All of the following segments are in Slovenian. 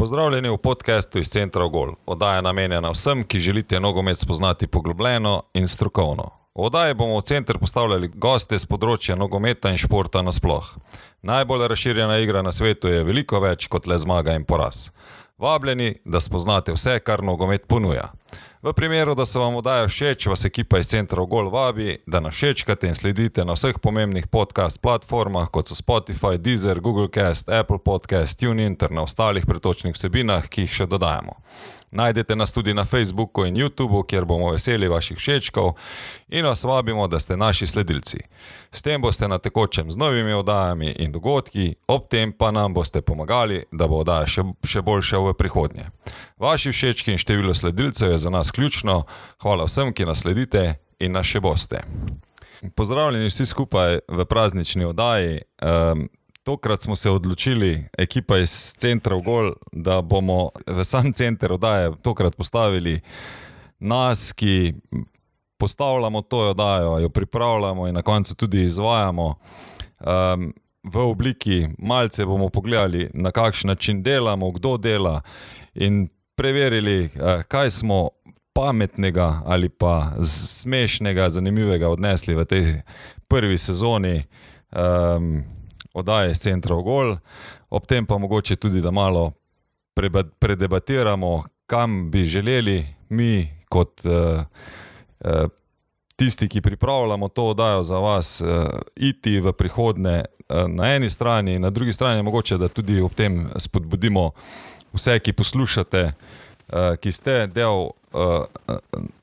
Pozdravljeni v podcastu iz Centra Ogol. Oddaja namenjena vsem, ki želite nogomet spoznati poglobljeno in strokovno. V oddaji bomo v center postavljali goste z področja nogometa in športa nasploh. Najbolj razširjena igra na svetu je veliko več kot le zmaga in poraz. Vabljeni, da spoznate vse, kar nogomet ponuja. V primeru, da se vam oddaja všeč, vas ekipa iz Centra Ogol vabi, da nas všečkate in sledite na vseh pomembnih podcast platformah, kot so Spotify, Deezer, Google Cast, Apple Podcast, TuneIn ter na ostalih pretočnih vsebinah, ki jih še dodajamo. Najdete nas tudi na Facebooku in YouTubeu, kjer bomo veseli vaših všečkov in vas vabimo, da ste naši sledilci. S tem boste na tekočem z novimi oddajami in dogodki, ob tem pa nam boste pomagali, da bo oddaja še boljša v prihodnje. Vaši všečki in število sledilcev je za nas ključno. Hvala vsem, ki nas sledite in nas še boste. Pozdravljeni vsi skupaj v praznični oddaji. Tokrat smo se odločili, ekipa iz Centra Ogol, da bomo v sam center oddaje tokrat postavili nas, ki postavljamo to oddajo, jo pripravljamo in na koncu tudi izvajamo. V obliki malce bomo pogledali, na kakšen način delamo, kdo dela in preverili, kaj smo pametnega ali pa smešnega, zanimivega odnesli v tej prvi sezoni oddaje iz Centra Ogol. Ob tem pa mogoče tudi, da malo predebatiramo, kam bi želeli mi kot tisti, ki pripravljamo to oddajo za vas, iti v prihodnje na eni strani, na drugi strani mogoče, da tudi ob tem spodbudimo vse, ki poslušate, ki ste del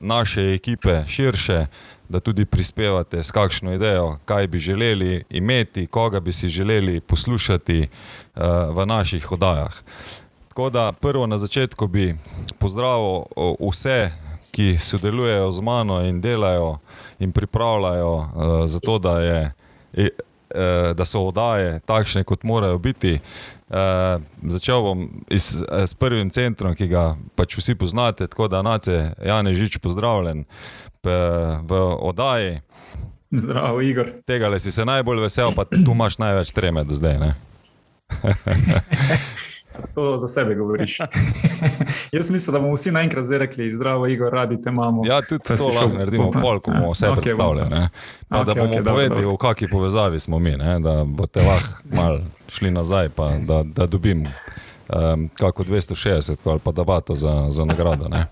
naše ekipe širše, da tudi prispevate s kakšno idejo, kaj bi želeli imeti, koga bi si želeli poslušati v naših oddajah. Tako da prvo na začetku bi pozdravil vse, ki sodelujejo z mano in delajo in pripravljajo za to, da so oddaje takšne, kot morajo biti. Začel bom s prvim centrom, ki ga pač vsi poznate, tako da Nace Janežič, pozdravljen v oddaji. Zdravo, Igor. Tegale si se najbolj vesel, pa tu imaš največ treme do zdaj, ne? To za sebe govoriš. Jaz mislim, da bomo vsi naenkrat zdaj rekli: zdravo, Igor, radi te imamo. Ja, tudi to lahko naredimo pol, ko bomo vse predstavljali. Pa da bomo povedali, v kakšni povezavi smo mi, ne? Da boste lahko malo šli nazaj, pa da dobim kako 260 ali pa debato za nagrado. Ne?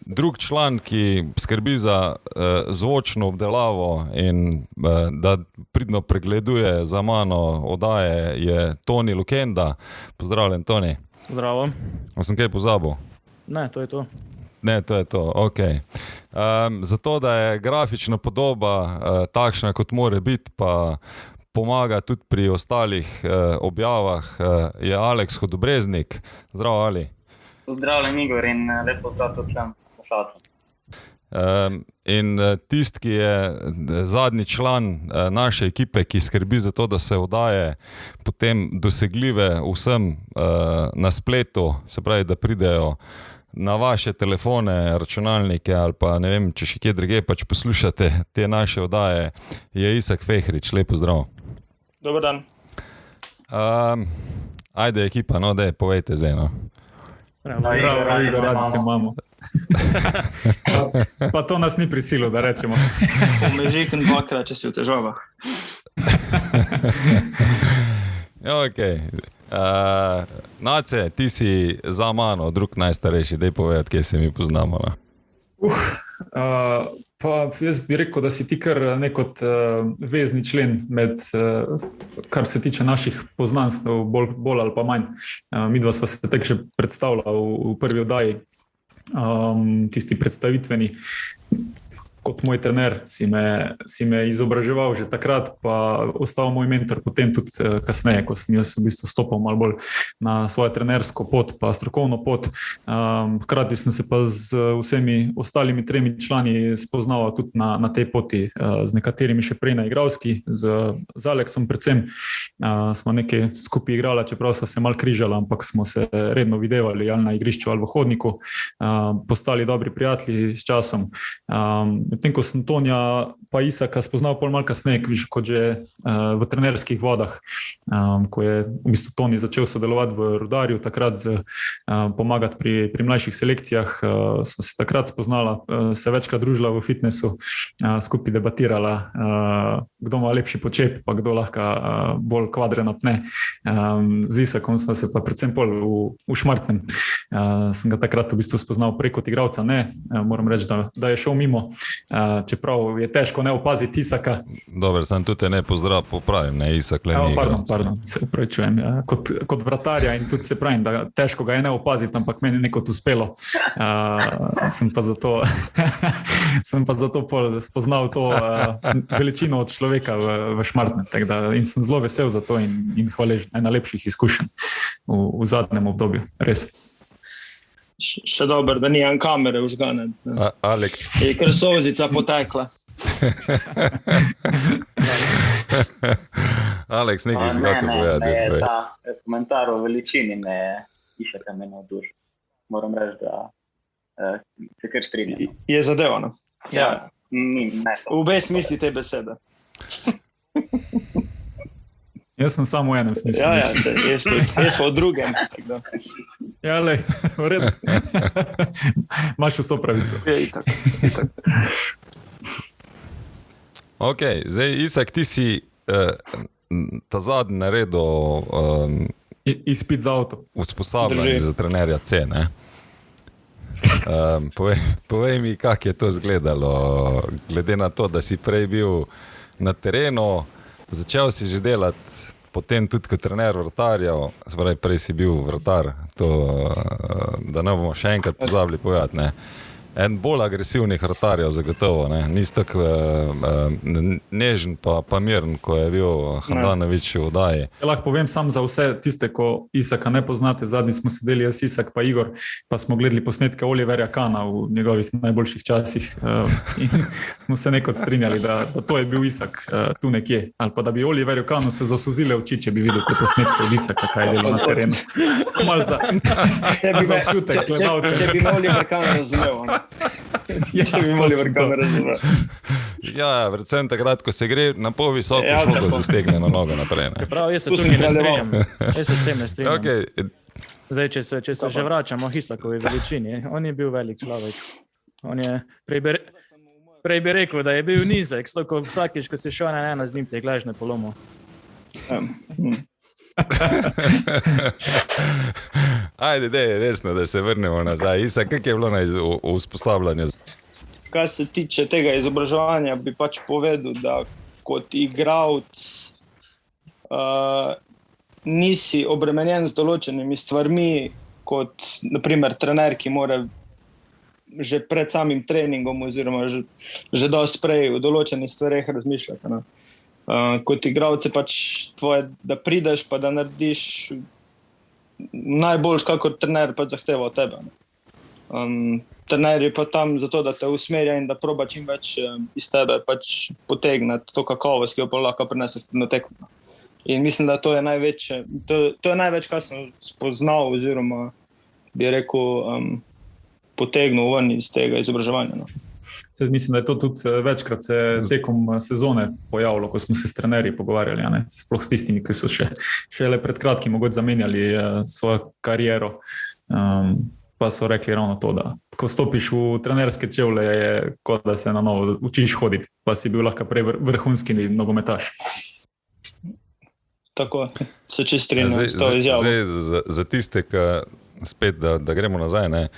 Drug član, ki skrbi za zvočno obdelavo in da pridno pregleduje za mano oddaje, je Toni Lukenda. Pozdravljen, Toni. Zdravo. Sem kaj pozabil? Ne, to je to. Ne, to je to, ok. Zato, da je grafična podoba takšna, kot mora biti, pa pomaga tudi pri ostalih objavah, je Aleks Hudobreznik. Zdravo, Ali. Pozdravljen, Igor, in lepo zdrav tudi vsem poslušalcem. In tisti, ki je zadnji član naše ekipe, ki skrbi za to, da se oddaje potem dosegljive vsem na spletu, se pravi, da pridejo na vaše telefone, računalnike ali pa ne vem, če še kje druge pač poslušate te naše oddaje, je Isak Fehrič. Lepo zdrav. Dober dan. Ajde, ekipa, no, daj, povejte zdaj, no. Zdravo, Igor, radi te imamo. Pa to nas ni prisilo, da rečemo. Pomežik in dvakrat, če si v težavah. Ok. Nace, ti si za mano drug najstarejši, daj povedati, kje se mi poznamo. Pa jaz bi rekel, da si ti kar nekot vezni člen med, kar se tiče naših poznanstv, bolj ali pa manj. Midva sva se tako že predstavila v prvi oddaji, tisti predstavitveni. Kot moj trener si me izobraževal že takrat, pa ostal moj mentor potem tudi kasneje, ko sem jaz v bistvu stopil malo bolj na svojo trenersko pot, pa strokovno pot. Hkrati sem se pa z vsemi ostalimi tremi člani spoznaval tudi na tej poti, z nekaterimi še prej na igralski, z Aleksom predvsem. Smo nekaj skupaj igrala, čeprav sva se malo križala, ampak smo se redno videvali ali na igrišču ali v hodniku, postali dobri prijatelji s časom. Medtem ko sem Tonja pa Isaka spoznal pol malo kasneje, kot že v trenerskih vodah, ko je v bistvu Toni začel sodelovati v Rudarju, takrat pomagati pri mlajših selekcijah. Sva se takrat spoznala, se večkrat družila v fitnessu, skupaj debatirala, kdo ima lepši počep, pa kdo lahko bolj kvadre napne. Z Isakom sva se pa predvsem pol v Šmartnem. Sem ga takrat v bistvu spoznal preko igralca, ne, moram reči, da je šel mimo, čeprav je težko ne opaziti Isaka. Dober, sem tudi ne popravim, ne, Isak le ni igralec. Pardon, se upravičujem. Kot vratarja in tudi se pravim, da težko ga je ne opaziti, ampak meni nekot uspelo. Sem pa zato pol spoznal to veličino od človeka v Šmartnem, in sem zelo vesel za to in hvaležen, ena lepših izkušenj v zadnjem obdobju, res. Še dobro, da nijem kamere vžgane. Alek. Je kar solzica potekla. Aleks, nekaj si hotel povedati. Ne, ta komentar o veličini me Isaka me navdušil. Moram reči, da se kar strinjam. Je zadevano. Ja. V obe smisli te besede. Jaz sem samo v enem smislu. Ja, jaz pa v drugem. Ja, lej, v redu. Imaš vso pravico. Je itak. Ok, zdaj Isak, ti si ta zadnji naredil izpit za avto. Usposabljanje za trenerja C, ne? Povej mi, kako je to izgledalo, glede na to, da si prej bil na terenu, začel si že delati, potem tudi kot trener vratarjev, prej si bil vratar, da ne bomo še enkrat pozabili povedati, ne. En bolj agresivnih vratarjev zagotovo, ne. Nisi tako nežen pa miren, ko je bil Handanović v oddaji. Ja, lahko povem sam za vse tiste, ko Isaka ne poznate, zadnji smo sedeli jaz, Isak pa Igor, pa smo gledali posnetke Oliverja Kahna v njegovih najboljših časih in smo se nekod strinjali, da to je bil Isak tu nekje, ali pa da bi Oliverju Kahnu se zasuzile oči, če bi videl te posnetke od Isaka, kaj je delal na terenu. Malo za občutek gledalcev. Če bi me Oliver Kahn razumel. Če bi me Oliver Kahn razumel. Ja, predvsem takrat, ko se gre na pol visoko šogo, se stegne na nogo naprej. Prav, jaz se tukaj ne strinjam. Jaz se s tem ne strinjam. Okay. Zdaj, če se že vračamo Isakovi veličini, on je bil velik človek. On je, prej bi rekel, da je bil nizek, ko vsakič, ko si šel na eno z njim, te gledaš na polomo. Ajde, resno, da se vrnemo nazaj. Isak, kak je bilo na usposabljanju? Kar se tiče tega izobraževanja, bi pač povedal, da kot igralec nisi obremenjen z določenimi stvarmi, kot naprimer trener, ki mora že pred samim treningom oziroma že dosti prej v določenih stvareh razmišljati. Kot igralec je pač tvoje, da prideš pa da narediš najbolj, kakor trener pač zahteva od tebe. Trener je pa tam zato, da te usmerja in da proba čim več iz tebe pač potegnati to kakovost, ki jo pa lahko prineseš na tekmo. In mislim, da to je največje, to je največ, kar sem spoznal oziroma bi rekel potegnil ven iz tega izobraževanja. Mislim, da je to tudi večkrat se tekom sezone pojavilo, ko smo se s trenerji pogovarjali, ne? Sploh s tistimi, ki so šele pred kratkim mogoče zamenjali svojo kariero. Pa so rekli ravno to, da ko stopiš v trenerske čevlje, je kot da se na novo učiš hoditi, pa si bil lahko prej vrhunski nogometaš. Tako, se čisto strinjam s to izjavo. Zdaj, za tiste, spet, da gremo nazaj, ne,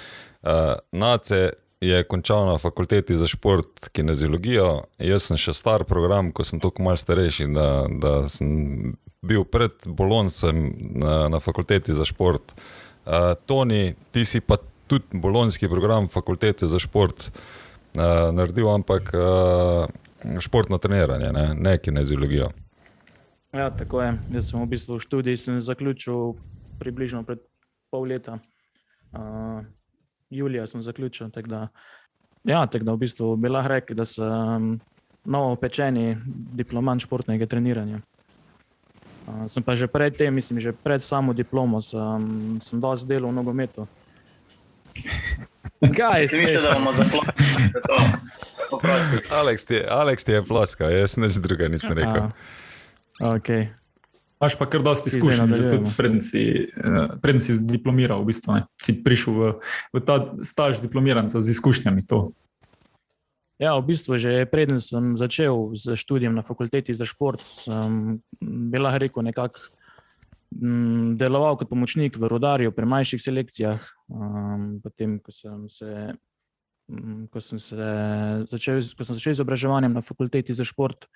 Nace je končal na fakulteti za šport kineziologijo, jaz sem še star program, ko sem toliko malo starejši, da sem bil pred Boloncem na fakulteti za šport. Toni, ti si pa tudi bolonjski program fakultete za šport naredil, ampak športno treniranje, ne kineziologijo. Ja, tako je. Jaz sem v bistvu v študiji sem zaključil približno pred pol leta. Julija sem zaključil, tako da v bistvu bi lahko rekel, da sem novopečeni diplomant športnega treniranja. Sem pa že pred tem, mislim, že pred samo diplomo sem dosti delal v nogometu. Kaj je smešno? Da bomo zaklopili to. Poprosti. Alex ti je ploskal, jaz nič druga nisem rekel. Okay. Imaš pa kar dosti Zdaj izkušenj, že nadaljujemo. tudi preden si diplomiral, v bistvu, ne. Si prišel v ta staž diplomiranca z izkušnjami. To. Ja, v bistvu že preden sem začel z študijem na fakulteti za šport, sem bi lahko rekel nekako deloval kot pomočnik v Rudarju pri mlajših selekcijah. Potem, ko sem začel izobraževanjem na fakulteti za šport,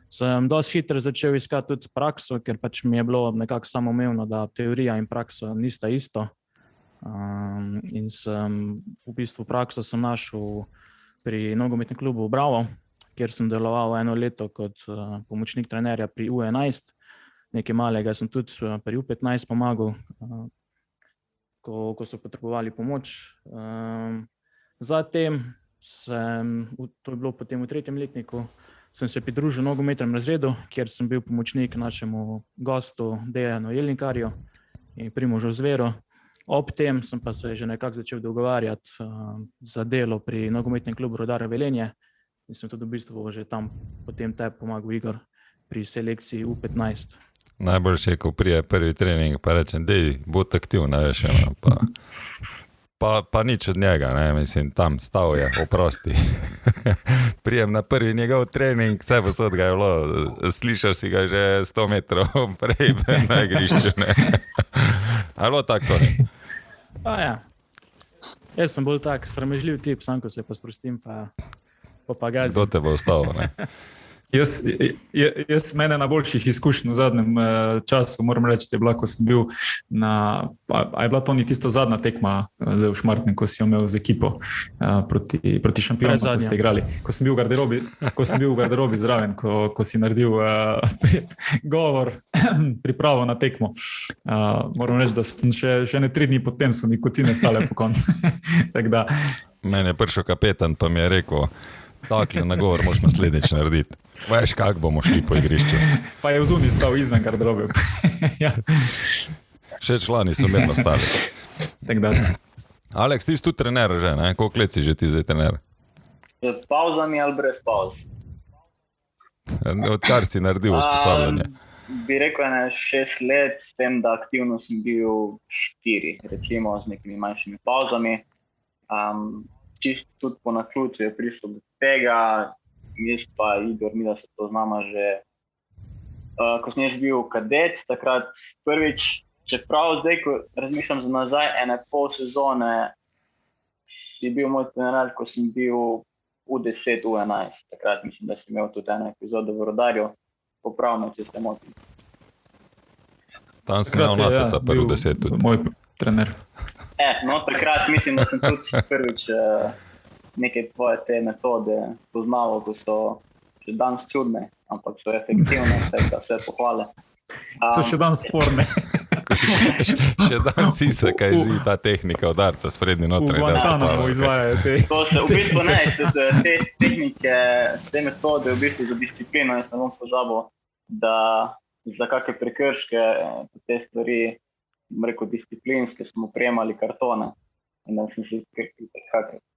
sem dosti hitro začel iskati tudi prakso, ker pač mi je bilo nekako samoumevno, da teorija in praksa nista isto. In sem v bistvu prakso sem našel pri nogometnem klubu Bravo, kjer sem deloval 1 leto kot pomočnik trenerja pri U11. Nekaj malega sem tudi pri U15 pomagal, ko so potrebovali pomoč. Zatem to je bilo potem v 3. letniku, sem se pridružil nogometnemu razredu, kjer sem bil pomočnik našemu gostu Dejanu Jelnikarju in Primožu Zveru. Ob tem sem pa se že nekako začel dogovarjati za delo pri nogometnem klubu Rudar Velenje in sem tudi v bistvu že tam potem pomagal Igor pri selekciji U15. Najboljše je, ko prije prvi trening, pa rečem, dej, bod aktivna, veš, pa nič od njega, ne, mislim, tam stal je, oprosti. Prijem na prvi njegov trening, vse posod ga je bilo, slišal si ga že 100 metrov prej na igrišču, ne. Ali bilo tako to? Pa ja, jaz sem bolj tak sramežljiv tip, sam ko se pa sprostim, pa gazim. Kdo te bo ostalo, ne? Jaz mene najboljših izkušenj v zadnjem času, moram reči, je bila, ko sem bil a je bila to ni tisto zadnja tekma zdaj v Šmartnem, ko si jo imel z ekipo proti Šampionom, ko ste igrali. Ko sem bil v garderobi zraven, ko si naredil govor, pripravo na tekmo. Moram reči, da sem še ne 3 dni potem so mi kocine stale po koncu. Meni je prišel kapetan, pa mi je rekel, takle nagovor moš naslednjič narediti. Veš, kako bomo šli po igrišču. Pa je v zunji stal izven garderobe. Ja. Še člani so mirno stali. Alex, ti si tudi trener že, ne? Koliko let si že ti zdaj trener? S pauzami ali brez pauz? Odkar si naredil usposabljanje? Bi rekel, 6 let, s tem, da aktivno sem bil 4, recimo z nekimi manjšimi pauzami. Čisto tudi po naključju je prišlo do tega, jaz pa Igor, mi da se to znamo že, ko sem jaz bil kadet, takrat prvič, čeprav zdaj, ko razmišljam za nazaj, 1,5 sezone si bil moj trener, ko sem bil U10, U11, takrat mislim, da sem imel tudi eno epizodo v Rudarju, popravno, če se motim. Tam sem imel Naceta, prvi 10 tudi. Moj trener. No, takrat mislim, da sem tudi prvič neke tvoje te metode poznal, ko so še danes čudne, ampak so efektivne, vse pohvale. So še danes sporne. Še danes si se, kaj zdi ta tehnika udarca s prednji notranji. V Guantanamo izvajajo te. To se v bistvu ne, te tehnike, te metode v bistvu za disciplino, jaz ne bom pozabil, da za kakšne prekrške te stvari, rekel, disciplinske smo prejemali kartone in da sem si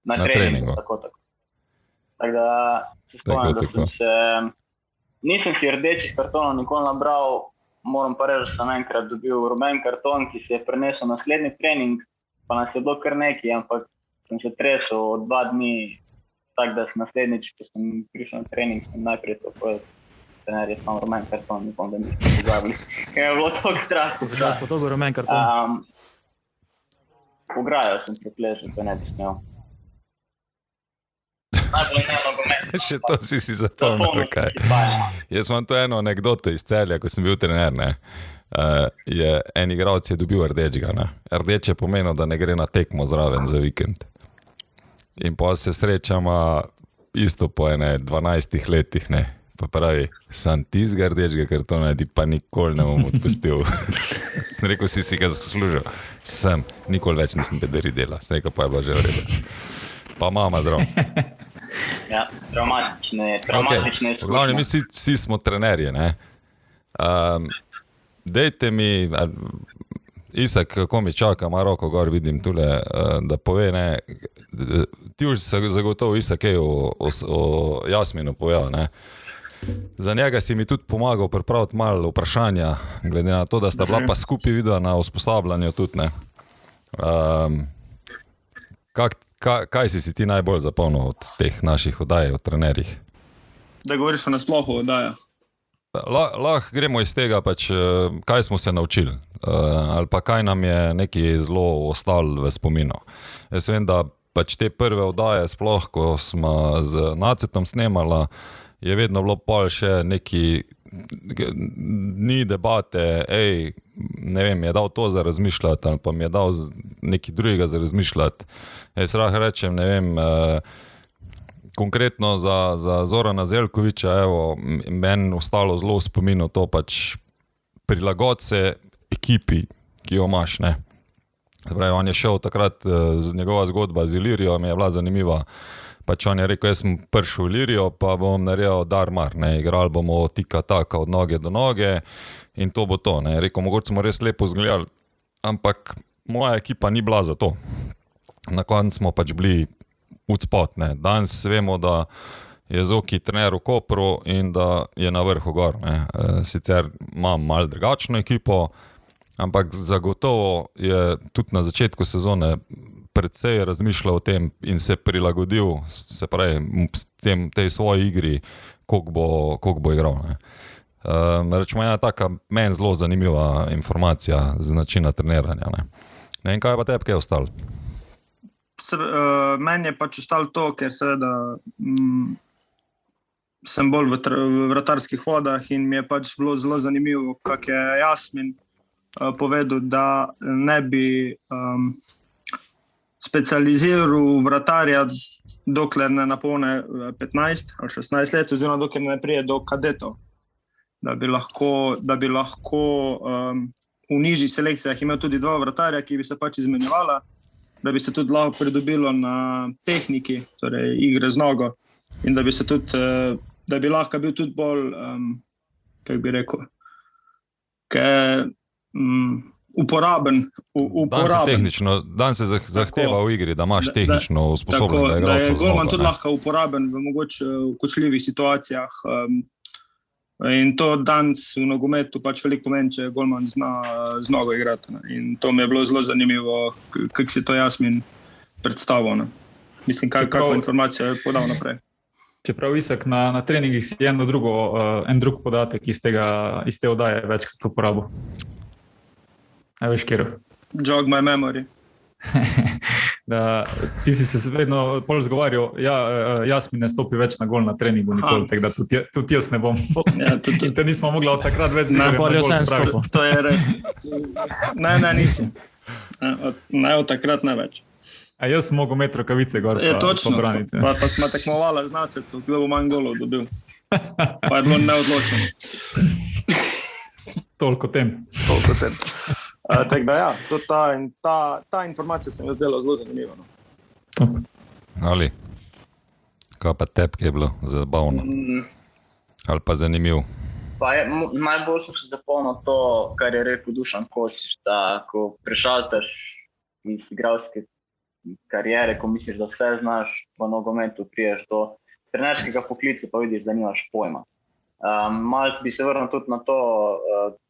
na treningu. Tako. Tako da se spomnim, da sem se, nisem si rdečih kartonov nikoli nabral, moram pa reči, da sem enkrat dobil rumen karton, ki se je prenesel naslednji trening, pa nas je bilo kar nekaj, ampak sem se tresel 2 dni, tako da sem naslednjič, ko sem prišel na trening, sem najprej to povedal. Trener je sam rumen karton, nikoli da nisem pozabili. Ker je bilo toliko strasti. Zakaj pa to bil rumen karton? Pograjo sem prepležil, da ne bi smel. Najbolj ne nogomet. Še to si zapomnil, kaj. Jaz imam tu eno anekdoto iz Celja, ko sem bil trener, ne. En igralec je dobil rdečega, ne. Rdeče pomeni, da ne gre na tekmo zraven za vikend. In pa se srečamo isto po 12 letih, ne. Pa pravi, sam tistega rdečega kartona ti pa nikoli ne bom odpustil. Sem rekel, si ga zaslužil. Sem, nikoli več nisem bedari dela. Sem rekel, pa je bilo že v redu. Pa mama zdrav. Ja, traumatične Okay. V glavnem, mi vsi smo trenerji, ne. Dejte mi, Isak, kako mi čaka, ima roko gor, vidim tule, da pove, ne, ti už se zagotovo Isak o Jasminu povedal, ne. Za njega si mi tudi pomagal pripraviti malo vprašanja, glede na to, da sta bila pa skupaj videla na usposabljanju tudi, ne. Kaj si ti najbolj zapomnil od teh naših oddaj, od trenerjih? Da govoriš o nasplohu oddaja. Lahko gremo iz tega, pač, kaj smo se naučili, ali pa kaj nam je nekaj zelo ostalo v spominu. Jaz vem, da pač te prve oddaje, sploh ko smo z Nacetom snemala, je vedno bilo pol še neki dni debate, ne vem, je dal to za razmišljati, ali pa mi je dal nekaj drugega za razmišljati. Jaz lahko rečem, ne vem, konkretno za Zorana Zeljkovića, evo, meni ostalo zelo v spominu to pač prilagodi se ekipi, ki jo imaš, ne. Pravi, on je šel takrat, njegova zgodba z Ilirijo mi je bila zanimiva. Pač on je rekel, jaz sem prišel v Ilirijo, pa bom naredil dar-mar, ne, igrali bomo tika-taka od noge do noge in to bo to, ne. Rekel, mogoče smo res lepo izgledali, ampak moja ekipa ni bila za to. Na koncu smo pač bili udspot, ne. Danes vemo, da je Zoki trener v Kopru in da je na vrhu gor, ne. Sicer imam malo drugačno ekipo, ampak zagotovo je tudi na začetku sezone predvsej razmišljal o tem in se prilagodil, se pravi, tej svoji igri, koliko bo igral, ne. Rečemo, ena taka meni zelo zanimiva informacija z načina treniranja, ne. Ne vem, kaj pa tebi, kaj je ostalo? Meni je pač ostalo to, ker seveda sem bolj v vratarskih vodah in mi je pač bilo zelo zanimivo, kak je Jasmin povedal, da ne bi specializiral vratarja, dokler ne napolne 15 ali 16 let, oziroma dokler ne prije do kadetov. Da bi lahko v nižjih selekcijah imel tudi dva vratarja, ki bi se pač izmenjevala, da bi se tudi lahko pridobilo na tehniki, torej igre z nogo, in da bi se tudi, da bi lahko bil tudi bolj, kako bi rekel, uporaben. Dan se zahteva v igri, da imaš tehnično usposobljenega igralca z nogo. Da je golman tudi lahko uporaben v mogoče kočljivih situacijah. In to danes v nogometu pač veliko pomeni, če golman zna z nogo igrati. In to mi je bilo zelo zanimivo, kako si to Jasmin predstavil. Mislim, kako informacijo je podal naprej. Čeprav Isak na treningih si en drug podatek iz te oddaje večkrat uporabil. A veš, kjer? Jog my memory. Da, ti si se vedno bolj zgovarjal, Jasmin ne stopi več na gol na treningu nikoli, tako da tudi jaz ne bom. In te nismo mogli od takrat več zgorem na gol spraviti. To je res. Ne, nisi. Ne, od takrat ne več. A jaz sem mogel imeti rokavice gor točno, pa braniti. Pa smo tekmovala z Nacetom, kdo bo manj golov dobil. Pa je bilo neodločeno. Toliko tem. Tako da ja, ta informacija se mi je zdela zelo zanimiva. Ali, kaj pa tebi je bilo zabavno? Ali pa zanimiv? Pa najbolj sem se zapomnil to, kar je rekel Dušan Kosič, da ko prešaltaš iz igralske karijere, ko misliš, da vse znaš v nogometu, priješ do trenerskega poklica, pa vidiš, da nimaš pojma. Malo bi se vrnil tudi na to,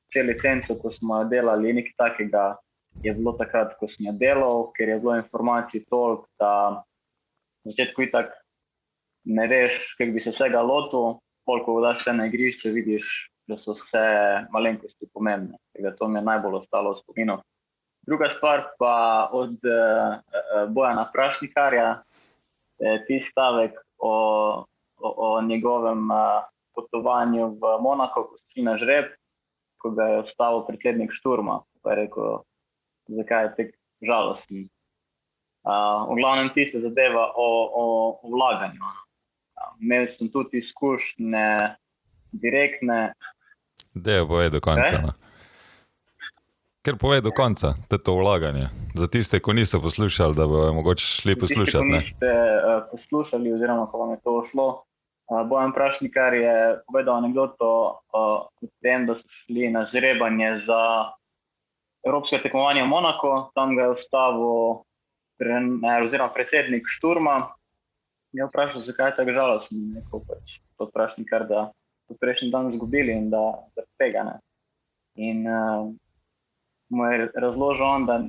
te licenco, ko smo delali, nekaj takega je bilo takrat, ko sem jo delal, ker je bilo informacij toliko, da v začetku itak ne veš, kako bi se vsega lotil, koliko daš vse na igrišče, vidiš, da so vse malenkosti pomembne. Tega to mi je najbolj ostalo v spominu. Druga stvar pa od Bojana Prašnikarja, tisti stavek o njegovem potovanju v Monako, ko si na žreb, ko ga je ostavil predsednik Šturma, pa je rekel, zakaj je tako žalosten. V glavnem tiste zadeva o vlaganju. Imel sem tudi izkušnje direktne. Dej povej do konca. Ker povej do konca, to vlaganje. Za tiste, ko niso poslušali, da bojo mogoče šli poslušati. Tiste, ko niste poslušali oziroma ko vam je to šlo, Bojan Prašnikar je povedal anekdoto o tem, da so šli na žrebanje za evropskega tekmovanja v Monako, tam ga je ustavil oziroma predsednik Šturma. Je vprašal, zakaj je tako žalosten, rekel pač, to vprašam kar, da so prejšnji dan izgubili in da tega ne. In mu je razložil on, da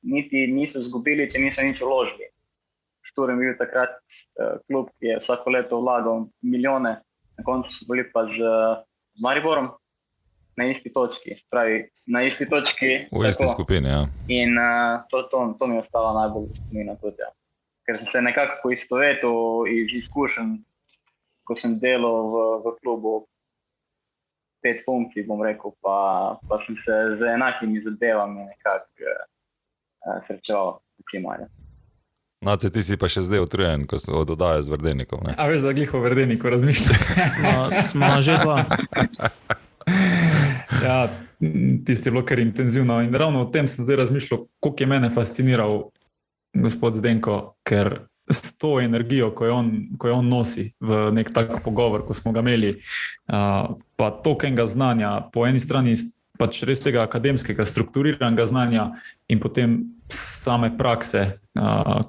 niti niso izgubili, če niso nič vložili. Šturm je bil takrat klub, ki je vsako leto vlagal milijone, na koncu so bili pa z Mariborom na isti točki, pravi, na isti točki. V isti skupini, ja. In to mi je ostalo najbolj v spominu tudi, ja. Ker sem se nekako poistovetil iz izkušenj, ko sem delal v klubu 5 funkcij, bom rekel, pa sem se z enakimi zadevami nekako srečeval. Nace, ti si pa še zdaj utrujen, ko se dodaja z Verdenikom, ne? A veš, da glih o Verdeniku razmišljam? No, smo že dva. Ja, tisti je bilo kar intenzivno in ravno o tem sem zdaj razmišljal, koliko je mene fasciniral gospod Zdenko, ker s to energijo, ko jo on nosi v nek tak pogovor, ko smo ga imeli, pa tokenga znanja, po eni strani pač res tega akademskega, strukturiranega znanja in potem same prakse,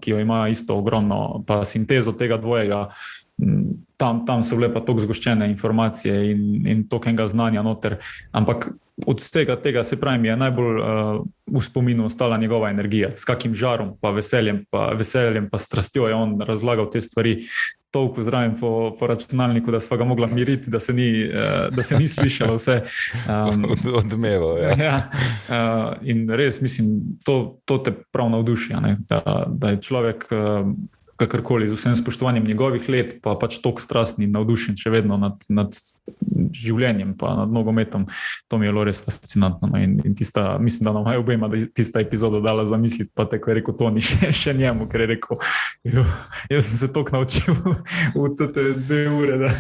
ki jo ima isto ogromno, pa sintezo tega dvojega, tam so bile pa toliko zgoščene informacije in tokenga znanja noter, ampak od vsega tega, se pravi, mi je najbolj v spominu ostala njegova energija, s kakim žarom, pa veseljem, pa strastjo je on razlagal te stvari, toliko zraven po računalniku, da sva ga mogla miriti, da se ni slišalo vse. Odmevo, ja. Ja, in res, mislim, to te prav navduši, ne? Da je človek kakorkoli z vsem spoštovanjem njegovih let, pa pač toliko strastni in navdušen še vedno nad življenjem, pa nad nogometom. To mi je bilo res fascinantno. In tista, mislim, da nam je obema tista epizoda dala zamisliti, pa tako je rekel Toni še njemu, ker je rekel, jaz sem se toliko naučil v te 2 ure, da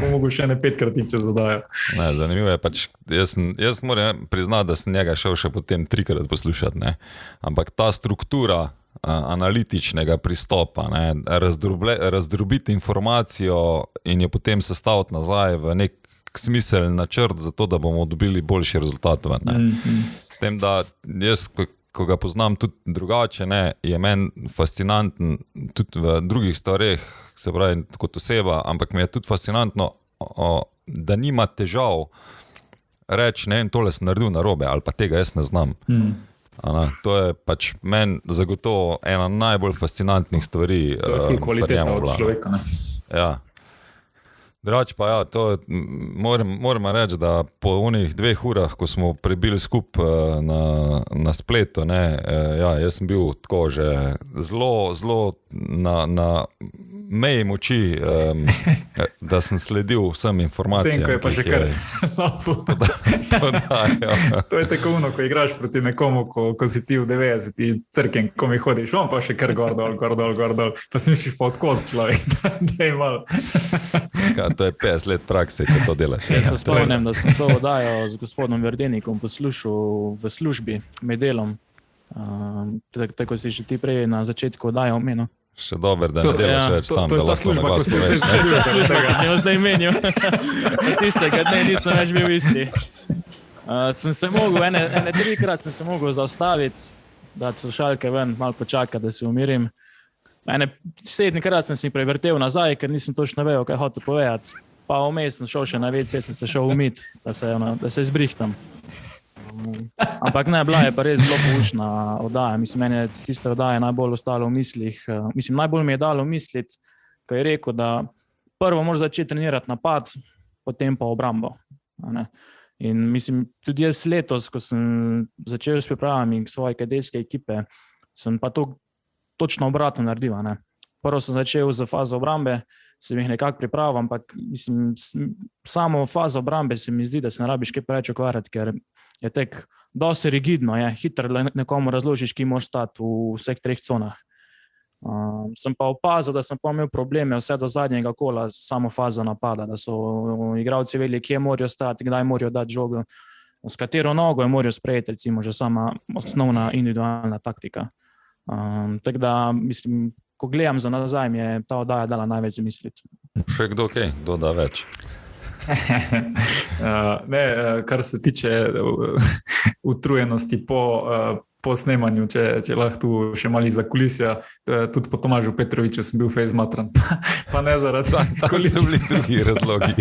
bom mogel še 5-krat niče zadajal. Ne, zanimivo je pač, jaz moram priznati, da sem njega šel še potem 3-krat poslušati, ne. Ampak ta struktura analitičnega pristopa, ne, razdrobiti informacijo in jo potem sestaviti nazaj v nek smiseln načrt za to, da bomo dobili boljši rezultat. S tem, da jaz, ko ga poznam tudi drugače, ne, je meni fascinanten tudi v drugih stvareh, se pravi kot oseba, ampak mi je tudi fascinantno, da nima težav reči, ne, tole sem naredil narobe ali pa tega jaz ne znam. To je pač meni zagotovo ena najbolj fascinantnih stvari. To je ful kvaliteta od človeka, ne? Ja. Drugače pa ja, to moram reči, da po onih 2 urah, ko smo prebili skupaj na spletu, ne, ja, jaz sem bil tako že zelo na meji moči, da sem sledil vsem informacijam. Stenko je pa že kar lapo. To je tako ono, ko igraš proti nekomu, ko si ti v 90-ih crken, ko mi hodiš, on pa še kar gor dol, pa si misliš pa odkot človek, da je malo. To je 50 let prakse, ko to delaš. Jaz se spomnim, da sem to oddajo z gospodom Verdenikom poslušal v službi med delom. Tako si že ti prej na začetku oddaje omenil. Še dober, da ne delaš več tam, da lahko na glas poveš. To je ta služba, ki sem jo zdaj menil. Tistega dne nisem več bil isti. Sem se mogel, ene 3-krat sem se mogel zaustaviti, dati slušalke ven, malo počakati, da se umirim. Ene 7-krat sem si prevrtel nazaj, ker nisem točno vedel, kaj hotel povedati. Pa vmes sem šel še na WC, sem se šel umiti, da se izbrihtam. Ampak ne, bila je pa res zelo poučna oddaja. Mislim, meni je tiste oddaje najbolj ostalo v mislih. Mislim, najbolj mi je dalo misliti, ko je rekel, da prvo moraš začeti trenirati napad, potem pa obrambo. In mislim, tudi jaz letos, ko sem začel s pripravami svoje kadetske ekipe, sem pa to točno obratno naredil. Prvo sem začel z fazo obrambe, sem jih nekako pripravil, ampak mislim, samo fazo obrambe se mi zdi, da se ne rabiš kaj preveč ukvarjati, ker je tek dosti rigidno, je hitro nekomu razložiš, ki moraš stati v vseh 3 conah. Sem pa opazil, da sem pa imel probleme vse do zadnjega kola, samo fazo napada, da so igralci vedeli, kje morajo stati, kdaj morajo dati žogo, s katero nogo je morajo sprejeti, recimo že sama osnovna individualna taktika. Tako da, mislim, ko gledam za nazaj, mi je ta oddaja dala največ zamisliti. Še kdo kaj? Kdo da več? Kar se tiče utrujenosti po snemanju, če lahko tu še malo za kulisja, tudi po Tomažu Petroviču sem bil fejs matran, pa ne zaradi Tam so bili drugi razlogi.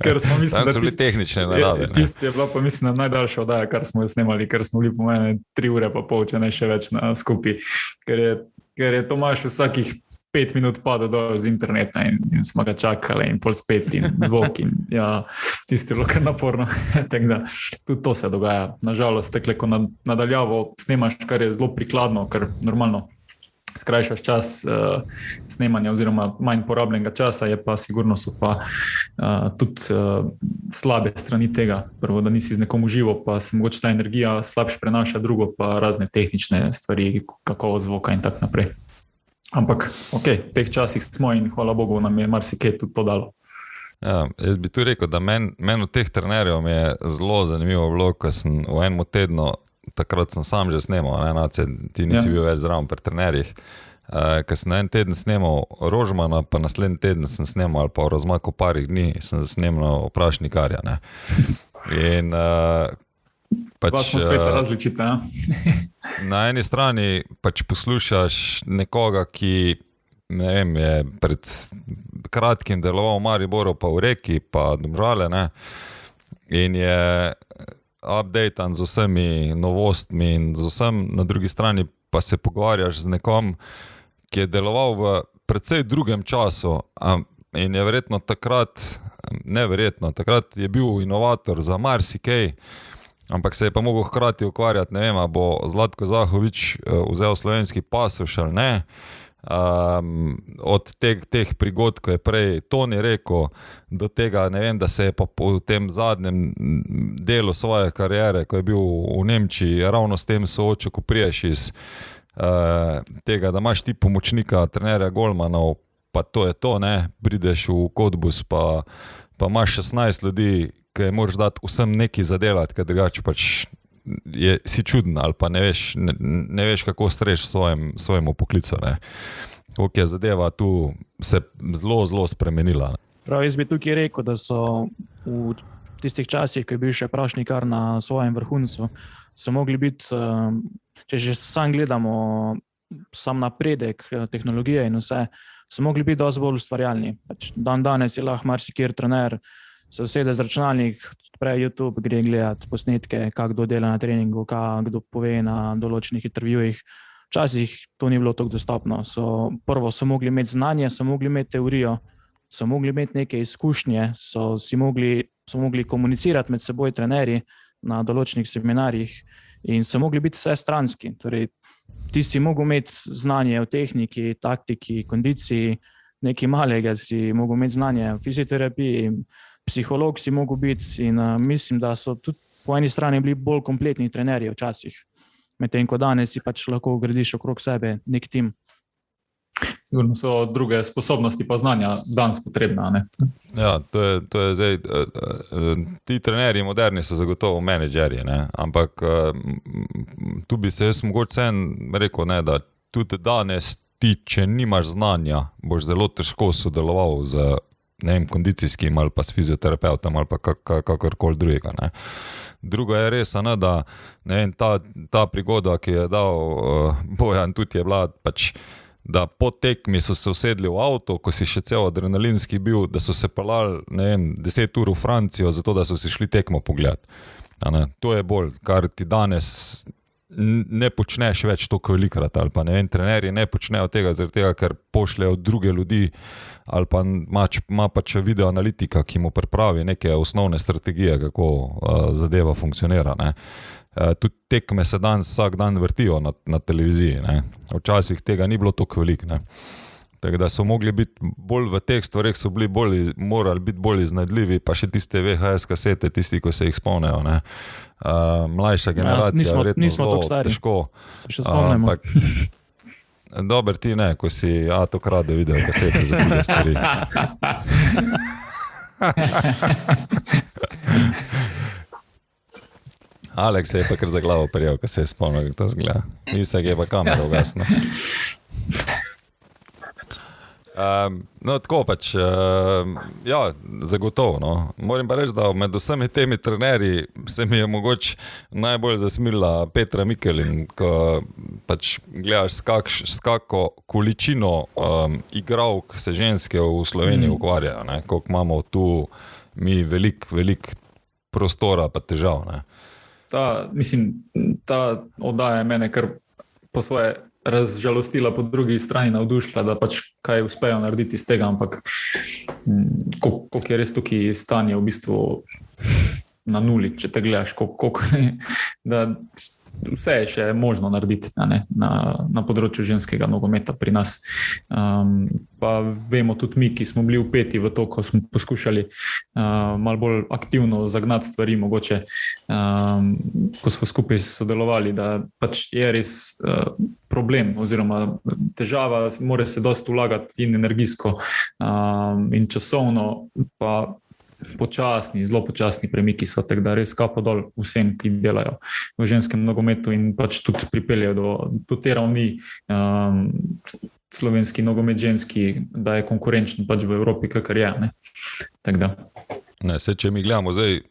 ker smo mislili, Tam so bili tehnične narave. Tisti je bila pa mislim najdaljša oddaja, kar smo jo snemali, ker smo bili po mene 3 ure pa pol, če ne še več skupaj, ker je Tomaž vsakih 5 minut padel dol z interneta in smo ga čakali in pol spet in zvok in ja, tisti je bilo kar naporno. Tako da tudi to se dogaja. Nažalost, tekle, ko nadaljavo snemaš, kar je zelo prikladno, ker normalno skrajšaš čas snemanja oziroma manj porabljenega časa, je pa sigurno so pa tudi slabe strani tega. Prvo, da nisi z nekom uživo, pa se mogoče ta energija slabše prenaša, drugo pa razne tehnične stvari, kakovost zvoka in tako naprej. Ampak, v teh časih smo in hvala Bogu nam je marsikaj tudi to dalo. Ja, jaz bi tu rekel, da meni od teh trenerjev mi je zelo zanimivo bilo, ko sem v enem tednu, takrat sem sam že snemal, ti nisi bil več zraven pri trenerjih, ko sem na en teden snemal Rožmana, pa naslednji teden sem snemal, ali pa v razmaku parih dni sem snemal Prašnikarja. Ne? In Pa smo sveta različite, ja? Na eni strani pač poslušaš nekoga, ki ne vem, je pred kratkim deloval v Mariboru, pa v Reki, pa Domžale, ne? In je updatean z vsemi novostmi in z vsem, na drugi strani pa se pogovarjaš z nekom, ki je deloval v precej drugem času in je verjetno takrat je bil inovator za marsikaj, ampak se je pa mogel hkrati ukvarjati, ne vem, bo Zlatko Zahovič vzel slovenski pasoš ali ne. Od teh prigod, ko je prej Toni rekel, do tega, ne vem, da se je pa po tem zadnjem delu svoje kariere, ko je bil v Nemčiji, ravno s tem soočil, ko priješ iz tega, da imaš ti pomočnika trenerja golmanov, pa to je to, ne, prideš v Cottbus, pa imaš 16 ljudi, ki moraš dati vsem nekaj zadelati, ker drugače pač si čuden ali pa ne veš kako streš svojemu poklicu. Koliko je zadeva tu se zelo spremenila. Prav, jaz bi tukaj rekel, da so v tistih časih, ko je bil še Prašnikar na svojem vrhuncu, so mogli biti, če že sam gledamo sam napredek tehnologije in vse, so mogli biti dosti bolj ustvarjalni. Pač danes je lahko marsikjer trener se usede z računalnik, odpre YouTube, gre gledati posnetke, kako kdo dela na treningu, kdo pove na določenih intervjujih. Včasih to ni bilo tako dostopno. Prvo so mogli imeti znanje, so mogli imeti teorijo, so mogli imeti neke izkušnje, so mogli komunicirati med seboj trenerji na določenih seminarjih in so mogli biti vsestranski. Torej, ti si mogel imeti znanje o tehniki, taktiki, kondiciji, nekaj malega si mogel imeti znanje o fizioterapiji, psiholog si mogel biti in mislim, da so tudi po eni strani bili bolj kompletni trenerji včasih. Medtem ko danes si pač lahko gradiš okrog sebe nek tim. Sigurno so druge sposobnosti pa znanja danes potrebna, ne? Ja, to je zdaj, ti trenerji moderni so zagotovo menedžerji, ne? Ampak tu bi se jaz mogoče rekel, ne, da tudi danes ti, če nimaš znanja, boš zelo težko sodeloval z kondicijskim ali pa s fizioterapeutom ali pa kakorkoli drugega. Ne. Drugo je res, da ta prigoda, ki je dal Bojan, tudi je bila pač, da po tekmi so se usedli v avto, ko si še cel adrenalinski bil, da so se pelali 10 ur v Francijo, zato da so si šli tekmo pogledati. To je bolj, kar ti danes ne počneš več toliko velikrat, ali pa trenerji ne počnejo tega, zaradi tega, ker pošljajo druge ljudi, ali pa ima pač video analitika, ki mu pripravi neke osnovne strategije, kako zadeva funkcionira. Ne. Tudi tekme se danes vsak dan vrtijo na televiziji. Ne. Včasih tega ni bilo toliko veliko. Ne. Tako da so mogli biti bolj v teh stvareh, morali biti bolj iznajdljivi, pa še tiste VHS kasete, tisti, ko se jih spomnejo. Ne. Mlajša generacija, verjetno zelo težko. Se še spomnimo. Dober ti ne, ko si to krade video kasete za druge stvari. Aleks se je pa kar za glavo prijel, ko se je spomnil, kako to zgleda. Isek je pa kamera ugasna. No, tako pač, ja, zagotovo. No. Moram pa reči, da med vsemi temi trenerji se mi je mogoče najbolj zasmila Petra Mikelin, ko pač gledaš s kako količino igralk se ženske v Sloveniji ukvarjajo, ne. Koliko imamo tu mi velik prostora pa težav. Ne. Ta oddaja mene kar po svoje razžalostila, po drugi strani navdušila, da pač kaj uspejo narediti iz tega, ampak koliko je res tukaj stanje v bistvu na nuli, če te gledaš, da vse je še možno narediti na področju ženskega nogometa pri nas. Pa vemo tudi mi, ki smo bili vpeti v to, ko smo poskušali malo bolj aktivno zagnati stvari, mogoče, ko smo skupaj sodelovali, da pač je res problem oziroma težava, mora se dosti vlagati in energijsko in časovno, pa zelo počasni premiki so, tako da res kapo dol vsem, ki delajo v ženskem nogometu in pač tudi pripeljajo do te ravni slovenski nogomet ženski, da je konkurenčen pač v Evropi, kakor je. Tako da. Ne, če mi gledamo zdaj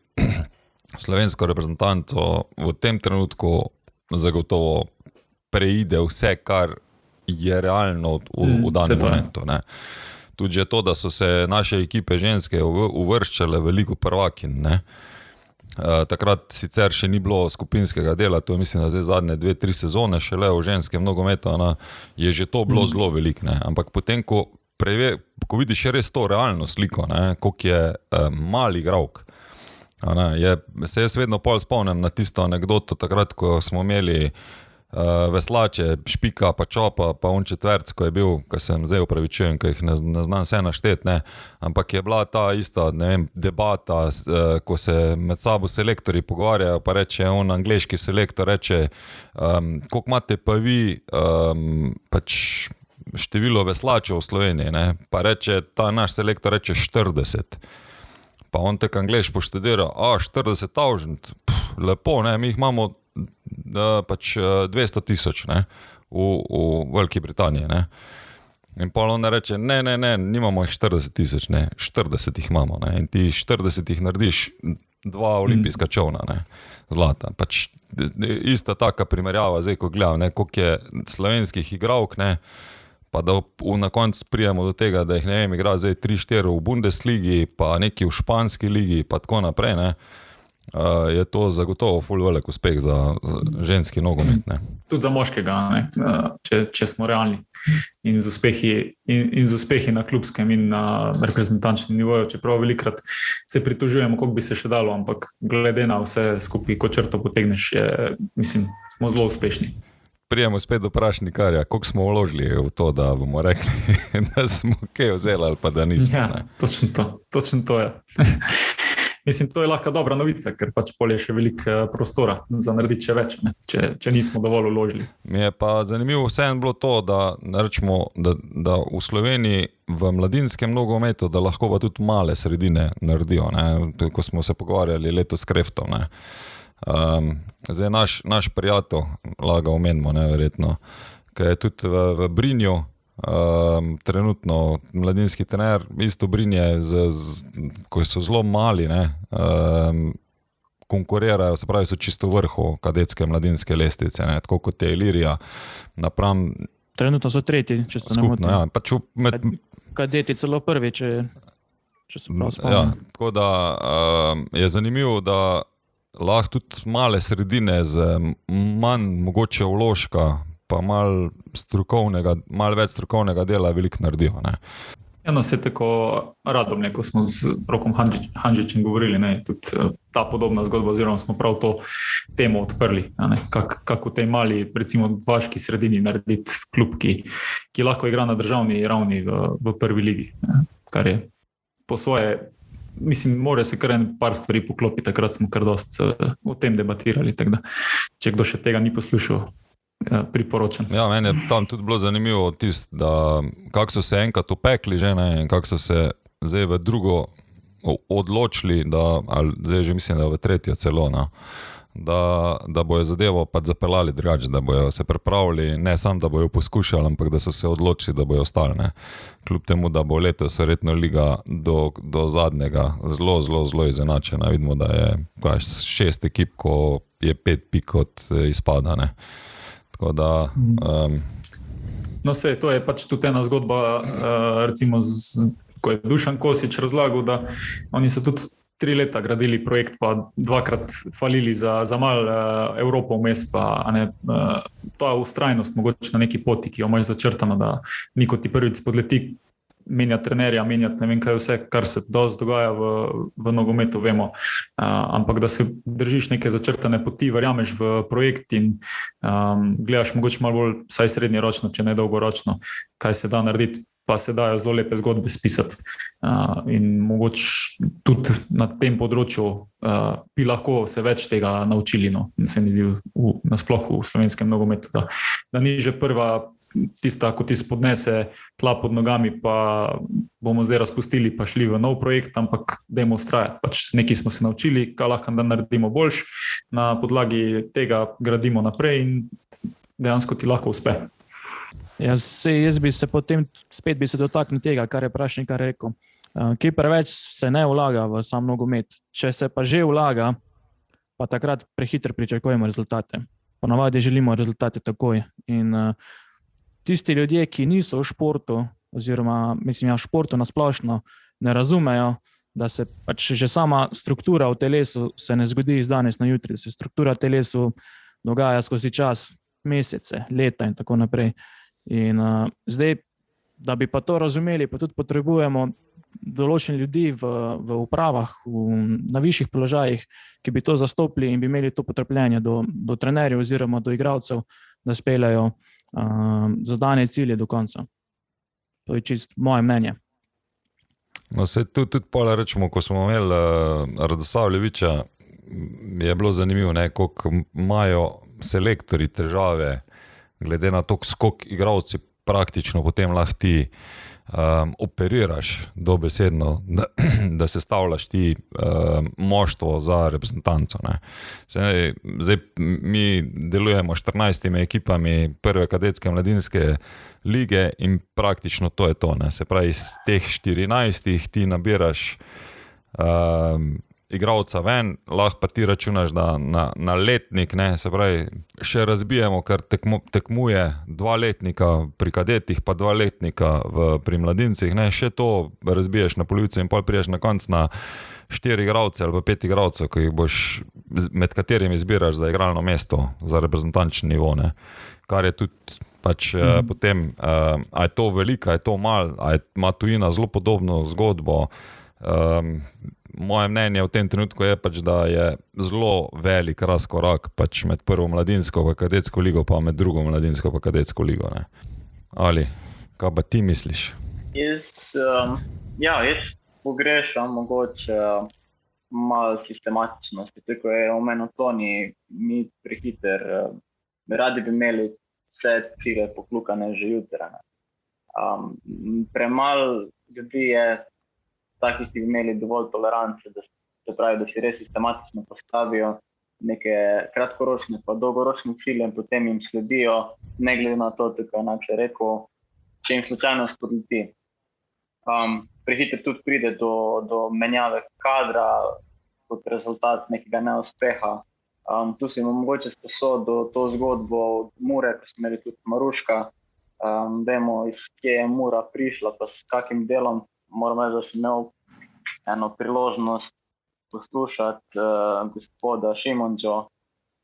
slovensko reprezentanco, v tem trenutku zagotovo preide vse, kar je realno v danem momentu. Ne. Tudi že to, da so se naše ekipe ženske uvrščale veliko prvakin. Ne. Takrat sicer še ni bilo skupinskega dela, to je mislim, da zdaj zadnje 2-3 sezone šele v ženskem nogometu, je že to bilo zelo veliko. Ampak potem, ko vidiš res to realno sliko, koliko je mali igralk. Se jaz vedno pol spomnim na tisto anekdoto, takrat, ko smo imeli veslače, Špika, pa Čopa, pa četverc, ko je bil, ko sem zdaj upravičujem, ko jih ne znam vse našteti, ampak je bila ta ista, debata, ko se med sabo selektorji pogovarjajo, pa reče angleški selektor, reče, koliko imate pa vi pač število veslačev v Sloveniji, pa reče, ta naš selektor reče 40. Pa on tak Angleš poštudira, 40 tavžent, lepo, mi jih imamo pač 200,000 v Veliki Britaniji. In pa on reče, ne, nimamo jih 40,000, 40 jih imamo. In ti 40 jih narediš 2 olimpijska čovna, zlata. Pač ista taka primerjava, zdaj ko gledam, koliko je slovenskih igralk, pa da na koncu prijemo do tega, da jih igra zdaj 3-4 v Bundesligi, pa neki v španski ligi, pa tako naprej, je to zagotovo ful velik uspeh za ženski nogomet. Tudi za moškega, če smo realni. In z uspehi na klubskem in na reprezentančnem nivoju, čeprav velikrat se pritožujemo, koliko bi se še dalo, ampak glede na vse skupaj, ko črto potegneš, mislim, smo zelo uspešni. Prijemo spet do vprašnikarja, koliko smo vložili v to, da bomo rekli, da smo kaj vzeli ali pa da nismo. Ja, točno to je. Mislim, to je lahko dobra novica, ker pač pol je še veliko prostora za narediti še več, če nismo dovolj vložili. Mi je pa zanimivo vseeno bilo to, da v Sloveniji v mladinskem nogometu, da lahko pa tudi male sredine naredijo, ko smo se pogovarjali letos s Kreftom. Zdaj naš prijatelj, lahko omenimo, verjetno, ki je tudi v Brinju, trenutno mladinski trener, isto Brinje, ko so zelo mali, konkurirajo, se pravi, so čisto vrhu kadetske mladinske lestvice, tako kot je Ilirija napram. Trenutno so tretji, če se ne motim. Ja, pač kadeti celo prvi, če se prav spomnim. Ja, tako da je zanimivo, da lahko tudi male sredine z manj mogoče vložka, pa malo več strokovnega dela veliko naredijo. Eno se tako Radomlje, ko smo z Rokom Hanžičem govorili, tudi ta podobna zgodba, oziroma smo prav to temo odprli, kako v tej mali, recimo vaški sredini narediti klub, ki lahko igra na državni ravni v prvi ligi, kar je po svoje, mislim, mora se kar en par stvari poklopiti, takrat smo kar dost o tem debatirali, tako da, če kdo še tega ni poslušal, priporočam. Ja, meni je tam tudi bilo zanimivo da kako so se enkrat upekli že, in kako so se zdaj v drugo odločili, zdaj že mislim, da v tretjo celo, da bojo zadevo pač zapeljali drugače, da bojo se pripravili, ne samo, da bojo poskušali, ampak da so se odločili, da bojo ostali. Ne. Kljub temu, da bo letos verjetno liga do zadnjega zelo izenačena. Vidimo, da je 6 ekip, ko je 5 pik od izpada. Ne. Tako da... No, to je pač tudi ena zgodba, recimo, ko je Dušan Kosič razlagal, da oni so tudi 3 leta gradili projekt, pa 2-krat falili za malo Evropo vmes, pa ta ustrajnost mogoče na neki poti, ki jo imaš začrtano, da niko ti prvič spodleti menjati trenerja, menjati ne vem kaj vse, kar se dosti dogaja v nogometu, vemo. Ampak da se držiš neke začrtane poti, verjameš v projekt in gledaš mogoče malo bolj, vsaj srednjeročno, če ne dolgoročno, kaj se da narediti, pa se dajo zelo lepe zgodbe spisati. In mogoče tudi na tem področju bi lahko se več tega naučili, no, se mi zdi nasploh v slovenskem nogometu, da ni že prva tista, ko ti spodnese tla pod nogami, pa bomo zdaj razpustili, pa šli v nov projekt, ampak dajmo vztrajati. Pač nekaj smo se naučili, kaj lahko da naredimo boljš, na podlagi tega gradimo naprej in dejansko ti lahko uspe. Jaz bi se potem spet dotaknil tega, kar je Prašnikar rekel. Kje preveč se ne vlaga v sam nogomet. Če se pa že vlaga, pa takrat prehitro pričakujemo rezultate. Ponavadi želimo rezultate takoj. In tisti ljudje, ki niso v športu, oziroma športu nasplošno, ne razumejo, da se pač že sama struktura v telesu se ne zgodi iz danes na jutri, da se struktura v telesu dogaja skozi čas, mesece, leta in tako naprej. In zdaj, da bi pa to razumeli, pa tudi potrebujemo določeni ljudi v upravah, na višjih položajih, ki bi to zastopili in bi imeli to potrpljenje do trenerjev oziroma do igralcev, da speljajo zadane cilje do konca. To je čist moje mnenje. No, se tudi pola rečemo, ko smo imeli Radosavljeviča, je bilo zanimivo, koliko imajo selektori težave, glede na to, skok igralci praktično potem lahko ti operiraš dobesedno, da sestavljaš ti moštvo za reprezentanco. Ne. Zdaj mi delujemo 14 ekipami prve kadetske mladinske lige in praktično to je to. Ne. Se pravi, iz teh 14 ti nabiraš igralca ven, lahko pa ti računaš, da na letnik, ne, se pravi, še razbijemo, ker tekmuje 2 letnika pri kadetih, pa 2 letnika pri mladincih, ne, še to razbiješ na polovico in pol priješ na konc na 4 igralce ali pa 5 igralcev, ki jih boš, med katerimi izbiraš za igralno mesto, za reprezentančni nivo, ne, kar je tudi pač potem, a je to veliko, a je to malo, a ima tujina zelo podobno zgodbo. Moje mnenje v tem trenutku je pač, da je zelo velik razkorak pač med prvo mladinsko pa kadetsko ligo, pa med drugo mladinsko pa kadetsko ligo. Ne. Ali, kaj pa ti misliš? Jaz pogrešam mogoče malo sistematičnosti. Tako je omenil Toni, mi prehiter, radi bi imeli vse cilje poklukane že jutra. Premalo ljudi je takih, ki bi imeli dovolj tolerance, da si res sistematično postavijo neke kratkoročne pa dolgoročne cilje in potem jim sledijo, ne glede na to, tako enak še rekel, če jim slučajno spodleti. Prehiter tudi pride do menjave kadra kot rezultat nekega neuspeha. Tu si mogoče sposodil to zgodbo od Mure, ko smo imeli tudi Maruška, vemo, iz kje je Mura prišla, pa s kakim delom. Moram reči, da sem imel eno priložnost poslušati gospoda Šimončo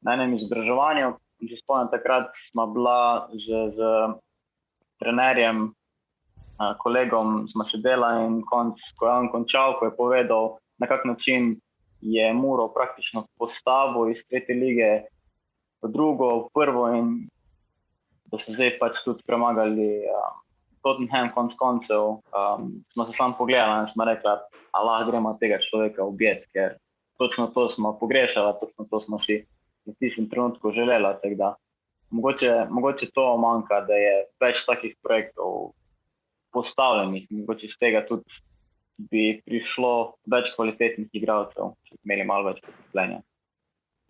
na enem izobraževanju. Že spomnim, takrat smo bila že z trenerjem, kolegom smo še delali in ko je on končal, ko je povedal, na kak način je Muro praktično postavil iz 3. lige v drugo, v prvo in da so zdaj pač tudi premagali Tottenham konc koncev, smo se samo pogledali in smo rekli, Allah, gremo tega človeka ubijeti, ker točno to smo pogrešali, točno to smo si v tistem trenutku želeli. Da, mogoče to manjka, da je več takih projektov postavljenih, mogoče iz tega tudi bi prišlo več kvalitetnih igralcev, če bi imeli malo več potrpljenja.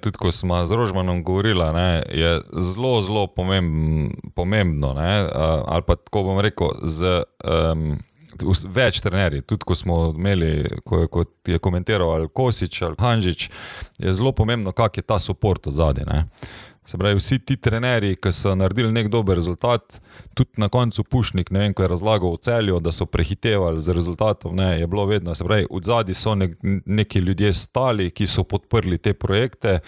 tudi ko smo z Rožmanom govorili, ne, je zelo pomembno, ne, ali pa tako bom rekel, več trenerji, tudi ko smo imeli, ko je komentiral ali Kosič ali Hanžič, je zelo pomembno, kak je ta support od zadaj, ne. Se pravi, vsi ti trenerji, ki so naredili nek dober rezultat, tudi na koncu Pušnik, ne vem, ko je razlagal v Celju, da so prehitevali z rezultatom, ne, je bilo vedno, se pravi, od zadaj so neki ljudje stali, ki so podprli te projekte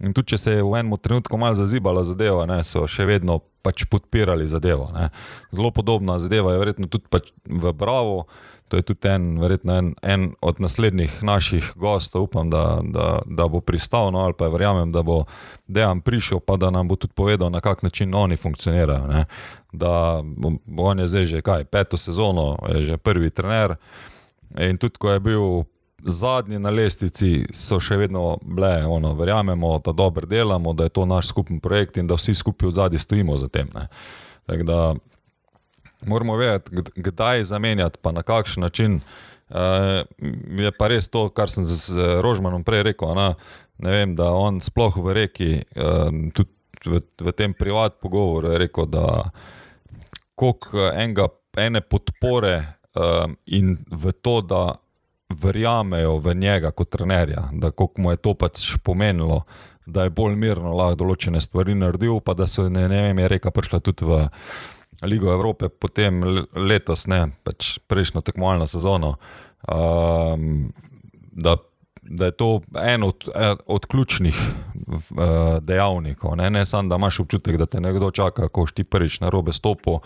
in tudi, če se je v enem trenutku malo zazibala zadeva, ne, so še vedno pač podpirali zadevo, ne. Zelo podobna zadeva je verjetno tudi pač v Bravo. To je tudi verjetno en od naslednjih naših gostov, upam, da bo pristal, no, ali pa verjamem, da bo Dejan prišel, pa da nam bo tudi povedal, na kak način oni funkcionirajo, ne. Da on je zdaj že 5. sezono, je že prvi trener in tudi ko je bil zadnji na lestvici, so še vedno bile, verjamemo, da dobro delamo, da je to naš skupen projekt in da vsi skupaj v zadnji stojimo za tem, ne. Tako da moramo vedeti, kdaj zamenjati, pa na kakšen način. Je pa res to, kar sem z Rožmanom prej rekel, ne vem, da on sploh v Reki, tudi v tem privat pogovoru je rekel, da koliko ene podpore in v to, da verjamejo v njega kot trenerja, da koliko mu je to pač pomenilo, da je bolj mirno lahko določene stvari naredil, pa da so, ne vem, je Reka prišla tudi v Ligo Evrope, potem letos, ne, pač prejšnjo tekmovalno sezono, da je to en od ključnih dejavnikov, ne samo, da imaš občutek, da te nekdo čaka, ko ti prvič na robe stopil,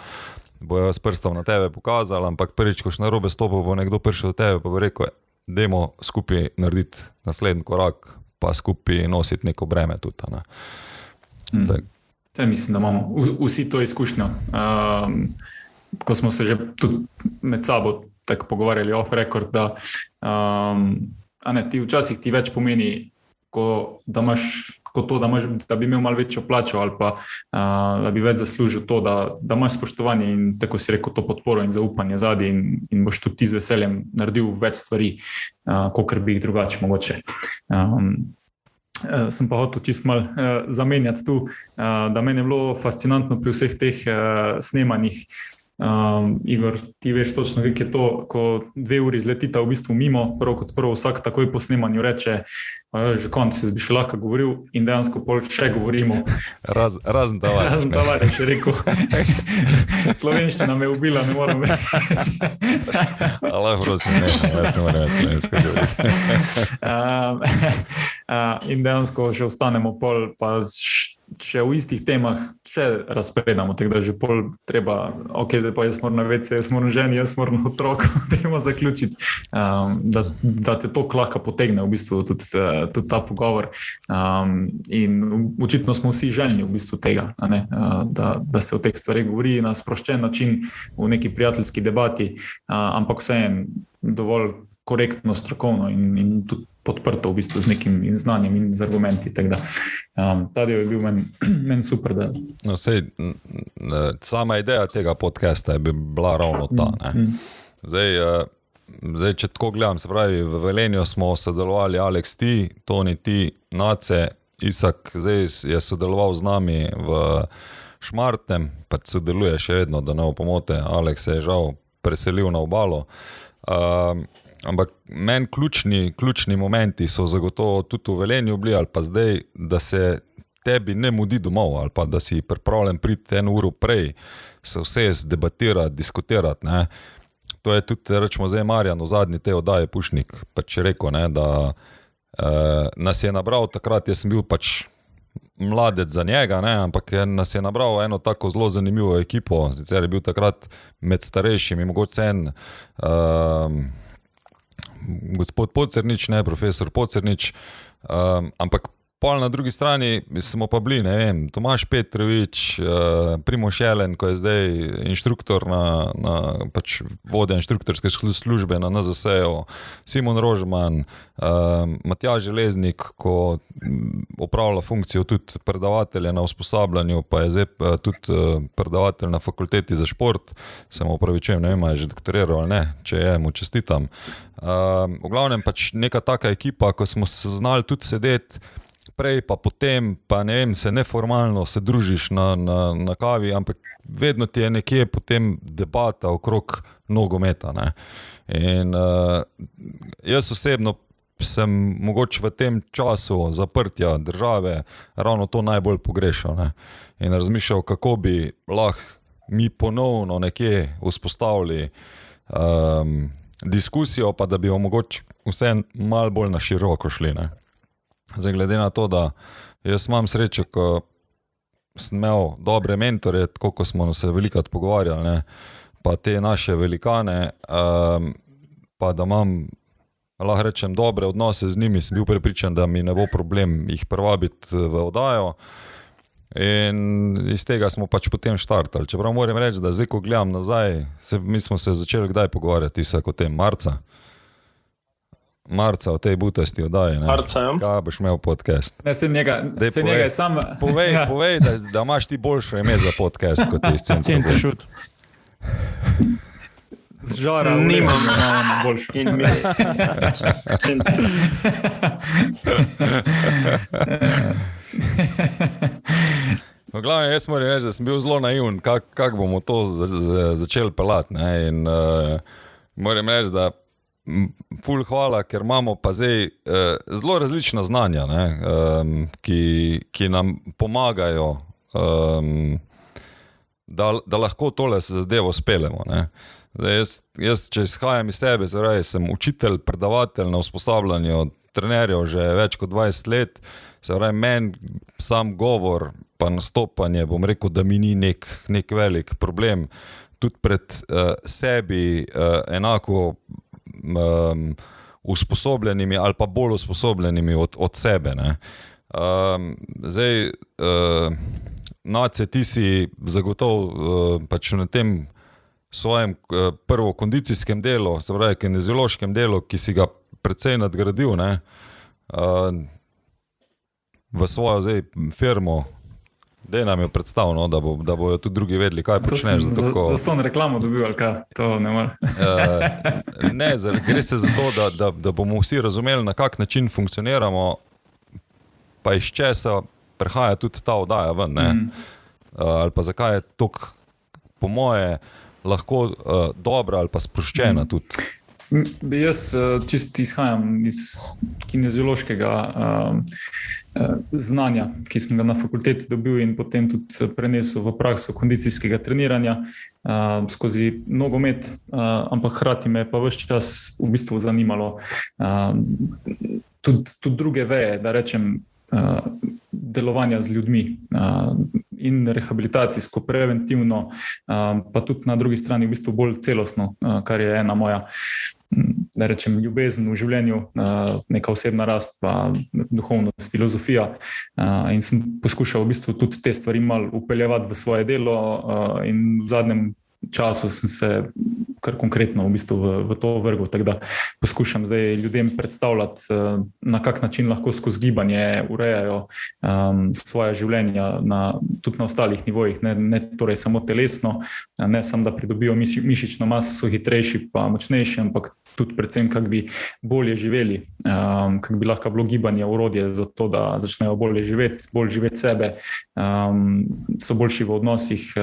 bojo s prstom na tebe pokazali, ampak prvič, ko na robe stopil, bo nekdo prišel do tebe, pa bo rekel, dajmo skupaj narediti naslednji korak, pa skupaj nositi neko breme tudi, ne. Mislim, da imamo vsi to izkušnjo. Ko smo se že tudi med sabo tako pogovarjali off record, da ti včasih ti več pomeni, da bi imel malo večjo plačo ali pa da bi več zaslužil to, da imaš spoštovanje in tako si rekel to podporo in zaupanje zadaj in boš tudi ti z veseljem naredil več stvari, kakor bi jih drugače mogoče. Sem pa hotel čisto malo zamenjati tu, da meni je bilo fascinantno pri vseh teh snemanjih. Igor, ti veš točno, kako je to, ko 2 uri zletita v bistvu mimo, prvo kot prvo vsak takoj po snemanju reče, že konc, jaz bi še lahko govoril in dejansko pol še govorimo. Razen Tavares. Razen Tavares, še rekel. Slovenščina me ubila, ne moram reči. Allah, prosim, jaz ne moram slovensko govoriti. In dejansko še ostanemo pol, pa še v istih temah še razpredamo, tako da že pol treba, zdaj pa jaz moram na WC, jaz moram ženi, jaz moram otroku, treba zaključiti, da te to lahko potegne v bistvu tudi ta pogovor. In očitno smo vsi željni v bistvu tega, da se o teh stvareh govori na sproščen način v neki prijateljski debati, ampak vseeno dovolj korektno, strokovno in tudi podprto v bistvu z nekim znanjem in z argumenti. Tako da ta del je bil meni super. Da... No, sama ideja tega podcasta je bila ravno ta. Zdaj, če tako gledam, se pravi, v Velenju smo sodelovali Alex T, Toni T, Nace, Isak, zdaj je sodeloval z nami v Šmartnem, pa sodeluje še vedno, da ne bo pomote, Alex se je žal preselil na obalo. Ampak meni ključni momenti so zagotovo tudi v Velenju bili, ali pa zdaj, da se tebi ne mudi domov, ali pa da si pripravljen priti 1 uro prej, se vse debatirati, diskutirati, ne. To je tudi, rečemo zdaj Marjan v zadnji tej oddaji Pušnik, pač rekel, ne, da nas je nabral takrat, jaz sem bil pač mladec za njega, ne, ampak nas je nabral eno tako zelo zanimivo ekipo, sicer je bil takrat med starejšimi, mogoče gospod Pocernič, ne, profesor Pocernič, ampak pol na drugi strani smo pa bili, ne vem, Tomaž Petrovič, Primož Jelen, ko je zdaj inštruktor pač vodja inštruktorske službe na NZS-u, Simon Rožman, Matjaž Železnik, ko opravlja funkcijo tudi predavatelja na usposabljanju, pa je zdaj tudi predavatelj na fakulteti za šport, se mu opravičujem, ne vem, je že doktoriral ali ne, če je, mu čestitam. V glavnem pač neka taka ekipa, ko smo se znali tudi sedeti, prej pa potem, pa ne vem, se neformalno se družiš na kavi, ampak vedno ti je nekje potem debata okrog nogometa, ne. In jaz osebno sem mogoče v tem času zaprtja države ravno to najbolj pogrešal, ne. In razmišljal, kako bi lahko mi ponovno nekje vzpostavili diskusijo, pa da bi jo mogoče vse malo bolj na široko šli, ne. Zdaj, glede na to, da jaz imam srečo, ko sem imel dobre mentore, tako ko smo se velikokrat pogovarjali, ne, pa te naše velikane, pa da imam, lahko rečem, dobre odnose z njimi, sem bil prepričan, da mi ne bo problem jih privabiti v oddajo. In iz tega smo pač potem štartali. Čeprav moram reči, da zdaj, ko gledam nazaj, mi smo se začeli kdaj pogovarjati, o tem marca o tej butasti oddaji, ne? Marca, ja. Kaj boš imel podcast? Ne, se njega je sam... Povej, da imaš ti boljše ime za podcast, kot je iz Centra Gol. Šut. Z žara Nimam boljšo. In mi V glavnem, jaz moram reči, da sem bil zelo naiven, kako bomo to začeli pelati, ne? In moram reči, da ful hvala, ker imamo pa zdaj zelo različna znanja, ne? Ki nam pomagajo, da lahko tole zadevo speljemo, ne? Zdaj, jaz, če izhajam iz sebe, sem učitelj, predavatelj na usposabljanju trenerjev že več kot 20 let, meni sam govor pa nastopanje, bom rekel, da mi ni nek velik problem, tudi pred sebi enako usposobljenimi ali pa bolj usposobljenimi od sebe, ne. Zdaj, Nace, ti si zagotovo pač na tem svojem prvo kondicijskem delu, se pravi kineziološkem delu, ki si ga precej nadgradil, ne, v svojo zdaj firmo, daj nam jo predstav, no, da bojo tudi drugi vedeli, kaj počneš. Za ston reklamo dobil, ali kaj? To ne more. Ne, gre se za to, da bomo vsi razumeli, na kak način funkcioniramo, pa iz česa prihaja tudi ta oddaja ven, ne. Ali pa zakaj je toliko, po moje, lahko dobra ali pa sproščena tudi. Jaz čisto izhajam iz kineziološkega znanja, ki sem ga na fakulteti dobil in potem tudi prenesel v prakso kondicijskega treniranja skozi nogomet, ampak hkrati me pa ves čas v bistvu zanimalo tudi druge veje, da rečem, delovanja z ljudmi in rehabilitacijsko, preventivno, pa tudi na drugi strani v bistvu bolj celostno, kar je ena moja, da rečem, ljubezen v življenju, neka osebna rast, pa duhovnost, filozofija, in sem poskušal v bistvu tudi te stvari malo upeljevati v svoje delo in v zadnjem času sem se kar konkretno v bistvu v to vrgel, tako da poskušam zdaj ljudem predstavljati, na kak način lahko skozi gibanje urejajo svoje življenja tudi na ostalih nivojih, ne torej samo telesno, ne samo da pridobijo mišično maso, so hitrejši pa močnejši, ampak tudi predvsem, kako bi bolje živeli, kako bi lahko bilo gibanje orodje za to, da začnejo bolje živeti sebe, so boljši v odnosih,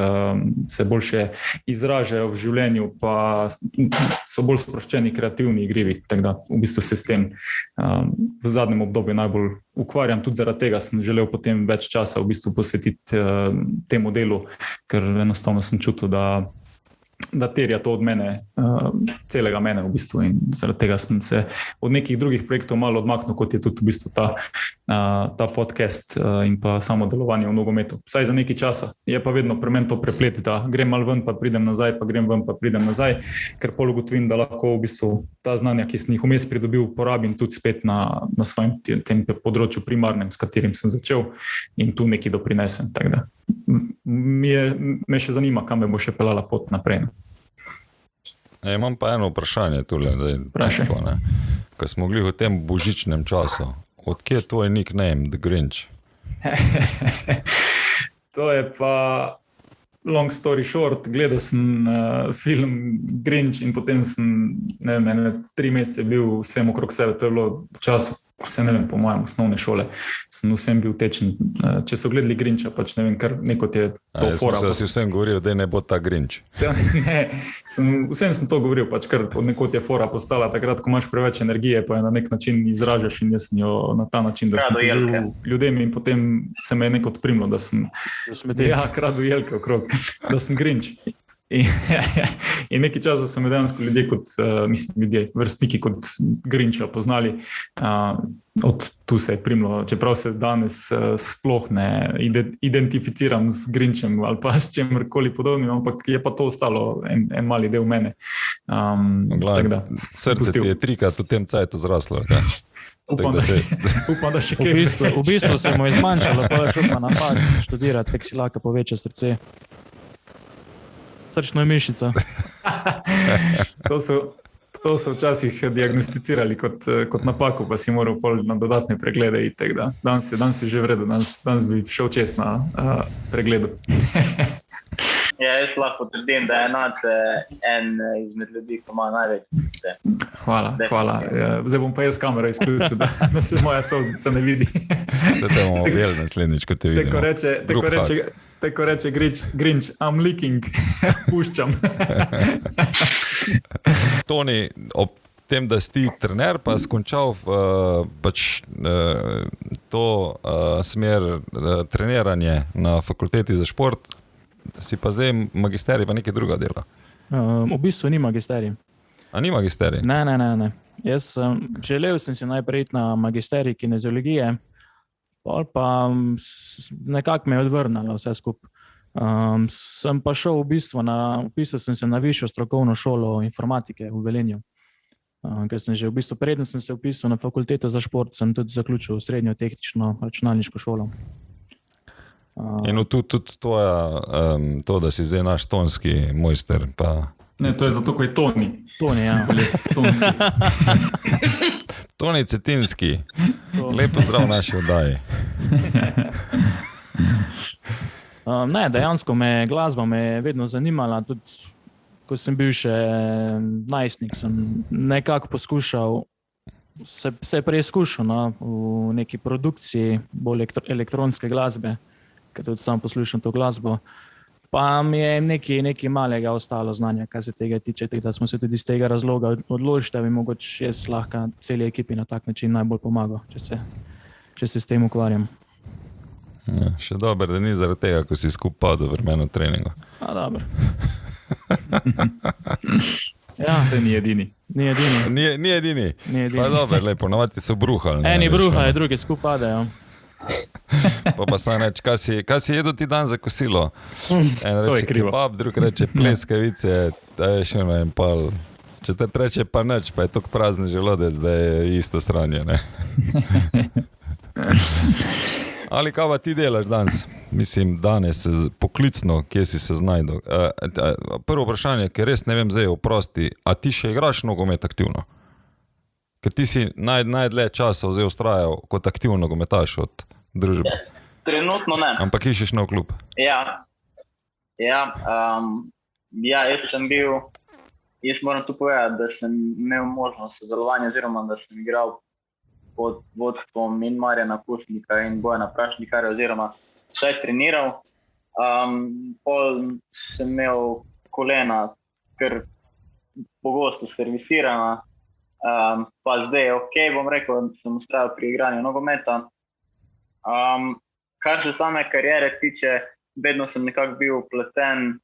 se boljše izražajo v življenju, pa so bolj sproščeni, kreativni, igrivi. Tako da v bistvu se s tem v zadnjem obdobju najbolj ukvarjam. Tudi zaradi tega sem želel potem več časa v bistvu posvetiti temu delu, ker enostavno sem čutil, da terja to od mene, celega mene v bistvu, in zaradi tega sem se od nekih drugih projektov malo odmaknil, kot je tudi v bistvu ta podcast in pa samo delovanje v nogometu. Vsaj za nekaj časa. Je pa vedno pri meni to preplet, da grem malo ven, pa pridem nazaj, pa grem ven, pa pridem nazaj, ker pol ugotovim, da lahko v bistvu ta znanja, ki sem jih vmes pridobil, porabim tudi spet na svojem tem področju primarnem, s katerim sem začel, in tu nekaj doprinesem. Tako da me še zanima, kam me bo še pelala pot naprej. Imam pa eno vprašanje tule, ko smo bili v tem božičnem času. Odkje je tvoj nickname, The Grinch? To je pa long story short. Gledal sem film Grinch in potem sem 3 mesece bil vsem okrog sebe. To je bilo v času vse ne vem, po mojem osnovne šole, sem vsem bil tečen. Če so gledali Grinča, pač ne vem, kar nekot je to fora. Jaz si vsem govoril, da ne bo ta Grinč. Ne, vsem sem to govoril, pač kar nekot je fora postala takrat, ko imaš preveč energije, pa je na nek način izražaš in jaz sem jo na ta način, da sem težil ljudem in potem se me je nekot primlo, da sem kradu jelke okrog, da sem Grinč. In nekaj časa so me dejansko ljudje, vrstniki kot Grinča poznali. Od tu se je primlo, čeprav se danes sploh ne identificiram z Grinčem ali pa s čemkoli podobnim, ampak je pa to ostalo en mali del mene. Srce ti je 3-krat v tem cajtu zraslo. Upam, da še kaj. V bistvu se mu je zmanjšalo, pa je šel pa na faks študirati, tako si lahko poveča srce. Srčno je mišica. To so včasih diagnosticirali kot napako, pa si moral na dodatne preglede iti. Danes je že v redu, danes bi šel čez na pregledu. Ja, jaz lahko trdim, da je Nace en izmed ljudi, ki ima največ. Hvala. Zdaj bom pa jaz kamero izključil, da se moja solzica ne vidi. Se te bomo objeli naslednjič, ko te vidimo. Tako reče Grinč, I'm leaking, puščam. Toni, ob tem, da si trener, pa skončal to smer treniranje na fakulteti za šport, si pa zdaj magisterij pa nekaj druga dela. V bistvu ni magisterij. A ni magisterij? Ne. Želel sem si najprej iti na magisterij kineziologije, pa nekako me je odvrnilo vse skupaj. Sem pa šel vpisal sem se na višjo strokovno šolo informatike v Velenju. Ker sem že v bistvu preden sem se vpisal na fakulteto za šport, sem tudi zaključil srednjo tehnično računalniško šolo. In tudi tvoja, to, da si zdaj naš tonski mojster, pa... Ne, to je zato, ko je Toni. Toni, ja. Tonski. Toni Cetinski. Lepo zdrav naši oddaji. Ne, dejansko glasba me je vedno zanimala, tudi ko sem bil še najstnik, sem nekako poskušal, se preizkušal v neki produkciji bolj elektronske glasbe, ker tudi sam poslušam to glasbo. Pa mi je nekaj malega ostalo znanja, kar se tega tiče, da smo se tudi iz tega razloga odločili, da bi mogoče jaz lahko celi ekipi na tak način najbolj pomagal, če se s tem ukvarjam. Ja, še dobro, da ni zaradi tega, ko si skupaj padel v vremenu treningu. Dobro. Ja, to ni edini. Ni edini. Pa dobro, lepo, navadi so bruhali. Eni bruhajo, drugi skupaj padejo. Pa sam reči, kaj si jedel ti dan za kosilo? En reče kebab, drug reče pleskavice, da je še en pal. Četrt reče pa nič, pa je tok prazen želodec, da je isto stranje, ne? Ali kaj pa ti delaš danes? Mislim, danes poklicno, kje si se znajdel? Prvo vprašanje, ker res ne vem zdaj, oprosti, a ti še igraš nogomet aktivno? Ker ti si najdlje časa vzel ustrajal kot aktivno nogometaš od družbe. Trenutno ne. Ampak iščeš nov klub. Ja, jaz moram tu povedati, da sem imel možnost sodelovanja oziroma da sem igral pod vodstvom in Marjana Kusnika in Bojana Prašnikarja oziroma vsaj treniral. Pol sem imel kolena kar pogosto servisirana, pa zdaj je ok, bom rekel, sem ustrajal pri igranju nogometa. Kar se same kariere tiče, vedno sem nekako bil vpleten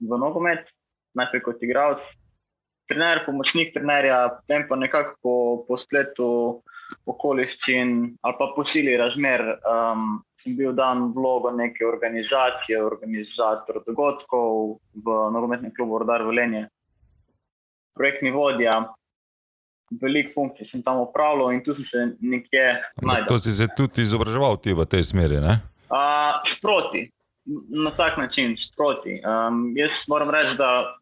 v nogomet, najprej kot igralec, trener, pomočnik trenerja, potem pa nekako po spletu okoliščin ali pa po sili razmer sem bil dan vlogo neke organizacije, organizator dogodkov v nogometnem klubu Rudar Velenje. Projektni vodja, veliko funkcij sem tam opravljal in tu sem se nekje najdel. To si se tudi izobraževal ti v tej smeri, ne? Sproti, na tak način, sproti. Jaz moram reči, da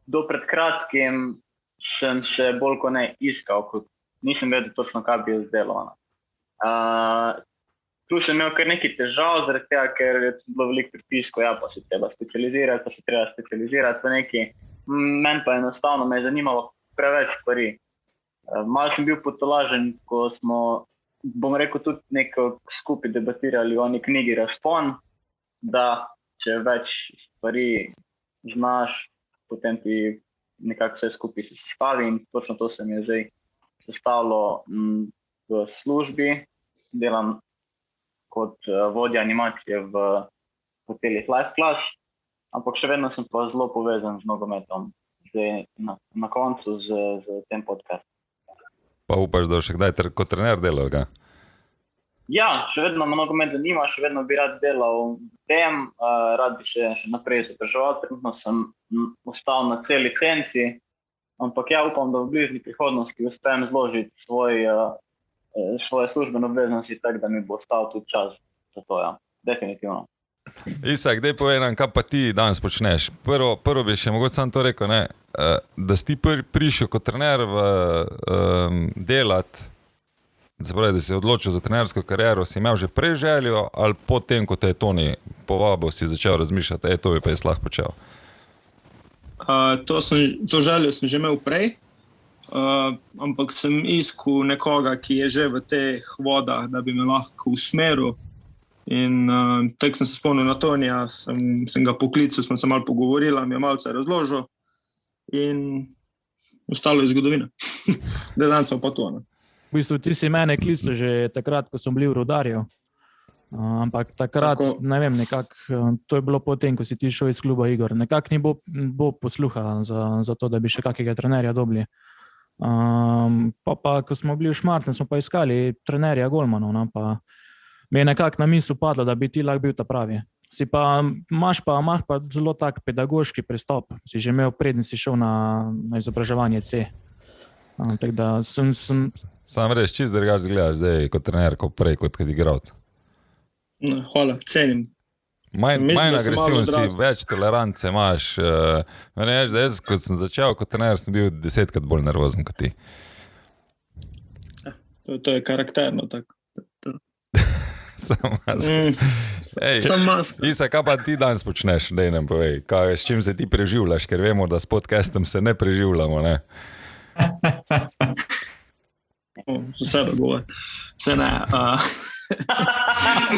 do pred kratkim sem se bolj kot ne iskal, kot nisem vedel točno, kaj bi jaz delal. Tu sem imel kar nekaj težav, zaradi tega, ker je bilo veliko pritiskov, ja, pa se treba specializirati v neki. Meni pa enostavno me je zanimalo preveč stvari. Malo sem bil potolažen, ko smo, bom rekel, tudi nekaj skupaj debatirali o neki knjigi Razpon, da če več stvari znaš, potem ti nekako vse skupaj se sestavi in točno to se mi je zdaj sestavilo v službi. Delam kot vodja animacije v hotelih Life Class, ampak še vedno sem pa zelo povezan z nogometom, zdaj na koncu z tem podcastom. Pa upaš, da še kdaj kot trener delal, ga? Ja, še vedno me nogomet zanima, še vedno bi rad delal v tem, rad bi še naprej izobraževal, trenutno sem ostal na C licenci, ampak ja, upam, da v bližnji prihodnosti uspem zložiti svoje službene obveznosti, tako da mi bo ostal tudi čas za to, ja, definitivno. Isak, daj povej nam, kaj pa ti danes počneš. Prvo bi še mogoče sam to rekel, ne, da si ti prišel kot trener delat, se pravi, da si odločil za trenersko kariero, si imel že prej željo ali potem, ko te je Toni povabil, si začel razmišljati, to bi pa jaz lahko počel? To željo sem že imel prej, ampak sem iskal nekoga, ki je že v teh vodah, da bi me lahko usmeril. In tako sem se spomnil na Tonija, sem ga poklical, smo se malo pogovorili, mi je malce razložil in ostalo je zgodovina. Da danes smo pa to. Ne? V bistvu ti si mene klical že takrat, ko sem bil v Rudarju. Ampak takrat, ne vem, nekako, to je bilo potem, ko si ti šel iz kluba Igor. Nekako ni bo posluha za to, da bi še kakega trenerja dobili. Pa ko smo bili v Šmartnem, smo pa iskali trenerja golmanov, no, pa mi je nekako na misel padlo, da bi ti lahko bil ta pravi. Imaš pa zelo tak pedagoški pristop. Si že imel predn si šel na izobraževanje C. Tako da Sam res čist drugače izgledaš zdaj kot trener, kot prej, kot igralec. No, hvala, cenim. Manj agresiven si, več tolerance imaš. Meni je, da jaz, kot sem začel kot trener, sem bil 10-krat bolj nervozen kot ti. To je karakterno tako. Sam maska. Isa, kaj pa ti danes počneš? Dej nam povej, s čim se ti preživljaš, ker vemo, da s podcastom se ne preživljamo, ne? Z sebe govor. Se ne.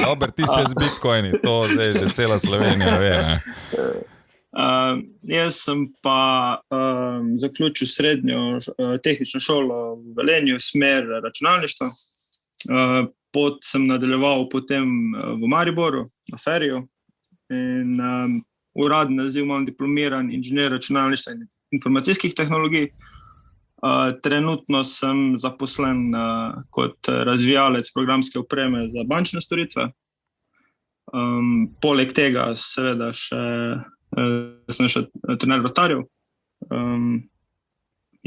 Dober, ti se z bitcoini, to zdaj že cela Slovenija ve, ne? Jaz sem pa zaključil srednjo tehnično šolo v Velenju, smer računalništva. Pot sem nadaljeval potem v Mariboru, na Feriju. In uradni naziv imam diplomiran inženir računalništva in informacijskih tehnologij. Trenutno sem zaposlen kot razvijalec programske opreme za bančne storitve. Poleg tega seveda sem še trener vratarjev.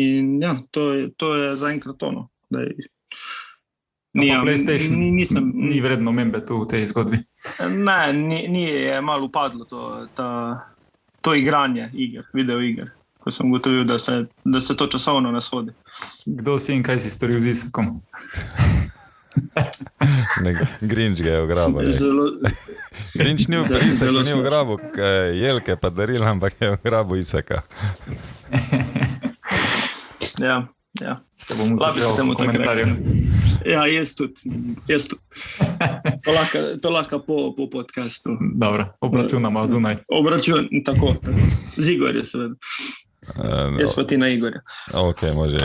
In ja, to je zaenkrat ono. PlayStation ni vredno omembe tu v tej zgodbi. Ne, ni je malo upadlo to igranje iger, videoiger. Ko sem ugotovil, da se to časovno ne shodi. Kdo si in kaj si storil z Isakom? Grinč ga je ugrabil. Grinč ni ugrabil Jelke pa darila, ampak je ugrabil Isaka. Ja. Se bomo začel v komentarju. Ja, jaz tudi. To lahko po podcastu. Dobro, obračunamo zunaj. Tako. Z Igorja seveda. Jaz pa ti na Igorja. Ok, može.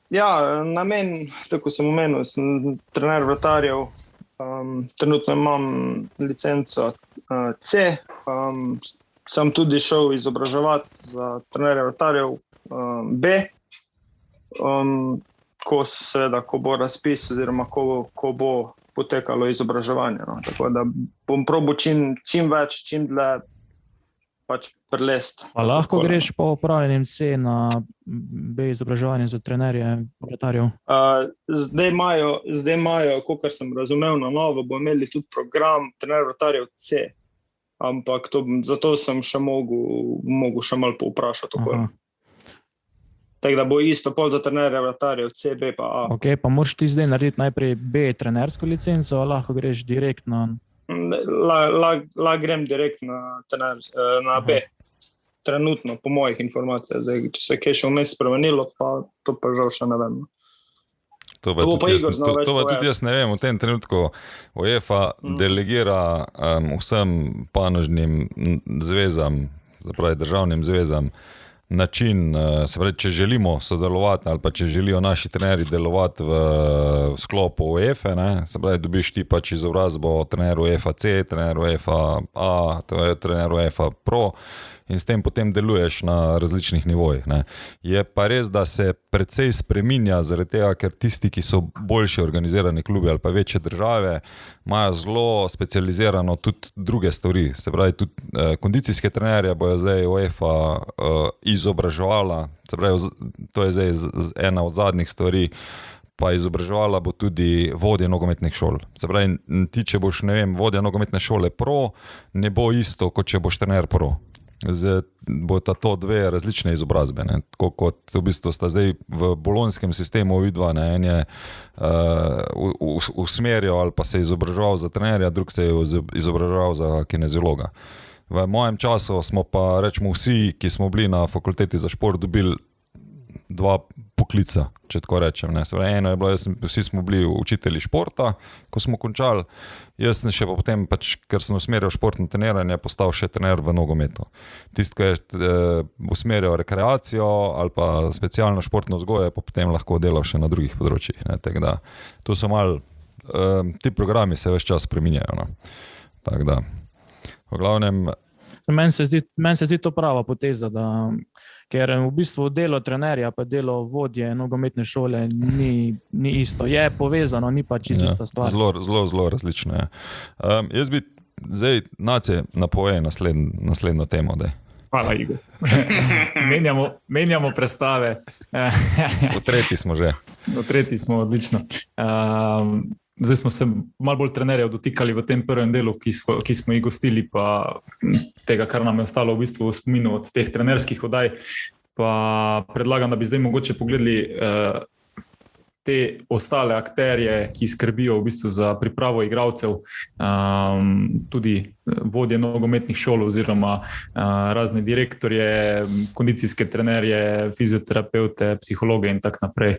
Ja, namen, tako sem omenil, sem trener vratarjev. Trenutno imam licenco C. Sem tudi šel izobraževati za trenerja vratarjev B. Ko bo razpis oziroma ko bo potekalo izobraževanje. No. Tako da bom probal čim več, čim dlje pač prelest. Pa lahko greš po opravljenem C na B izobraževanje za trenerje vratarjev? Zdaj imajo, kakor sem razumel, na novo bo imeli tudi program trener vratarjev C. Ampak zato sem še mogel še malo povprašati okolje. Tako da bo isto pol za trenerja vratarjev C, B pa A. Ok, pa moraš ti zdaj narediti najprej B trenersko licenco, lahko greš direktno? Lahko grem direkt na B. trenutno, po mojih informacijah. Zdaj, če se je kaj še vmes spremenilo, pa to pa žal še ne vem. To pa tudi jaz ne vem, v tem trenutku UEFA delegira vsem panožnim zvezam, zapravi državnim zvezam, način, se pravi, če želimo sodelovati ali pa če želijo naši trenerji delovati v sklopu UEFA, ne, se pravi, dobiš ti pač izobrazbo trener UEFA C, trener UEFA A, trener UEFA Pro in s tem potem deluješ na različnih nivojih. Ne. Je pa res, da se precej spreminja zaradi tega, ker tisti, ki so boljše organizirani klubi ali pa večje države, imajo zelo specializirano tudi druge stvari. Se pravi, tudi kondicijske trenerje bojo zdaj UEFA izobraževala, se pravi, to je zdaj ena od zadnjih stvari, pa izobraževala bo tudi vodje nogometnih šol. Se pravi, ti, če boš, ne vem, vodja nogometne šole Pro, ne bo isto, kot če boš trener Pro. Bo to dve različne izobrazbe, ne? Tako kot v bistvu sta zdaj v bolonjskem sistemu vidva, ne? En je usmerjal ali pa se izobraževal za trenerja, drug se je izobraževal za kineziologa. V mojem času smo pa, rečemo, vsi, ki smo bili na fakulteti za šport, dobili dva poklica, če tako rečem. Ne. Eno je bilo, vsi smo bili učitelji športa, ko smo končali, jaz sem še pa potem, pač, ker sem usmerjal športno treniranje, postal še trener v nogometu. Tisti, ki je usmerjal rekreacijo ali pa specialno športno vzgojo, pa potem lahko delal še na drugih področjih. Ne. Tako da, tu so malo, ti programi se ves čas spreminjajo. No. Tako da, v glavnem... Meni se zdi to prava poteza, ker v bistvu delo trenerja pa delo vodje nogometne šole ni isto. Je povezano, ni pa čisto ista stvar. Zelo različno je. Jaz bi zdaj Nace napovedal naslednjo temo. Daj. Hvala, Igor. menjamo predstave. V tretji smo že. V tretji smo, odlično. Zdaj smo se malo bolj trenerjev dotikali v tem prvem delu, ki smo jih gostili, pa tega, kar nam je ostalo v bistvu v spominu od teh trenerskih oddaj. Pa predlagam, da bi zdaj mogoče pogledali te ostale akterje, ki skrbijo v bistvu za pripravo igralcev, tudi vodje nogometnih šol oziroma razne direktorje, kondicijske trenerje, fizioterapeute, psihologe in tako naprej.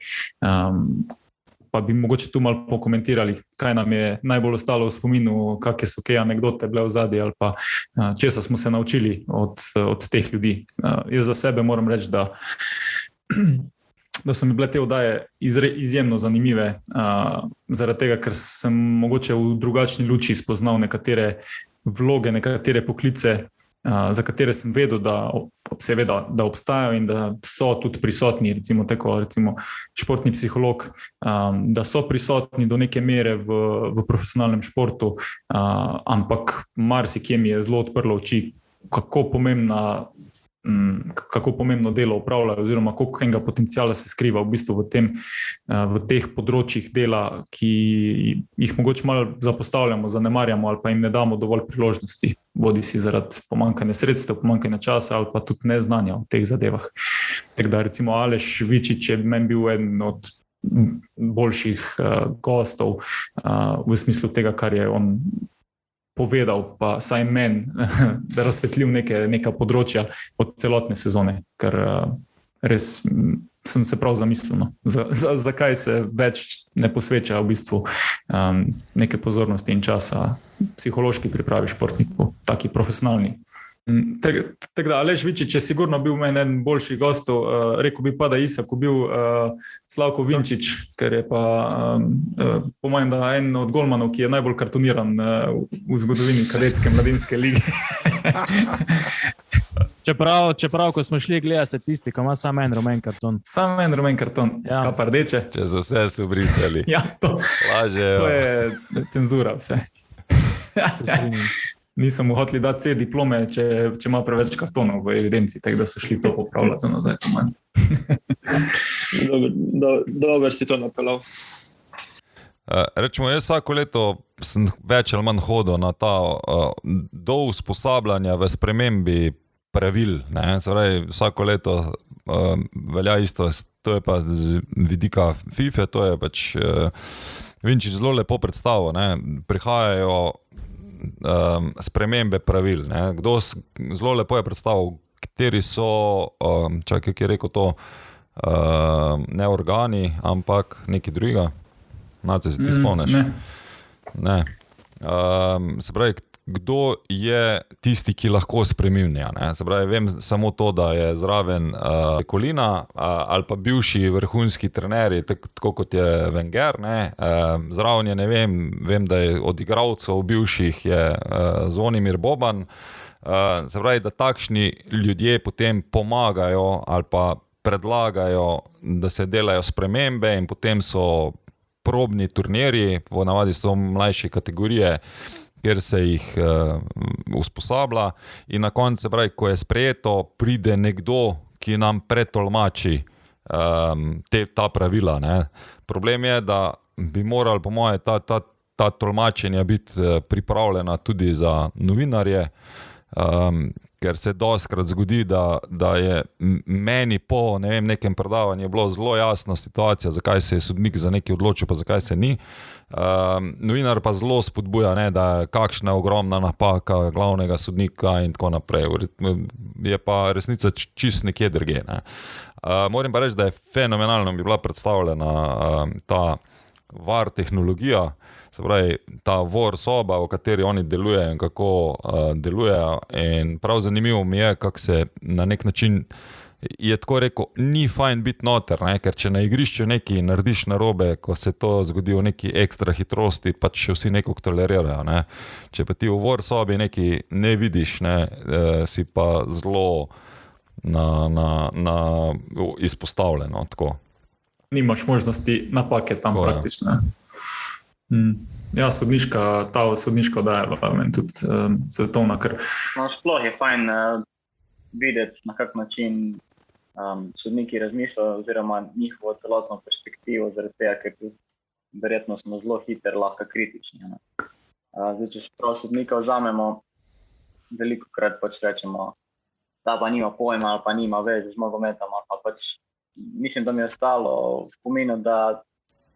Pa bi mogoče tu malo pokomentirali, kaj nam je najbolj ostalo v spominu, kakšne so kaj anekdote bile v zadnji ali pa česa smo se naučili od teh ljudi. Jaz za sebe moram reči, da so mi bile te oddaje izjemno zanimive, zaradi tega, ker sem mogoče v drugačni luči spoznal nekatere vloge, nekatere poklice, za katere sem vedel, da obstajajo in da so tudi prisotni, recimo športni psiholog, da so prisotni do neke mere v profesionalnem športu, ampak marsikje mi je zelo odprlo oči, kako pomembno delo opravljajo oziroma koliko enega potenciala se skriva v bistvu v teh področjih dela, ki jih mogoče malo zapostavljamo, zanemarjamo ali pa jim ne damo dovolj priložnosti, bodi si zaradi pomanjkanja sredstev, pomanjkanja časa ali pa tudi neznanja v teh zadevah. Tako da recimo Aleš Vičič je meni bil eden od boljših gostov v smislu tega, kar je on povedal, pa saj meni, da razsvetljiv neka področja od celotne sezone, ker res sem se prav zamislil, no. Zakaj se več ne posveča v bistvu neke pozornosti in časa psihološki pripravi športnikov, taki profesionalni. Tako da, Aleš Vičič je sigurno bil meni eden boljših gostov, rekel bi pa, da Isak bil Slavko Vinčič, ker je pa po mojem, da en od golmanov, ki je najbolj kartoniran v zgodovini kadetske mladinske lige. Čeprav, ko smo šli gledati statistiko, ima samo en rumen karton. Samo en rumen karton, ja. Kaj pa rdeče? Če za vse so brisali. Ja, to je cenzura vse. Nisem mu hoteli dati C diplome, če ima preveč kartonov v evidenci, tako da so šli to popravljati za nazaj. Dober si to napeljal. Rečemo, jaz vsako leto sem več ali manj hodil na ta do usposabljanja v spremembi pravil. Ne? Vsako leto velja isto, to je pa z vidika FIFA, to je pač Vinčič zelo lepo predstavo. Ne? Prihajajo spremembe pravil. Ne? Zelo lepo je predstavil, kateri so, čakaj, ki je rekel to, ne organi, ampak nekaj drugega. Nace, se ti spomniš? Ne. Se pravi, kdo je tisti, ki lahko spreminja, ne? Se pravi, vem samo to, da je zraven Kolina ali pa bivši vrhunski trenerji, tako kot je Wenger, ne? Zraven je, ne vem, da je od igralcev bivših je Zvonimir Boban. Se pravi, da takšni ljudje potem pomagajo ali pa predlagajo, da se delajo spremembe in potem so probni turnirji, ponavadi so mlajše kategorije, kjer se jih usposablja in na koncu, se pravi, ko je sprejeto, pride nekdo, ki nam pretolmači ta pravila, ne. Problem je, da bi moral, po moje, ta tolmačenja biti pripravljena tudi za novinarje, ker se dostikrat zgodi, da je meni po nekem predavanju bilo zelo jasna situacija, zakaj se je sodnik za nekaj odločil, pa zakaj se ni. Novinar pa zelo spodbuja, ne, da je kakšna ogromna napaka glavnega sodnika in tako naprej. Je pa resnica čist nekje drugje, ne. Moram pa reči, da je fenomenalno bi bila predstavljena ta VAR tehnologija, se pravi, ta VAR soba, v kateri oni delujejo in kako delujejo, in prav zanimivo mi je, kako se na nek način, je tako rekel, ni fajn biti noter, ne? Ker če na igrišču nekaj narediš narobe, ko se to zgodi v neki ekstra hitrosti, pač še vsi nekako tolerirajo, ne? Če pa ti v VAR sobi nekaj ne vidiš, ne, si pa zelo izpostavljeno, tako. Nimaš možnosti napake tam praktično. Ja, ta sodniška oddaja meni tudi svetovna, ker... No, sploh je fajn videti, na kak način sodniki razmišljajo oziroma njihovo celotno perspektivo, zaradi tega, ker tudi verjetno smo zelo hitro lahko kritični. Zdaj, če se prav sodnika vzamemo, velikokrat pač rečemo, da pa nima pojma ali pa nima veze z nogometom, ali pa pač mislim, da mi je ostalo v spominu, da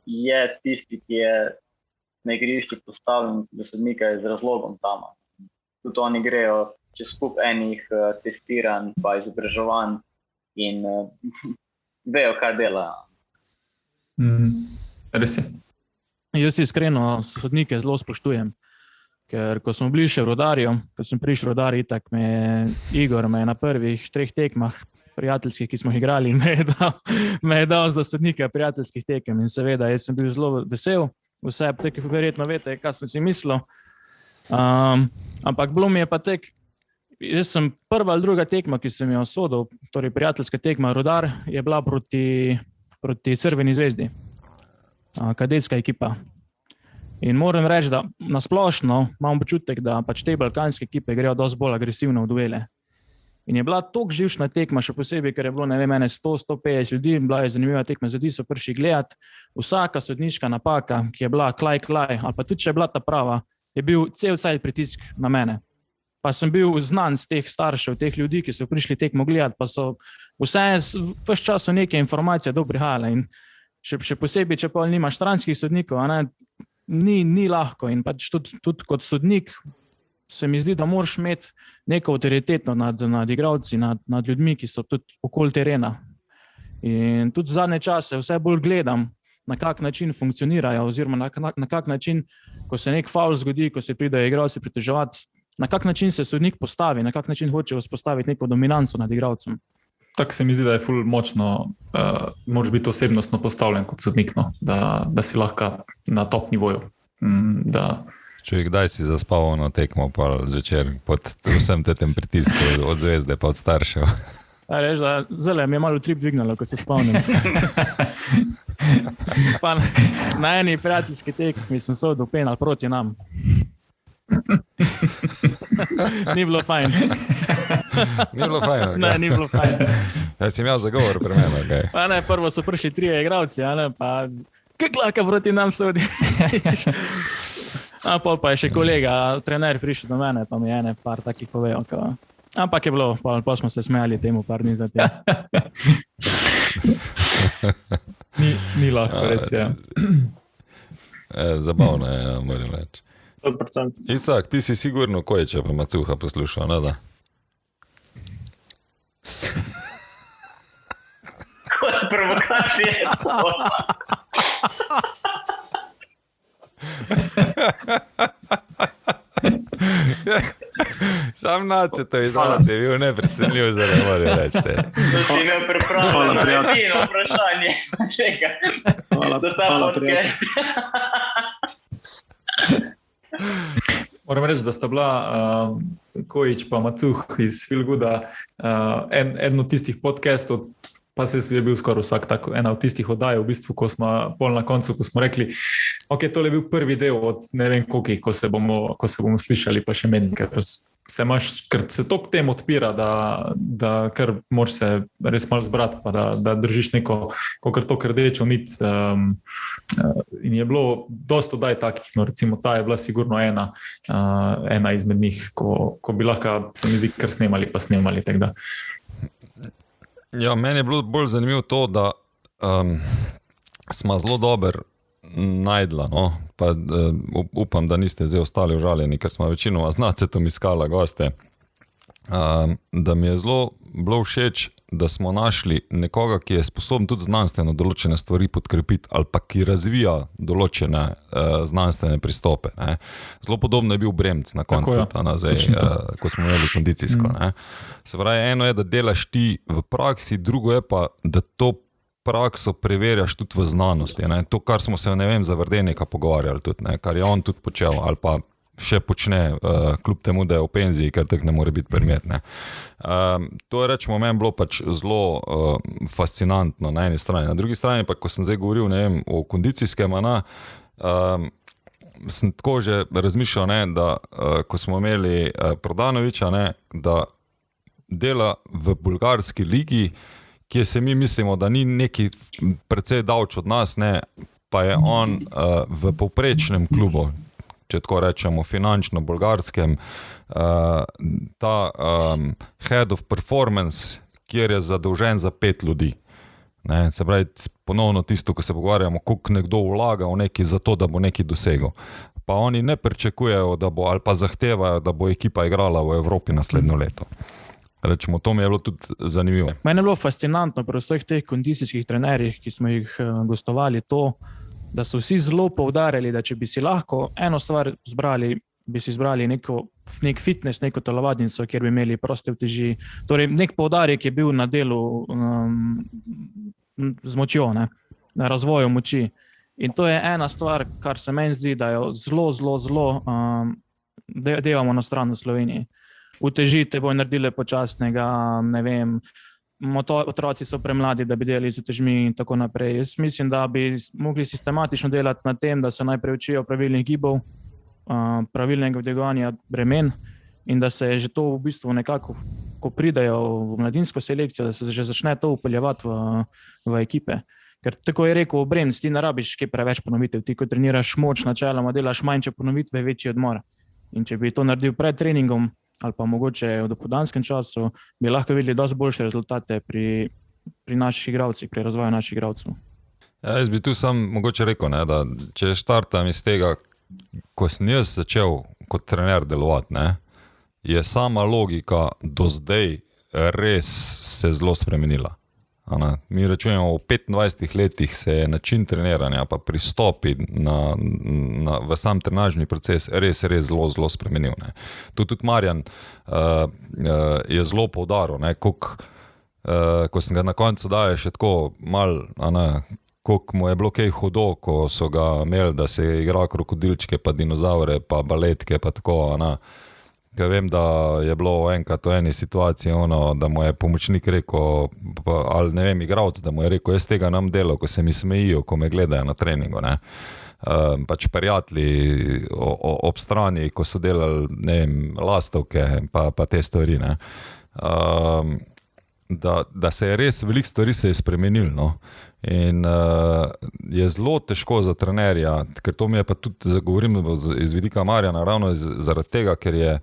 je tisti, ki je na igrišču postavljen do sodnika, je z razlogom tam. Tudi oni grejo čez skup enih testiranj pa izobraževanj in vejo, kaj delajo. Res je. Jaz iskreno sodnike zelo spoštujem, ker ko smo bili še v Rudarju, ko sem prišel v Rudarju, itak Igor me je na prvih 3 tekmah prijateljskih, ki smo igrali, me je dal za sodnika prijateljskih tekem in seveda, jaz sem bil zelo vesel, vse tako verjetno veste, kaj sem si mislil, ampak bilo mi je pa tek, jaz sem prva ali druga tekma, ki sem jo sodil, torej prijateljska tekma Rudar, je bila proti Crveni zvezdi, kadetska ekipa. In moram reči, da nasplošno imam občutek, da pač te balkanske ekipe grejo dosti bolj agresivno v duele. In je bila toliko živčna tekma, še posebej, ker je bilo, 100-150 ljudi, bila je zanimiva tekma, ljudi so prišli gledati. Vsaka sodniška napaka, ki je bila klaj, ali pa tudi, če je bila ta prava, je bil cel cajt pritisk na mene. Pa sem bil znan z teh staršev, teh ljudi, ki so prišli tekmo gledati, pa so vse čas neke informacije do prihajale. In še posebej, če pa nimaš stranskih sodnikov, ni lahko. In pač tudi kot sodnik, se mi zdi, da moraš imeti neko avtoriteto nad igralci, nad ljudmi, ki so tudi okoli terena. In tudi zadnje čase vse bolj gledam, na kak način funkcionirajo, oziroma na kak način, ko se nek faul zgodi, ko se pridejo igralci pritoževati, na kak način se sodnik postavi, na kak način hoče vzpostaviti neko dominanco nad igralcem. Tako se mi zdi, da je ful močno, moraš biti osebnostno postavljen kot sodnik, no? Da si lahko na top nivoju. Človek, kdaj si zaspal na tekmo pa zvečer pod vsem tem pritisku od zvezde pa od staršev? Reč, da zelo mi je malo trip dvignalo, ko se spomnim. Pa na eni prijateljski tekmi sem sodil penal proti nam. Ni bilo fajn. Ni bilo fajn? Okay. Ne, ni bilo fajn. Ja, si imel zagovor pri meni, okay. Pa ne, prvo so prišli 3 igralci, pa kaklaka proti nam sodi. Pol pa je še kolega, trener prišel do mene, pa mi je par takih povedal. Ampak je bilo, pa smo se smejali temu par dni za tem. Ni lahko, res je. Zabavno je, moram reči. 100%. Isak, ti si sigurno Kojića pa Macuha poslušal, ne da? Kot provokacije. Sam Nacetov izraz je bil neprecenljiv, za ne morem reči. To si imel pripravljeno Hvala, prijatelj. recimo vprašanje. Čekaj. Hvala, Do ta hvala, podcast. prijatelj. Moram reči, da sta bila Kojić pa Macuh iz Feel Gooda eden od tistih podcastov, pa se je bil skoraj vsak tako, ena od tistih oddaj, v bistvu, ko smo pol na koncu, ko smo rekli, ok, tole je bil prvi del od ne vem koliko, ko se bomo slišali, pa še meni, ker se tok tem odpira, da kar moraš se res malo zbrati, pa da držiš neko kakor to rdečo nit. In je bilo dosta oddaj takih, no recimo ta je bila sigurno ena izmed njih, ko bi lahko, se mi zdi, kar snemali. Tak da. Ja, meni je bilo bolj zanimivo to, da smo zelo dober najdla, no? Pa upam, da niste zdaj ostali užaljeni, ker smo večinoma z Nacetom iskala goste. Da mi je zelo bilo všeč, da smo našli nekoga, ki je sposoben tudi znanstveno določene stvari podkrepiti ali pa ki razvija določene znanstvene pristope. Ne? Zelo podobno je bil Bremc na koncu, ko smo imeli kondicijsko. Ne? Se pravi, eno je, da delaš ti v praksi, drugo je pa, da to prakso preverjaš tudi v znanosti. Ne? To, kar smo se, ne vem, za Vrdenika pogovarjali tudi, ne? Kar je on tudi počel ali pa še počne, kljub temu, da je v penziji, ker tak ne more biti primer. Ne? To je, rečemo, meni bilo pač zelo fascinantno na eni strani. Na drugi strani pa, ko sem zdaj govoril, ne vem, o kondicijskem, sem tako že razmišljal, ne, da ko smo imeli Prodanoviča, ne, da dela v bulgarski ligi, kjer se mi mislimo, da ni neki precej davč od nas, ne, pa je on v povprečnem klubu, če tako rečemo, finančno bolgarskem, ta head of performance, kjer je zadolžen za 5 ljudi. Ne, se pravi, ponovno tisto, ko se pogovarjamo, koliko nekdo vlaga v neki zato, da bo neki dosegel. Pa oni ne pričakujejo, da bo, ali pa zahtevajo, da bo ekipa igrala v Evropi naslednjo leto. Rečemo, to mi je bilo tudi zanimivo. Meni je bilo fascinantno pri vseh teh kondicijskih trenerjih, ki smo jih gostovali, to, da so vsi zelo poudarjali, da če bi si lahko eno stvar zbrali, bi si izbrali nek fitness, neko telovadnico, kjer bi imeli proste uteži. Torej, nek poudarek je bil na delu z močjo, ne? Na razvoju moči. In to je ena stvar, kar se meni zdi, da jo zelo devamo na stran v Sloveniji. Uteži te bojo naredile počasnega, ne vem, otroci so premladi, da bi delali z utežmi in tako naprej. Jaz mislim, da bi mogli sistematično delati na tem, da se najprej učijo pravilnih gibov, pravilnega vdigovanja bremen in da se že to v bistvu nekako, ko pridejo v mladinsko selekcijo, da se že začne to upeljevati v ekipe. Ker tako je rekel Bremc, ti ne rabiš kaj preveč ponovitev, ti ko treniraš moč, načeloma delaš manjše ponovitve, večji odmor. In če bi to naredil pred treningom, ali pa mogoče v dopoldanskem času, bi lahko videli dosti boljše rezultate pri naših igralcih, pri razvoju naših igralcev. Ja, jaz bi tu sam mogoče rekel, ne, da če štartam iz tega, ko sem jaz začel kot trener delovati, ne, je sama logika do zdaj res se zelo spremenila. Mi rečujemo, v 25 letih se je način treniranja pa pristopi v sam trenažni proces res zelo spremenil. Ne. Tudi Marjan je zelo poudaril, ko sem ga na koncu dal še tako malo, koliko mu je bilo kaj hudo, ko so ga imeli, da se igra krokodilčke, pa dinozaure, pa baletke, pa tako, Ker vem, da je bilo enkrat v eni situaciji da mu je pomočnik rekel, ali ne vem, igralec, da mu je rekel, jaz tega nam delal, ko se mi smejijo, ko me gledajo na treningu. Ne. Pač prijatelji ob strani, ko so delali, ne vem, lastovke, pa te stvari. Ne. Da se je res, veliko stvari se je spremenil. No. In je zelo težko za trenerja, ker to mi je pa tudi, govorim iz vidika Marjana, ravno zaradi tega, ker je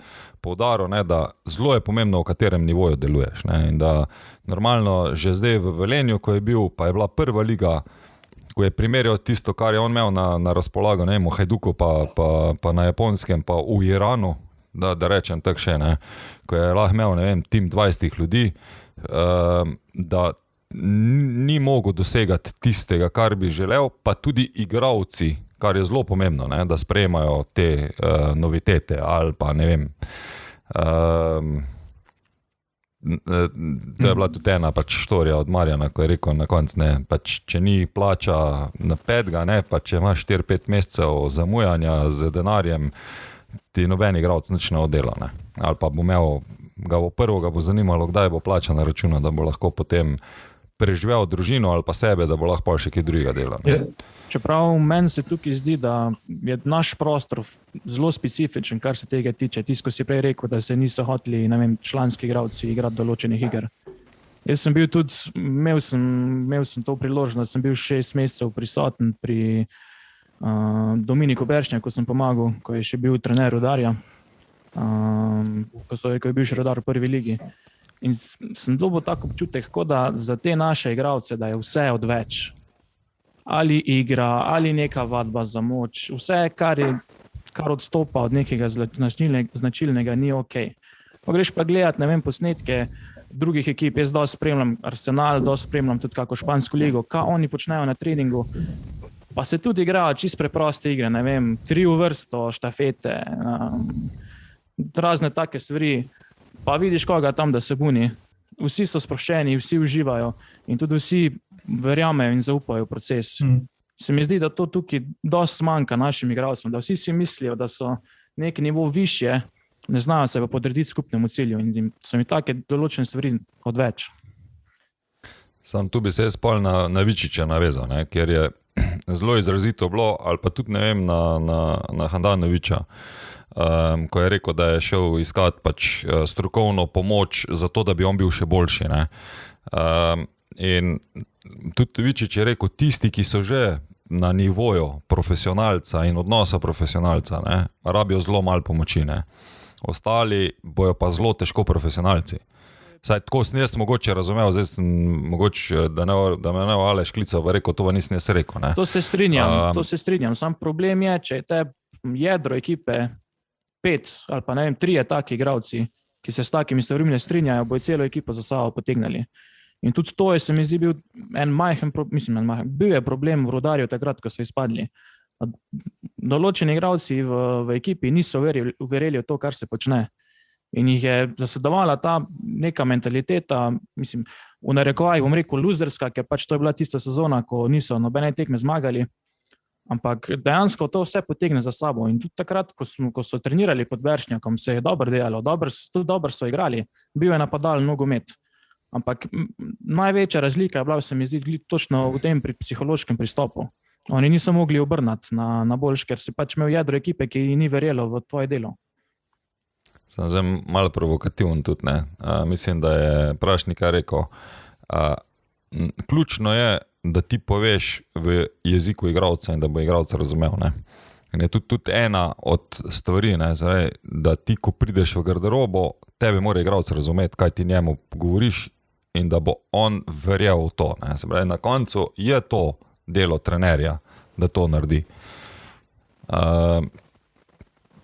poudaril, da zelo je pomembno, v katerem nivoju deluješ. Ne, in da normalno že zdaj v Velenju, ko je bil, pa je bila prva liga, ko je primerjal tisto, kar je on imel na razpolago, ne vem, v Hajduku, pa na Japonskem, pa v Iranu, da rečem tako še, ne, ko je lahko imel, ne vem, tim 20 ljudi, da ni mogel dosegati tistega, kar bi želel, pa tudi igralci, kar je zelo pomembno, ne, da sprejemajo te novitete ali pa ne vem. To je bila tudi ena štorija od Marjana, ko je rekel na koncu, ne, če ni plača na 5, ne, pa če imaš 4-5 mesecev zamujanja z denarjem, ti noben igralec nič ne oddela, ne. Ali pa ga bo zanimalo, kdaj bo plača na računu, da bo lahko potem preživel družino ali pa sebe, da bo lahko še kaj drugega delal. Čeprav meni se tukaj zdi, da je naš prostor zelo specifičen, kar se tega tiče. Tisto, si prej rekel, da se niso hoteli, ne vem, članski igralci igrati določenih iger. Jaz sem bil tudi, imel sem to priložnost, da sem bil 6 mesecev prisoten pri Dominiku Beršnja, ko sem pomagal, ko je še bil trener Rudarja, ko je bil še Rudar v prvi ligi. In sem dobil tak občutek, kot da za te naše igralce, da je vse odveč. Ali igra, ali neka vadba za moč, vse, kar odstopa od nekega značilnega, ni ok. Ko greš pa gledati, ne vem, posnetke drugih ekip, jaz dosti spremljam Arsenal, dosti spremljam tudi kako špansko ligo, kaj oni počnejo na treningu, pa se tudi igrajo čisto preproste igre, ne vem, 3 v vrsto, štafete, razne take stvari, pa vidiš koga tam, da se buni. Vsi so sproščeni, vsi uživajo in tudi vsi verjamejo in zaupajo v proces. Se mi zdi, da to tukaj dosti manjka našim igralcem, da vsi si mislijo, da so neki nivo višje, ne znajo se pa podrediti skupnemu cilju in so mi take določene stvari odveč. Sam tu bi se jaz pol na Vičića navezal, ne, ker je zelo izrazito bilo, ali pa tudi ne vem, na Handanovića, ko je rekel, da je šel iskati strokovno pomoč za to, da bi on bil še boljši, ne. In tudi Vičić je rekel, tisti, ki so že na nivoju profesionalca in odnosa profesionalca, ne, rabijo zelo malo pomoči, ne. Ostali bojo pa zelo težko profesionalci. Saj tako sem jaz mogoče razumel, zdaj sem mogoče, da me ne Aleš klical, rekel, to pa nisem jaz rekel, ne. To se strinjam. Sam problem je, če je te jedro ekipe 5 ali pa ne vem, 3 taki igralci, ki se s takimi stvarmi ne strinjajo, bojo celo ekipo za sabo potegnali. In tudi to je, se mi zdi, bil bil je problem v Rudarju takrat, ko so izpadli. Določeni igralci v ekipi niso verjeli v to, kar se počne. In jih je zasedovala ta neka mentaliteta, v narekovajih bom rekel luzerska, ker to je bila tista sezona, ko niso nobene tekme zmagali, ampak dejansko to vse potegne za sabo. In tudi takrat, ko so trenirali pod Beršnjakom, se je dobro delalo, dobro so igrali, bil je napadalen nogomet. Ampak največja razlika je bila, se mi zdi, točno v tem psihološkem pristopu. Oni niso mogli obrnati na boljš, ker si imel jedro ekipe, ki ni verjelo v tvoje delo. Sem zdaj malo provokativen tudi, ne. Mislim, da je Prašnikar rekel, ključno je, da ti poveš v jeziku igralca in da bo igralca razumel, ne. In je tudi ena od stvari, ne, da ti, ko prideš v garderobo, tebe mora igralec razumeti, kaj ti njemu govoriš in da bo on verjel v to, ne. Se pravi, na koncu je to delo trenerja, da to naredi.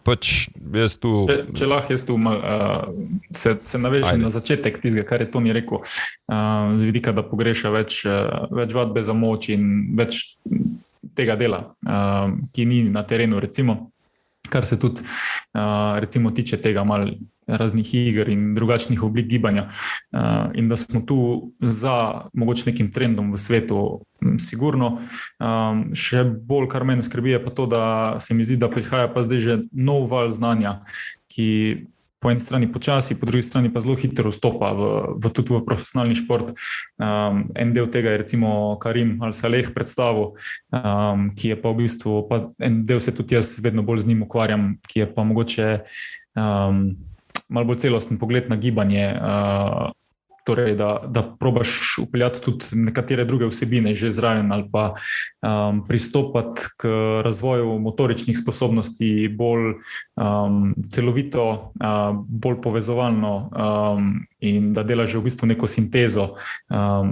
Jaz tu... Če lahko jaz tu se navežem na začetek tistega, kar je Toni rekel, z vidika, da pogreša več vadbe za moč in več tega dela, ki ni na terenu, recimo, kar se tudi recimo tiče tega malo raznih iger in drugačnih oblik gibanja. In da smo tu za mogoče nekim trendom v svetu sigurno. Še bolj, kar mene skrbi, je pa to, da se mi zdi, da prihaja pa zdaj že nov val znanja, ki po eni strani počasi, po drugi strani pa zelo hitro vstopa tudi v profesionalni šport. En del tega je recimo Karim Al-Saleh predstavil, ki je pa v bistvu, pa en del se tudi jaz vedno bolj z njim ukvarjam, ki je pa mogoče malo bolj celosten pogled na gibanje, torej da probaš upeljati tudi nekatere druge vsebine že zraven ali pa pristopati k razvoju motoričnih sposobnosti bolj celovito, bolj povezovalno in da delaš že v bistvu neko sintezo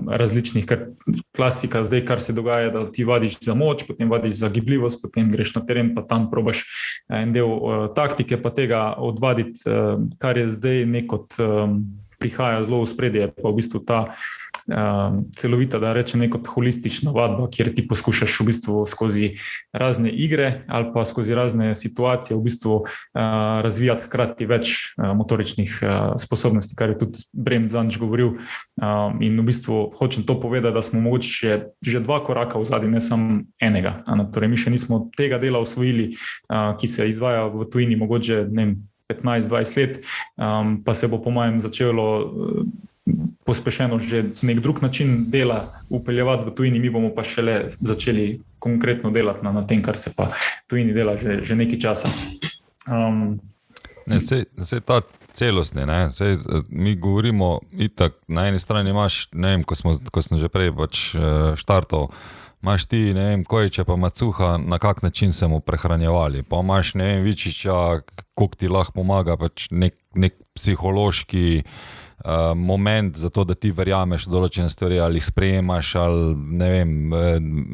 različnih, ker klasika zdaj, kar se dogaja, da ti vadiš za moč, potem vadiš za gibljivost, potem greš na teren, pa tam probaš en del taktike, pa tega odvaditi, kar je zdaj nek od prihaja zelo v spredje, pa v bistvu ta celovita, da rečem, neko holistična vadba, kjer ti poskušaš v bistvu skozi razne igre ali pa skozi razne situacije v bistvu razvijati hkrati več motoričnih sposobnosti, kar je tudi Brem Zanč govoril. In v bistvu hočem to povedati, da smo mogoče že 2 koraka vzadi, ne samo enega. Torej, mi še nismo tega dela osvojili, ki se izvaja v tujini mogoče 15-20 let, pa se bo po mojem začelo pospešeno že nek drug način dela upeljevati v tujini, mi bomo pa šele začeli konkretno delati na tem, kar se pa tujini dela že nekaj časa. Sej ta celostni, ne? Sej, mi govorimo itak, na eni strani imaš, ne vem, ko sem že prej štartal, imaš ti, ne vem, Kojića pa Macuha, na kak način se mu prehranjevali, pa imaš, ne vem, Vičića, koliko ti lahko pomaga, pač nek psihološki moment za to, da ti verjameš v določene stvari, ali jih sprejemaš, ali ne vem,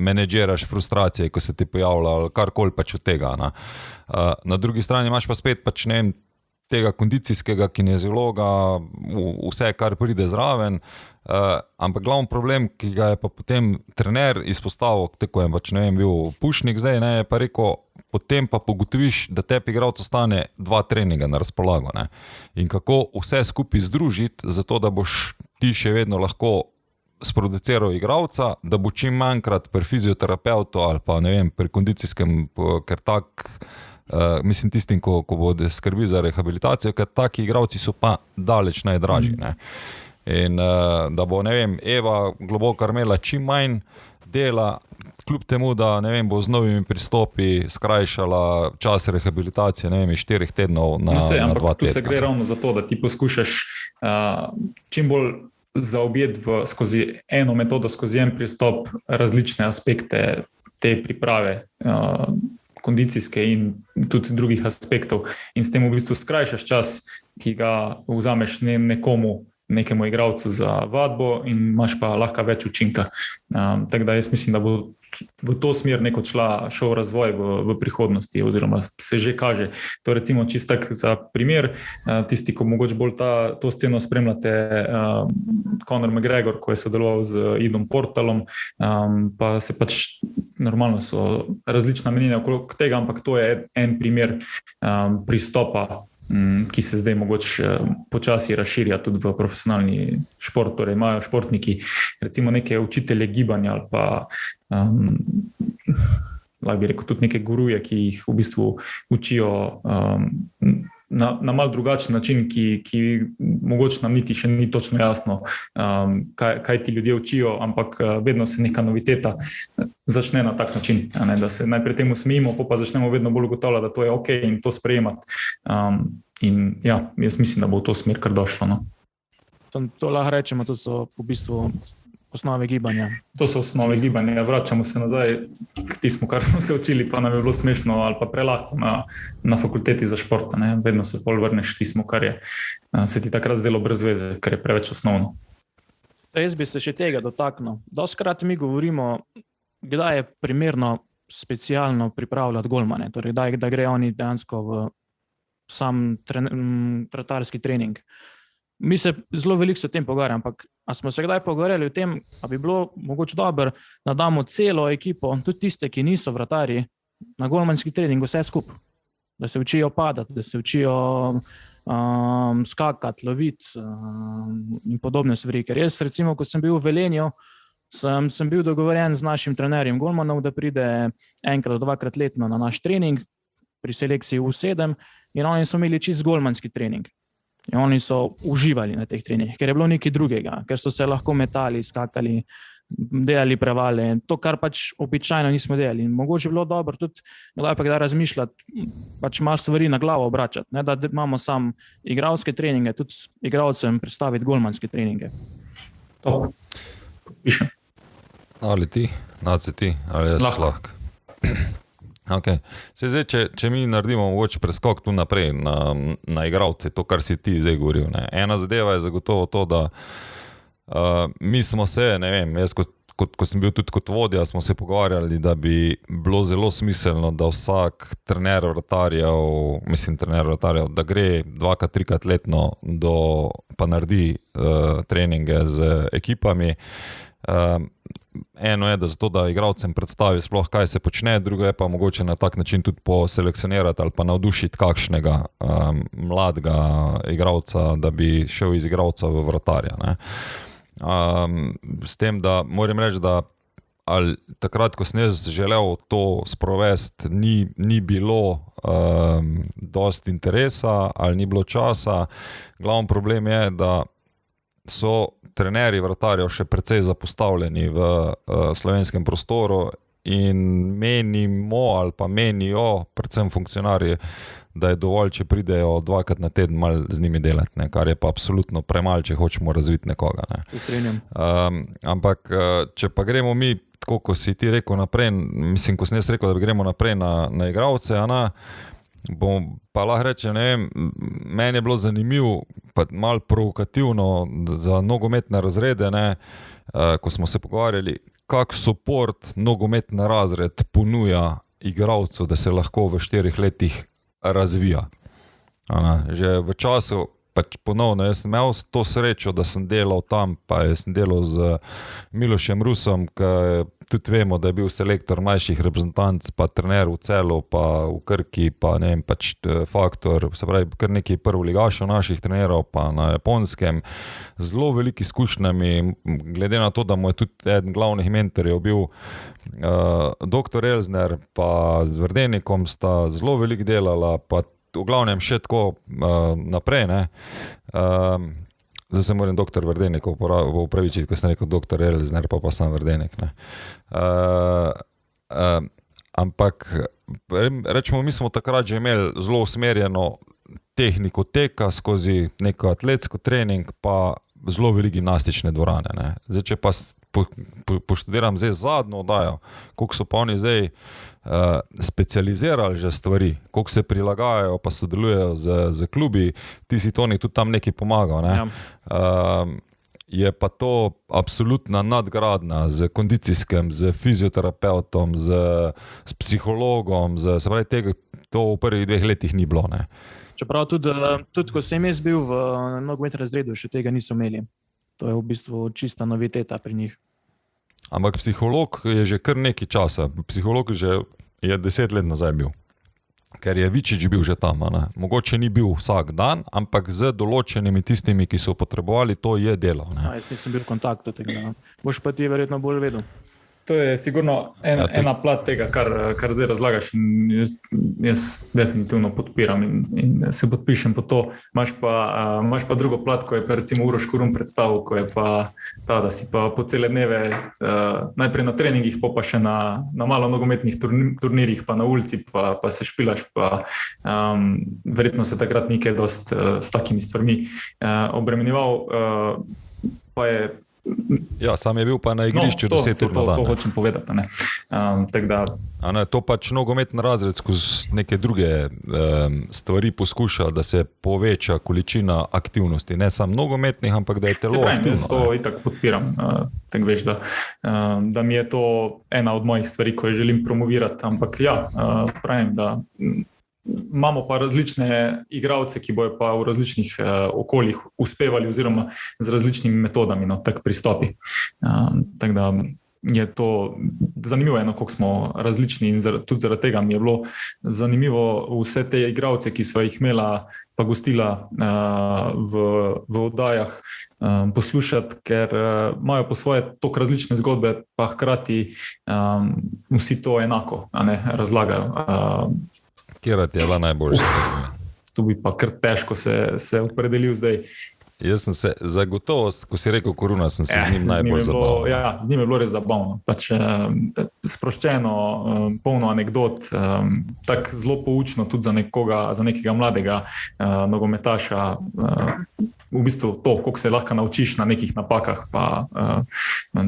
menedžeraš frustracije, ko se ti pojavlja, ali karkoli pač od tega. Na drugi strani imaš pa spet pač, ne vem, tega kondicijskega kineziologa, vse, kar pride zraven, ampak glavni problem, ki ga je pa potem trener izpostavil, tako je pač, ne vem, bil Pušnik zdaj, ne, je pa rekel, potem pa pogotoviš, da tebi igralcu stane 2 treninga na razpolago, ne, in kako vse skupaj združiti, zato da boš ti še vedno lahko sproduciral igralca, da bo čim manjkrat pri fizioterapeutu ali pa, ne vem, pri kondicijskem, ker mislim tistim, ko bodo skrbi za rehabilitacijo, ker taki igralci so pa daleč najdražji, ne. In da bo, ne vem, Eva Globokar imela čim manj dela, kljub temu, da, ne vem, bo z novimi pristopi skrajšala čas rehabilitacije, ne vem, iz 4 tednov na 2 tedna. Ampak tu se gre ravno za to, da ti poskušaš čim bolj zaobjeti skozi eno metodo, skozi en pristop različne aspekte te priprave, kondicijske in tudi drugih aspektov, in s tem v bistvu skrajšaš čas, ki ga vzameš nekemu igralcu za vadbo, in imaš pa lahko več učinka. Tako da jaz mislim, da bo v to smer neko šel razvoj v prihodnosti, oziroma se že kaže. To recimo čisto tak za primer, tisti, ko mogoče bolj to sceno spremljate, Conor McGregor, ko je sodeloval z Idom Portalom, pa se pač normalno so različna mnenja okrog tega, ampak to je en primer pristopa, ki se zdaj mogoče počasi razširja tudi v profesionalni šport. Torej imajo športniki recimo neke učitelje gibanja ali pa lahko bi rekel tudi neke guruje, ki jih v bistvu učijo na mal drugačen način, ki mogoče nam niti še ni točno jasno, kaj ti ljudje učijo, ampak vedno se neka noviteta začne na tak način, ne, da se najprej temu smejimo, pa začnemo vedno bolj ugotavljati, da to je ok in to sprejemati. In ja, jaz mislim, da bo v to smer kar došlo. No. To lahko rečemo, to so v bistvu osnove gibanja. To so osnove gibanja. Vračamo se nazaj k tistemu, kar smo se učili, pa nam je bilo smešno ali pa prelahko na fakulteti za šport. Ne. Vedno se pol vrneš tistemu, kar je se ti takrat zdelo brez veze, ker je preveč osnovno. Jaz bi se še tega dotaknil. Doskrat mi govorimo, kdaj je primerno specialno pripravljati golmane, torej da gre oni dejansko v sam vratarski trening. Mi se zelo veliko o tem pogovarjamo, ampak a smo se kdaj pogovarjali o tem, a bi bilo mogoče dobro, da damo celo ekipo, tudi tiste, ki niso vratarji, na golmanski trening vse skupaj, da se učijo padati, da se učijo skakati, loviti in podobne stvari. Ker jaz recimo, ko sem bil v Velenju, sem bil dogovorjen z našim trenerjem golmanov, da pride 1-2 letno na naš trening pri selekciji U7, in oni so imeli čist golmanski trening. In oni so uživali na teh treningih, ker je bilo nekaj drugega, ker so se lahko metali, skakali, delali prevale, to, kar pač običajno nismo delali. In mogoče je bilo dobro tudi, da razmišljati, pač malo stvari na glavo obračati, ne, da imamo sam igralske treninge, tudi igralcem predstaviti golmanske treninge. To pišem. Ali ti, ali jaz lahko. Okay. Zdaj, če mi naredimo mogoče preskok tu naprej na igralce, to, kar si ti zdaj govoril. Ne. Ena zadeva je zagotovo to, da mi smo se, ne vem, jaz ko sem bil tudi kot vodja, smo se pogovarjali, da bi bilo zelo smiselno, da vsak trener vratarjev, da gre 2-3 letno pa naredi treninge z ekipami. Eno je, da zato, da igralcem predstavi sploh, kaj se počne, drugo je pa mogoče na tak način tudi poselekcionirati ali pa navdušiti kakšnega mladega igralca, da bi šel iz igralca v vratarja, ne. S tem, da moram reči, da ali takrat, ko sem jaz želel to sprovesti, ni bilo dosti interesa ali ni bilo časa. Glavni problem je, da so trenerji vratarjev še precej zapostavljeni v slovenskem prostoru in menijo, predvsem funkcionarji, da je dovolj, če pridejo 2-krat na teden malo z njimi delati, ne, kar je pa absolutno premalo, če hočemo razviti nekoga. Ne. Se strinjam. Ampak, če pa gremo mi, tako ko si ti rekel naprej, mislim, ko sem jaz rekel, da gremo naprej na igralce, bom pa lahko reče, ne vem, meni je bilo zanimivo, pa malo provokativno za nogometne razrede, ne, ko smo se pogovarjali, kak support nogometni razred ponuja igralcu, da se lahko v 4 letih razvija. Že v času, pač ponovno, jaz sem imel to srečo, da sem delal tam, pa sem delal z Milošem Rusom, ki tudi vemo, da je bil selektor mlajših reprezentanc, pa trener v Celu, pa v Krki, pa ne vem, pač faktor, se pravi, kar nekaj prvoligašov naših trenerov, pa na Japonskem, zelo veliki izkušnjami, glede na to, da mu je tudi eden glavnih mentorjev bil dr. Elzner, pa z Verdenikom sta zelo veliko delala, pa v glavnem še tako naprej, ne. Zdaj se moram dr. Verdenikov upravičiti, ko sem rekel dr. Elzner, pa sam Verdenik, ne. Ampak rečemo, mi smo takrat že imeli zelo usmerjeno tehniko teka skozi neko atletsko trening, pa zelo velike gimnastične dvorane, ne. Zdaj, če pa poštudiram zdaj zadnjo oddajo, koliko so pa oni zdaj specializirali že stvari, koliko se prilagajajo, pa sodelujejo z klubi, ti si Toni tudi tam nekaj pomagal, ne. Je pa to absolutna nadgradnja z kondicijskim, z fizioterapeutom, z psihologom, se pravi, tega to v prvih 2 letih ni bilo, ne. Čeprav tudi ko sem jaz bil v nogometnem razredu, še tega niso imeli. To je v bistvu čista noviteta pri njih. Ampak psiholog je že kar nekaj časa. Psiholog je 10 let nazaj bil. Ker je Vičič bil že tam, ne. Mogoče ni bil vsak dan, ampak z določenimi tistimi, ki so potrebovali, to je delal, ne. Jaz nisem bil v kontaktu tega. Boš pa ti verjetno bolj vedel. To je sigurno ena plat tega, kar zdaj razlagaš, in jaz definitivno podpiram in se podpišem po to. Imaš pa drugo plat, ko je pa recimo Uroš Kurum predstavil, ko je pa ta, da si pa po cele dneve najprej na treningih, pa še na malo nogometnih turnirjih, pa na ulici, pa se špilaš, pa verjetno se takrat nekaj dost s takimi stvarmi obremenjeval, pa je. Ja, sam je bil pa na igrišču 10 ur na dan. To hočem povedati, ne. To pač nogometni razred skozi neke druge stvari poskuša, da se poveča količina aktivnosti, ne samo nogometnih, ampak da je telo aktivno. Jaz to itak podpiram, tako veš, da mi je to ena od mojih stvari, ko jo želim promovirati, ampak ja, pravim, da imamo pa različne igralce, ki bojo pa v različnih okoljih uspevali oziroma z različnimi metodami, tak pristopi. Tako da je to zanimivo, koliko smo različni, in tudi zaradi tega mi je bilo zanimivo vse te igralce, ki sva jih imela pa gostila v oddajah, poslušati, ker imajo po svoje toliko različne zgodbe, pa hkrati vsi to enako, razlagajo. Kjera ti je bila najboljša? To bi pa kar težko se opredelil zdaj. Jaz sem se zagotovo, ko si rekel Koruna, sem se z njim najbolj zabaval. Ja, z njim je bilo res zabavno. Pač sproščeno, polno anekdot, tako zelo poučno tudi za nekega mladega nogometaša. V bistvu to, koliko se lahko naučiš na nekih napakah, pa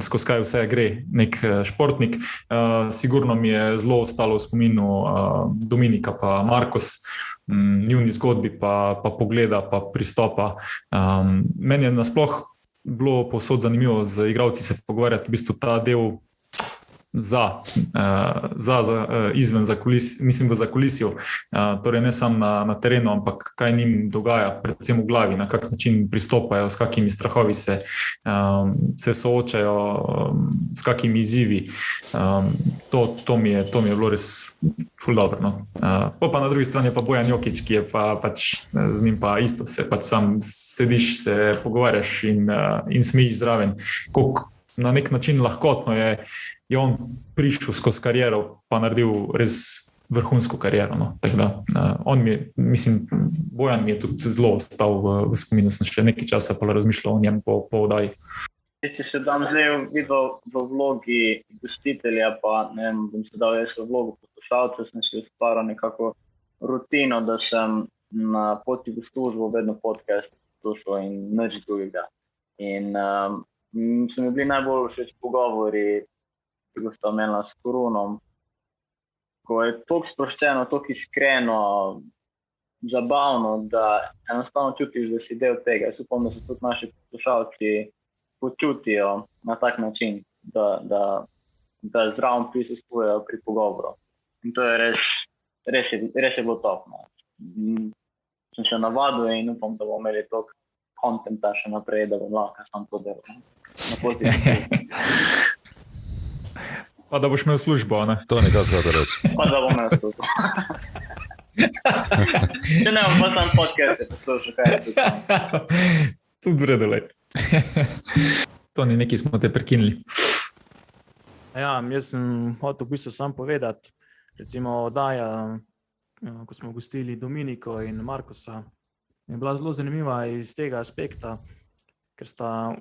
skozi kaj vse gre nek športnik. Sigurno mi je zelo ostalo v spominu Dominika pa Markos, njuni zgodbi pa pogleda, pa pristopa. Meni je nasploh bilo povsod zanimivo z igralci se pogovarjati, v bistvu ta del izven mislim v zakulisju, torej ne samo na terenu, ampak kaj njim dogaja, predvsem v glavi, na kak način pristopajo, s kakimi strahovi se soočajo, s kakimi izzivi. To mi je bilo res ful dobro. No. Pa na drugi strani pa Bojan Jokić, ki je pač z njim pa isto, se pač sam sediš, se pogovarjaš in smejiš zraven. Koliko na nek način lahkotno je on prišel skozi kariero, pa naredil res vrhunsko kariero. No. Tako da, Bojan mi je tudi zelo ostal v spominu, sem še nekaj časa pa razmišljal o njem po oddaji. Če se dam zdaj videl v vlogi gostitelja, pa ne vem, bom se dal jaz v vlogu poslušalca, sem si ustvaril nekako rutino, da sem na poti v službo vedno podcast slušal in nič drugega. In so mi bili najbolj všeč pogovori, ki ga sta omenila s Korunom, ko je toliko sproščeno, toliko iskreno, zabavno, da enostavno čutiš, da si del tega. Jaz upam, da se tudi naši poslušalci počutijo na tak način, da zraven prisostvujejo pri pogovoru. In to je res je bilo top. No. Sem se navadil in upam, da bomo imeli toliko kontenta še naprej, da bom lahko sam to delal. Pa da boš imel službo, ne? To nekaj zgodaj reči. Pa da bom imel službo. Če ne bom pa sam podcast, poslušal, kaj je tudi. Tudi vredo, lej. Toni, nekaj smo te prekinili. Ja, jaz sem hotel v bistvu sam povedati, recimo oddaja, ko smo gostili Dominiko in Markusa, je bila zelo zanimiva iz tega aspekta, ker sta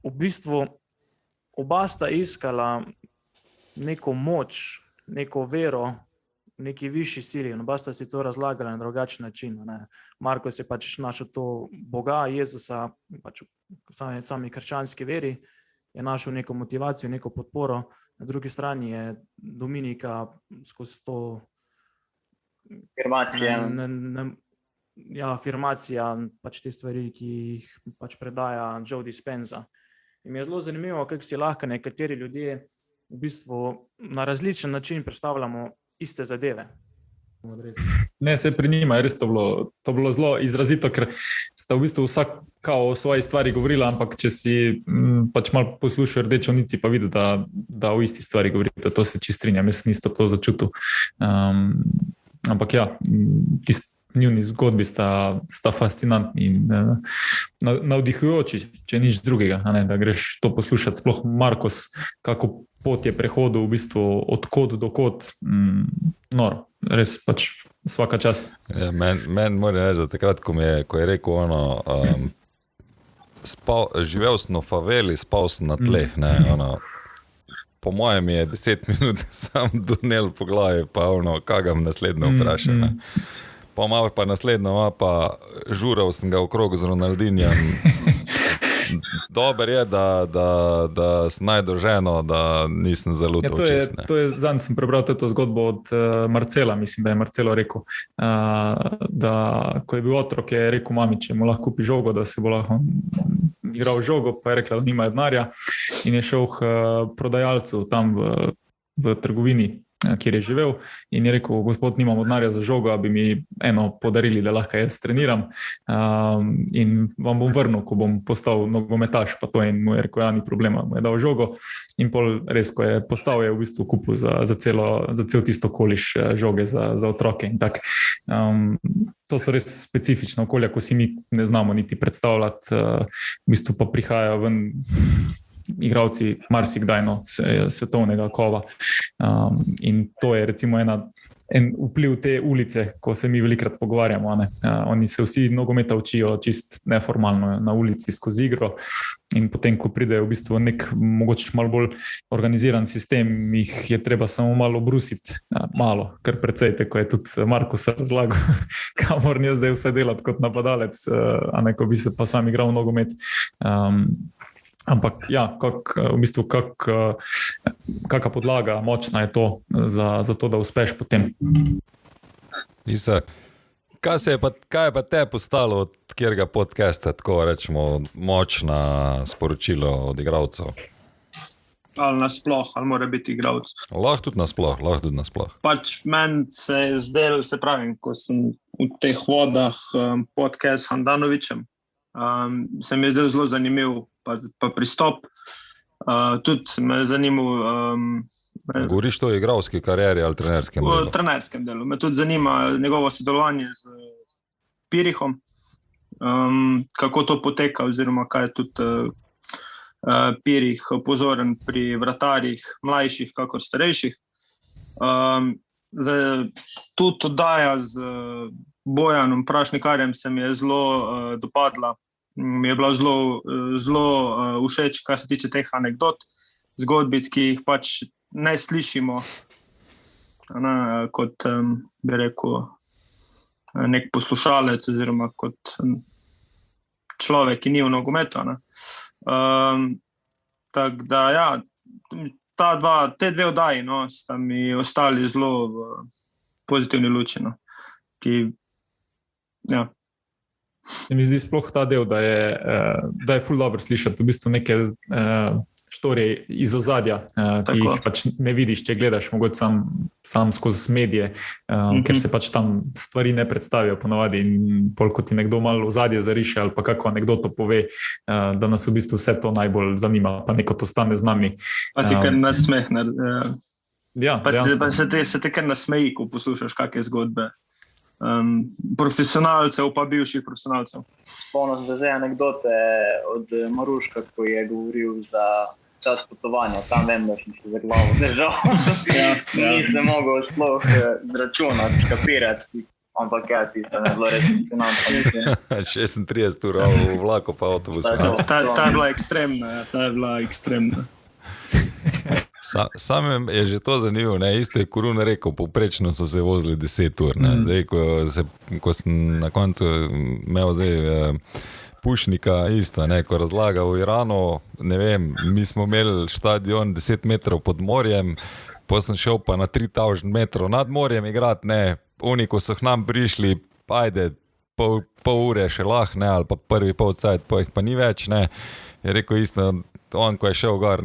v bistvu oba sta iskala neko moč, neko vero, neki višji sili in oba sta si to razlagala na drugačen način. Ne. Markus je pač našel to Boga, Jezusa, pač v sami krščanski veri, je našel neko motivacijo, neko podporo, na drugi strani je Dominika skozi to afirmacija, pač te stvari, ki jih pač predaja Joe Dispenza. In mi je zelo zanimivo, kako si lahko nekateri ljudje v bistvu na različen način predstavljamo iste zadeve. Ne, se pri njima je res to bilo zelo izrazito, ker sta v bistvu vsak kao o svoji stvari govorila, ampak če si pač malo poslušal Rdečo nici, pa videl, da o isti stvari govorite, to se čisto strinjam, jaz nisem to začutil. Ampak ja, njuni zgodbi sta fascinantni in navdihujoči, če nič drugega, ne, da greš to poslušati. Sploh Markus, kako pot je prehodil v bistvu od kod do kod, noro, res pač svaka čast. Ja, men moram reči, da takrat, ko je rekel živel sem v faveli, spal sem na tleh, ne, po mojem je 10 minut sam dunel po glavi, pa kagam naslednjo vpraša, ne. Pa malo pa naslednjo, pa žural sem ga okrog z Ronaldinjem. Dober je, da sem najdel ženo, da nisem zalutal čist. To je, zadnji sem prebral to zgodbo od Marcela, mislim, da je Marcelo rekel, da ko je bil otrok, je rekel mami, če mu lahko kupi žogo, da se bo lahko igral žogo, pa je rekla, da nima denarja in je šel k prodajalcu tam v trgovini, kjer je živel in je rekel, gospod, nimam denarja za žogo, bi mi eno podarili, da lahko jaz treniram in vam bom vrnil, ko bom postal nogometaš, pa to in mu je rekel, ja, ni problema, mu je dal žogo in pol res, ko je postal, je v bistvu kupil za cel tisto koliš žoge za otroke in tak. To so res specifična okolja, ko si mi ne znamo niti predstavljati, v bistvu pa prihajajo ven igravci marsikdaj svetovnega kova. In to je recimo en vpliv te ulice, ko se mi velikrat pogovarjamo. Oni se vsi nogometa učijo čist neformalno na ulici skozi igro in potem, ko pridejo v bistvu nek mogoče malo bolj organiziran sistem, jih je treba samo malo brusiti. Malo, kar precej, ko je tudi Markus razlagal, kamor nje zdaj vse delati kot napadalec, a ne, ko bi se pa sam igral nogomet. Ampak ja, kakšna podlaga močna je to za to, da uspeš potem. Kaj je pa te postalo, katerega podcasta, tako rečemo, močna sporočilo od igralcev? Ali nasploh, ali mora biti igralec. Lahko tudi nasploh. Pač meni se je zdelo, se pravim, ko sem v teh vodah podcast s Handanovičem, se mi je zdel zelo zanimiv pa pristop. Tudi me je zanimal Govoriš to o igralski karieri ali trenerskem v delu? trenerskem delu. Me tudi zanima njegovo sodelovanje z Pirihom, kako to poteka, oziroma kaj je tudi Pirih pozoren pri vratarjih, mlajših, kakor starejših. Tudi oddaja z Bojanom Prašnikarjem se mi je zelo dopadla. Mi je bila zelo všeč, kar se tiče teh anekdot, zgodbic, ki jih pač ne slišimo, kot bi rekel nek poslušalec oziroma kot človek, ki ni v nogometu. Tako da, ja, te dve oddaji sta mi ostali zelo v pozitivni luči. Ja. Se mi zdi sploh ta del, da je ful dobro slišati v bistvu neke štorije iz ozadja, ki jih pač ne vidiš, če gledaš mogoče sam skozi medije, ker se pač tam stvari ne predstavijo ponavadi in pol, ko ti nekdo malo ozadje zariše ali pa kako anekdoto pove, da nas v bistvu vse to najbolj zanima, pa neko to stane z nami. Pa ti kar nasmehne. Ja, pa se te kar nasmeji, ko poslušaš kakšne zgodbe. Profesionalcev, pa bivših profesionalcev. Spomnim se zdaj anekdote od Maruška, ko je govoril za čas potovanja. Tam vem, da sem se za glavo držal. Nisem mogel sploh računati, škapirati, ampak ja, tisto ne bilo res finančno. 36 ur v vlaku pa avtobusu. Ta je bila ekstremna. Samem je že to zanimivo, isto je Korun rekel, povprečno so se vozili 10 ur. Zdaj, ko sem na koncu imel Pušnika isto, ko razlaga v Iranu, ne vem, mi smo imeli štadion 10 metrov pod morjem, potem sem šel pa na 3000 metrov nad morjem igrati, oni, ko so k nam prišli, ajde, pol ure še lahko, ali pa prvi pol cajt, pa jih pa ni več, je rekel isto, on, ko je šel gor,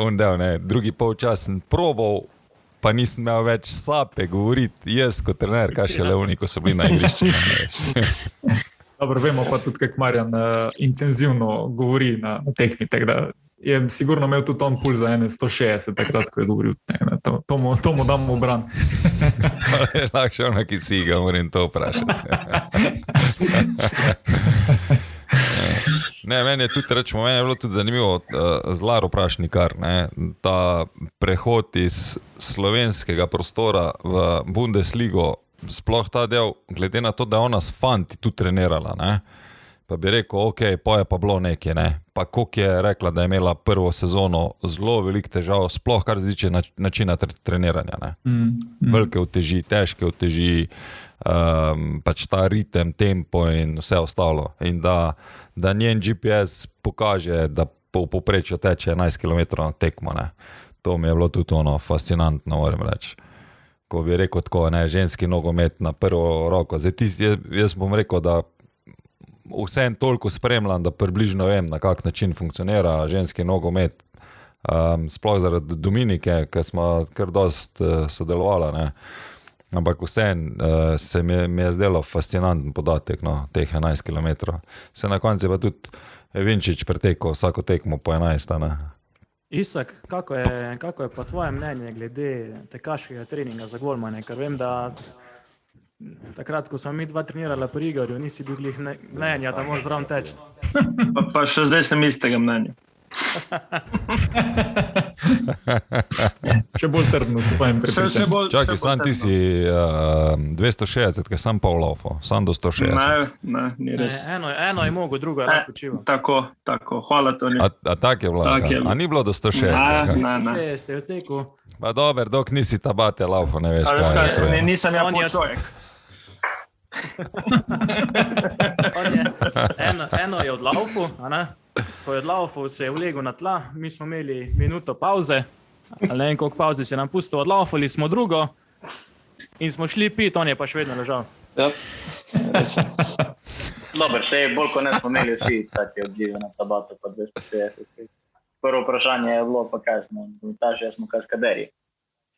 on del, drugi polčas sem probal, pa nisem imel več sape govoriti, jaz kot trener, kaj še Leoni, ko so bili na igrišču. Dobro, vemo pa tudi, kako Marjan intenzivno govori na tekmi, tako da je sigurno imel tudi on pulz za 160 takrat, ko je govoril. To mu damo v bran. Lahko še ona, ki si ga, moram to vprašati. Meni je bilo tudi zanimivo z Laro Prašnikar, ta prehod iz slovenskega prostora v Bundesligo, sploh ta del, glede na to, da je ona s fanti tudi trenirala, pa bi rekel, ok, pa je pa bilo nekaj, pa koliko je rekla, da je imela prvo sezono zelo veliko težav, sploh kar se tiče načina treniranja, velike uteži, težke uteži, pač ta ritem, tempo in vse ostalo. In da njen GPS pokaže, da v povprečju teče 11 km na tekmo. To mi je bilo tudi fascinantno, moram reči. Ko bi rekel tako, ženski nogomet na prvo roko. Zdaj, jaz bom rekel, da vsem toliko spremljam, da približno vem, na kak način funkcionira ženski nogomet. Sploh zaradi Dominike, ker smo kar dost sodelovali, ampak vsem se mi je zdelo fascinanten podatek, teh 11 km. Se na koncu pa tudi Vinčič pretekel vsako tekmo po 11. Isak, kako je pa tvoje mnenje glede tekaškega treninga za golmane? Ker vem, da takrat, ko smo mi dva trenirala pri Igorju, nisi bil glih mnenja, da moraš zraven teči. Pa še zdaj sem istega mnenja. Še bolj trdno se pa jim pripričam. Čakaj, sam ti si 260, ker sam pol laufo, sam do 160. Ne, ni res. Eno je mogo, drugo je lahko počival. Tako, hvala Toni. A tak je bilo? A ni bilo do 160? Ne. Ste v teku. Pa dober, dok nisi tabate laufo, ne veš kaj je to. Nisem ja pol človek. Eno je od laufu, ko je od laufu se je vlegel na tla, mi smo imeli minuto pauze, ali ne vem koliko pauze se nam pustil, odlaufali smo drugo in smo šli pit, on je pa še vedno ležal. Ja, res. Dobro, še je bolj, ko ne smo imeli vsi taki odzivi na Tabato, pa 250. Prvo vprašanje je bilo, pa kaj smo, komentaži, smo kaskaderji.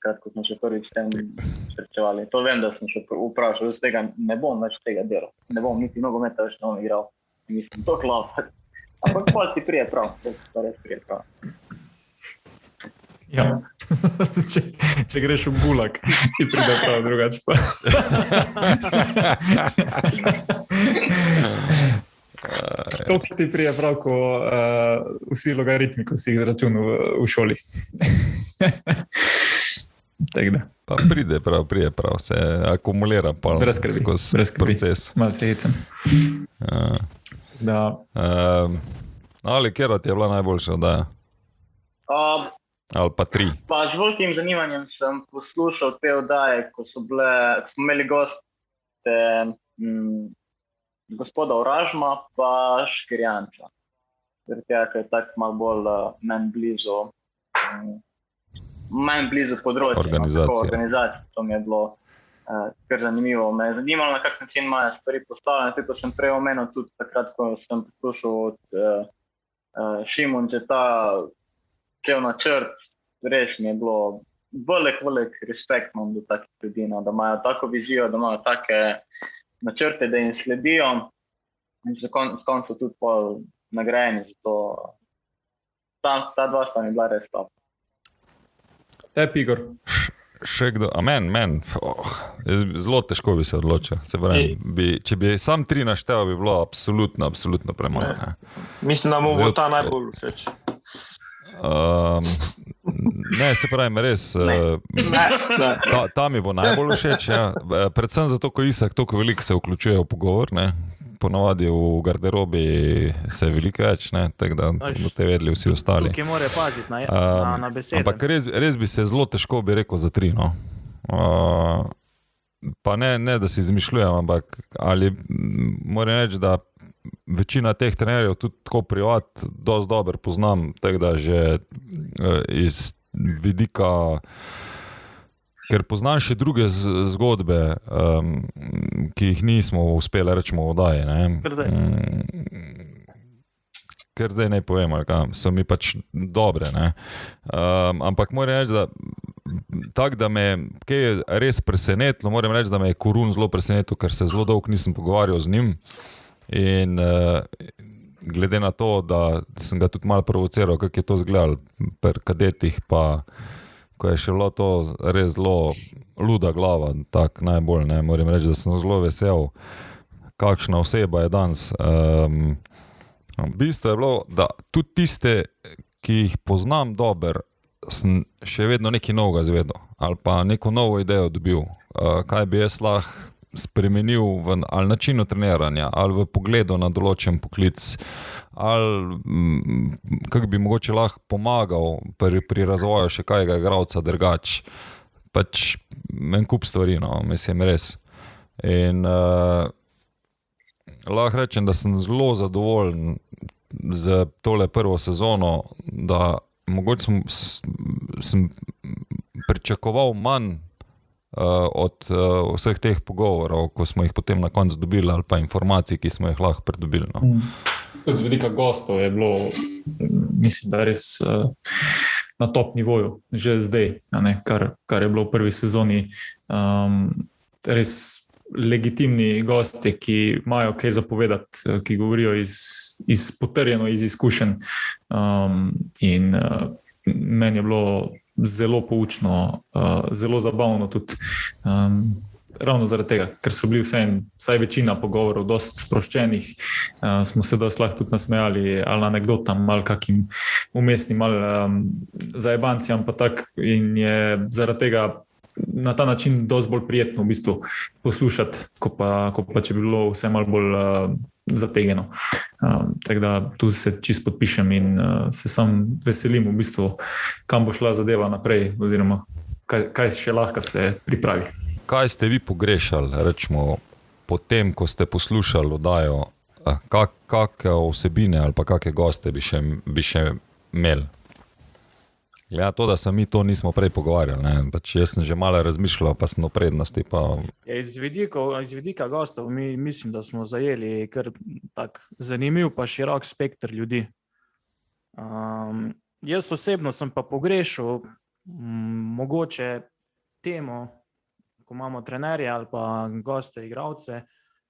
Kratko smo še prvič s tem srečevali. To vem, da sem še vprašal, z tega ne bom več tega delal. Ne bom niti nogometa več ne bom igral. Mislim, to klapa. Ampak pol ti prije prav, to res prije prav. Ja. če greš v Gulag, ti pride prav, drugače pa. To ti prije prav, ko vsi logaritmi, ko si jih zračunal v šoli. Tak da. Pa pride prav, se akumulira pa skozi proces. Malo se hecam. Da. Ali kera ti je bila najboljša oddaja? Ali pa 3? Pa z velikim zanimanjem sem poslušal te oddaje, ko smo imeli goste gospoda Oražma pa Škirjanča. Ker je tako malo bolj manj blizu področja. Organizacije. To mi je bilo kar zanimivo. Me je zanimalo, na kak način imajo stvari postavljene. Tako sem prej omenil tudi takrat, ko sem poslušal od Šimunče ta cel načrt. Res mi je bilo velik respekt imam do takih ljudi, da imajo tako vizijo, da imajo take načrte, da jim sledijo in so koncu tudi pol nagrajeni za to. Ta dva sta mi bila res top. Tebi, Igor. Še kdo? A men. Zelo težko bi se odločil. Se pravi, če bi sam 3 naštel, bi bilo absolutno premalo. Mislim, da mu bo ta najbolj všeč. Ne, se pravi, res, ta mi bo najbolj všeč. Ja. Predvsem zato, ko Isak toliko veliko se vključuje v pogovor, ne. Ponavadi v garderobi se veliko več, ne, tako da boste vedeli vsi ostali. Tukaj mora paziti na besede. Ampak res bi se zelo težko bi rekel za 3, no. Pa ne, da si izmišljujem, ampak ali moram reči, da večina teh trenerjev tudi tako privat dosti dobro poznam, tako da že iz vidika, ker poznam še druge zgodbe, ki jih nismo uspeli rečemo v oddaji, ne. Ker zdaj ne povem, ali kaj, so mi pač dobre, ne. Ampak moram reči, da tako, da me kaj je res presenetilo, moram reči, da me je Korun zelo presenetil, ker se zelo dolgo nisem pogovarjal z njim. In glede na to, da sem ga tudi malo provociral, kako je to izgledalo pri kadetih, pa ko je še bilo to res zelo luda glava, tak najbolj, ne, moram reči, da sem zelo vesel, kakšna oseba je danes. V bistvu je bilo, da tudi tiste, ki jih poznam dober, sem še vedno nekaj novega izvedel, ali pa neko novo idejo dobil, kaj bi jaz lahko spremenil v ali načinu treniranja, ali v pogledu na določen poklic, ali kako bi mogoče lahko pomagal pri razvoju še kajega igralca drugače. Pač en kup stvari, no, mislim res. In lahko rečem, da sem zelo zadovoljen z tole prvo sezono, da mogoče sem pričakoval manj od vseh teh pogovorov, ko smo jih potem na koncu dobili, ali pa informacij, ki smo jih lahko pridobili. No. Tudi z vidika gostov je bilo, mislim, da res na top nivoju, že zdaj, ne, kar je bilo v prvi sezoni. Res legitimni gosti, ki imajo kaj zapovedati, ki govorijo potrjeno iz izkušenj. In meni je bilo zelo poučno, zelo zabavno tudi. Ravno zaradi tega, ker so bili vsaj večina pogovorov dosti sproščenih, smo se dosti lahko tudi nasmejali ali anekdotam, ali kakim umestnim, ali zajebancijam pa tak, in je zaradi tega na ta način dosti bolj prijetno v bistvu poslušati, ko pa če bi bilo vse malo bolj zategeno. Tako da tu se čisto podpišem in se sam veselim v bistvu, kam bo šla zadeva naprej, oziroma kaj še lahko se pripravi. Kaj ste vi pogrešali, rečemo, potem, ko ste poslušali oddajo, kakšne vsebine ali pa kakšne goste bi še imeli? Ja, to, da se mi to nismo prej pogovarjali. Ne? Pač jaz sem že malo razmišljal, pa sem o prednosti. Pa... Ja, iz vidika gostov mislim, da smo zajeli kar tak zanimiv pa širok spekter ljudi. Jaz osebno sem pa pogrešal mogoče temo, ko imamo trenerje ali pa goste, igralce,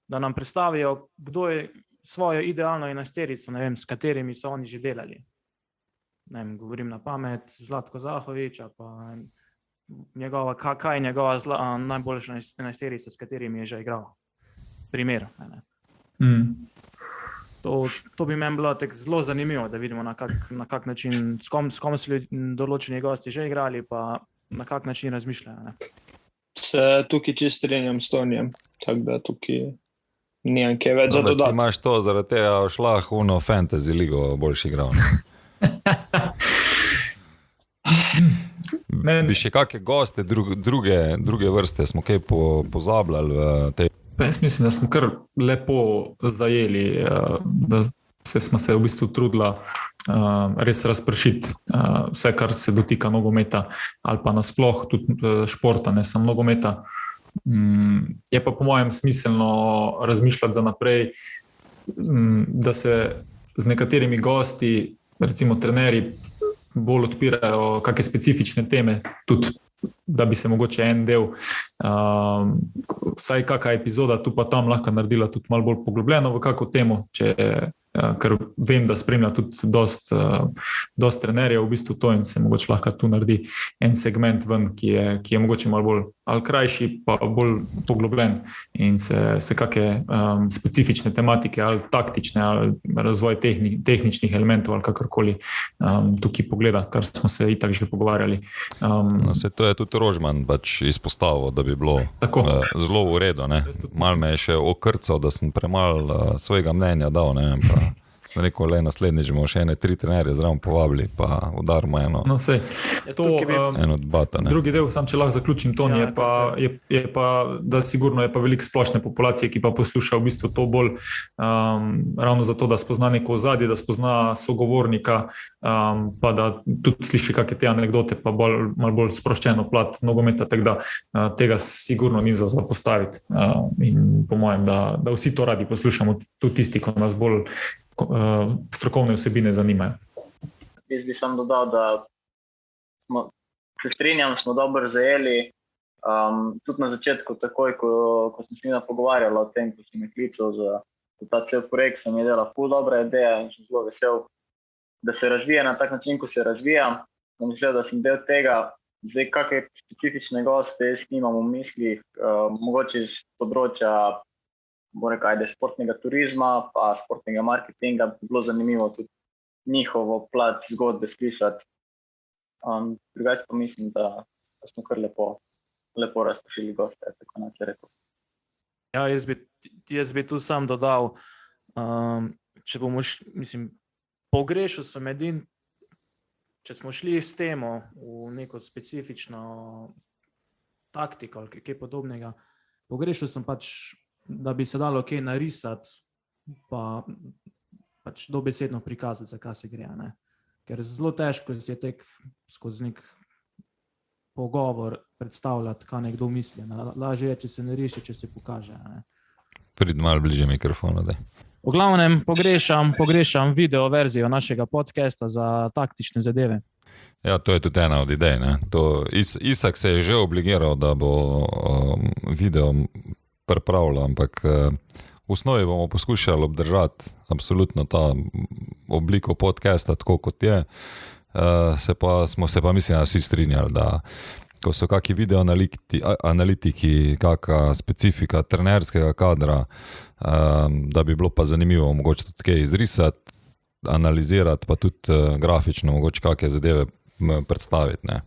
da nam predstavijo, kdo je svojo idealno enajsterico, ne vem, s katerimi so oni že delali. Ne vem, govorim na pamet, Zlatko Zahoviča, pa kaj je njegova najboljša enajsterica, s katerimi je že igral. Primer. To bi meni bilo zelo zanimivo, da vidimo, na kak način, s kom so določeni gosti že igrali, pa na kak način razmišljajo. Ne? Se tukaj čist strinjam s Tonijem, tako da tukaj nijem kaj več za dodati. Ti imaš to, zaradi tega šlah uno fantasy ligo boljši igral. Bi še kakšne goste druge vrste smo kaj pozabljali v tej... Jaz mislim, da smo kar lepo zajeli, da smo se v bistvu trudila res razpršiti vse, kar se dotika nogometa ali pa nasploh tudi športa, ne samo nogometa. Je pa po mojem smiselno razmišljati za naprej, da se z nekaterimi gosti, recimo trenerji, bolj odpirajo kakšne specifične teme, tudi da bi se mogoče en del, vsaj kakšna epizoda tu pa tam lahko naredila tudi malo bolj poglobljeno v kakšno temo, ker vem, da spremlja tudi dost trenerjev v bistvu to in se mogoče lahko tu naredi en segment ven, ki je mogoče malo bolj ali krajši, pa bolj poglobljen in se kakšne specifične tematike ali taktične ali razvoj tehničnih elementov ali kakorkoli tukaj pogleda, kar smo se itak že pogovarjali. To je tudi Rožman pač izpostavil, da bi bilo zelo v redu. Mal me je še okrcal, da sem premalo svojega mnenja dal, ne vem, pa sem rekel, le naslednjič bomo še ene 3 trenerje zraven povabili, pa udarimo eno debata. Drugi del, sam če lahko zaključim, Toni, je pa, da sigurno je pa veliko splošne populacije, ki pa posluša v bistvu to bolj ravno zato, da spozna neko ozadje, da spozna sogovornika, pa da tudi sliši kakšne te anekdote, pa malo bolj sproščeno plat nogometa, tako da tega sigurno ni za zapostaviti. In po mojem, da vsi to radi poslušamo, tudi tisti, ko nas bolj strokovne vsebine zanimajo. Jaz bi sam dodal, da se strinjam, smo dobro zajeli. Tudi na začetku, takoj, ko sem s njima pogovarjala o tem, ko sem me klical za ta cel projekt, sem je dela ful dobra ideja in sem zelo vesel, da se razvija na tak način, ko se razvija. Sem mislil, da sem del tega. Zdaj, kakšne specifične goste jaz nimam v mislih, mogoče iz področja športnega turizma pa športnega marketinga, bi bilo zanimivo tudi njihovo plat zgodbe slišati. Drugače pa mislim, da smo kar lepo razpršili goste, tako način rekel. Ja, jaz bi tu sam dodal, če bomo pogrešal sem edin, če smo šli s temo v neko specifično taktiko ali kaj podobnega, pogrešal sem pač, da bi se dalo kaj narisati, pa pač dobesedno prikazati, za kaj se gre. Ne? Ker zelo težko je tek skozi nek pogovor predstavljati, kaj nekdo misli. Lažje je, če se ne riše, če se pokaže. Ne? Prid malo bliže mikrofonu, daj. V glavnem pogrešam video verzijo našega podcasta za taktične zadeve. Ja, to je tudi ena od idej. Ne? Isak se je že obligiral, da bo video pripravljal, ampak v osnovi bomo poskušali obdržati absolutno ta obliko podcasta, tako kot je. Smo se pa mislim, vsi strinjali, da ko so kakšni video analitiki, kakšna specifika trenerskega kadra, da bi bilo pa zanimivo mogoče tudi kaj izrisati, analizirati, pa tudi grafično mogoče kakšne zadeve predstaviti. Ne.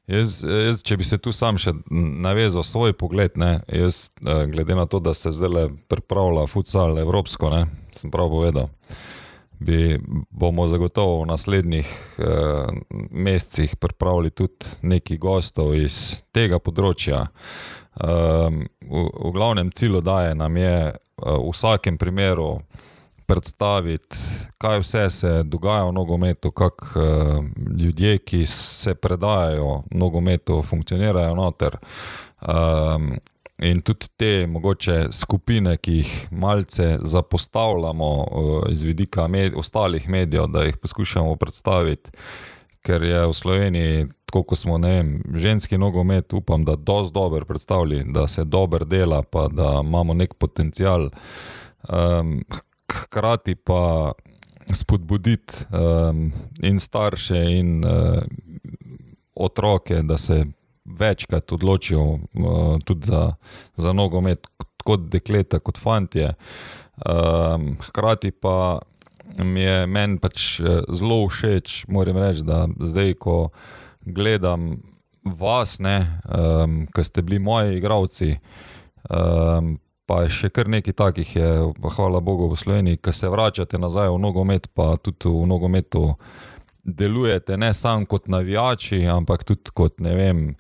Jaz, če bi se tu sam še navezal svoj pogled, ne, jaz glede na to, da se zdaj pripravlja futsal evropsko, ne, sem prav povedal, bomo zagotovo v naslednjih mesecih pripravili tudi nekaj gostov iz tega področja. V glavnem cilju daje nam je v vsakem primeru predstaviti, kaj vse se dogaja v nogometu, kako ljudje, ki se predajajo nogometu, funkcionirajo noter. In tudi te mogoče skupine, ki jih malce zapostavljamo iz vidika ostalih medijev, da jih poskušamo predstaviti, ker je v Sloveniji, tako ko smo, ne vem, ženski nogomet, upam, da dosti dobro predstavili, da se dobro dela, pa da imamo nek potencial. Hkrati pa spodbuditi in starše in otroke, da se večkrat odločijo tudi za nogomet, kot dekleta, kot fantje. Hkrati pa meni pač zelo všeč, moram reči, da zdaj, ko gledam vas, ki ste bili moji igralci, pa še kar nekaj takih je, hvala Bogu, v Sloveniji, ki se vračate nazaj v nogomet, pa tudi v nogometu delujete ne samo kot navijači, ampak tudi kot, ne vem,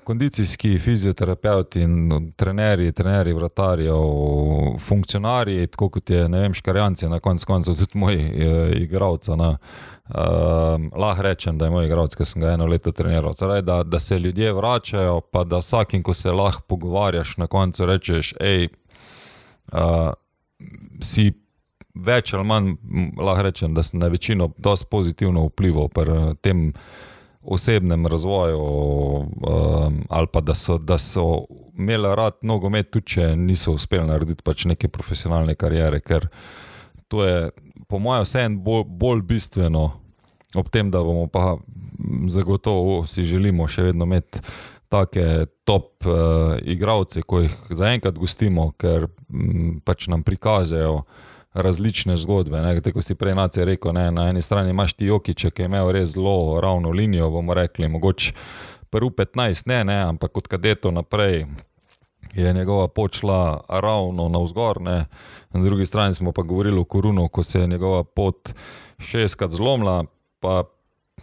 kondicijski fizioterapeuti in trenerji vratarjev, funkcionarji, tako kot je, ne vem, Škarjanci, na koncu tudi moji igralca. Lahko rečem, da je moj igralec, ki sem ga 1 leto treniral. Zaradi, da se ljudje vračajo, pa da vsakim, ko se lahko pogovarjaš, na koncu rečeš, si več ali manj, lahko rečem, da sem na večino dosti pozitivno vplival pri tem osebnem razvoju, ali pa da so imeli rad nogomet, tudi če niso uspeli narediti pač neke profesionalne kariere, ker to je po mojem vseeno bolj bistveno, ob tem, da bomo pa zagotovo si želimo še vedno imeti take top igralce, ko jih zaenkrat gostimo, ker pač nam prikažejo različne zgodbe. Tako si prej Nace rekel, na eni strani imaš ti Jokića, ki je imel res zelo ravno linijo, bomo rekli, mogoče prv 15 ampak od kadetov naprej je njegova pot šla ravno navzgor. Na drugi strani smo pa govorili o Korunu, ko se je njegova pot 6krat zlomila, pa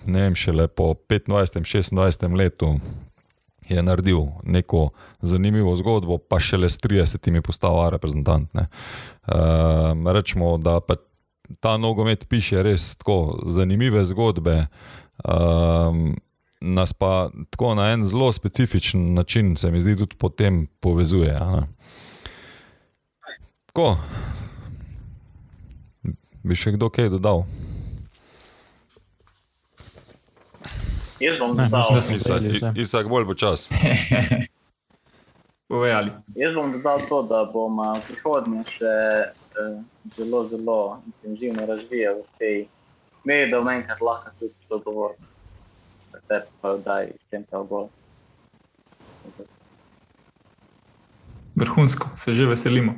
ne vem, šele po 25, 26 letu je naredil neko zanimivo zgodbo, pa šele s 30 postal A reprezentant. Rečemo, da pa ta nogomet piše res tako zanimive zgodbe, nas pa tako na en zelo specifičen način, se mi zdi, tudi potem povezuje. Tako, bi še kdo kaj dodal? Jaz bom dodal, Isak, bolj počas. Povejali. Jaz bom dodal to, da bom v prihodnje še zelo, zelo intenzivno razvijal v tej meri, da bom enkrat lahko tudi to govoril. Te pa daj s tem prav gol. Vrhunsko, se že veselimo.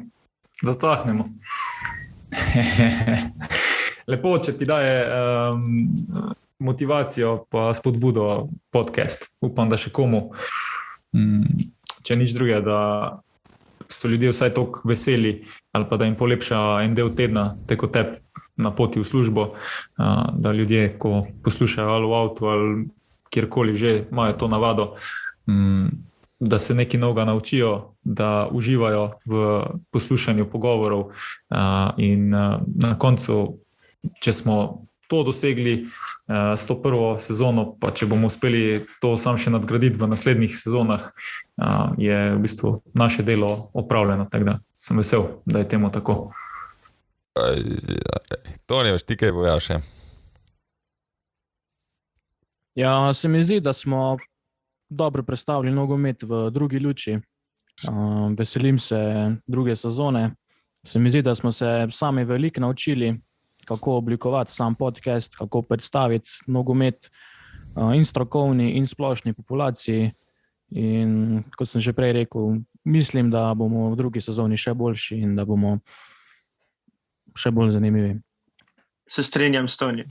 Zacahnemo. Lepo, če ti daje motivacijo pa spodbudo podcast. Upam, da še komu, če nič druge, da so ljudje vsaj toliko veseli ali pa da jim polepša en del tedna, tako tebi na poti v službo, da ljudje, ko poslušajo ali v avtu ali kjerkoli že imajo to navado, da se nekaj novega naučijo, da uživajo v poslušanju pogovorov in na koncu, če smo to dosegli s to prvo sezono, pa če bomo uspeli to sam še nadgraditi v naslednjih sezonah, je v bistvu naše delo opravljeno, tako da sem vesel, da je temu tako. Toni, ti kaj bojaš? Ja, se mi zdi, da smo dobro predstavili nogomet v drugi luči. Veselim se druge sezone. Se mi zdi, da smo se sami veliko naučili, kako oblikovati sam podcast, kako predstaviti nogomet in strokovni in splošni populaciji. In kot sem že prej rekel, mislim, da bomo v drugi sezoni še boljši in da bomo še bolj zanimivi. Se strinjam s Tonijem.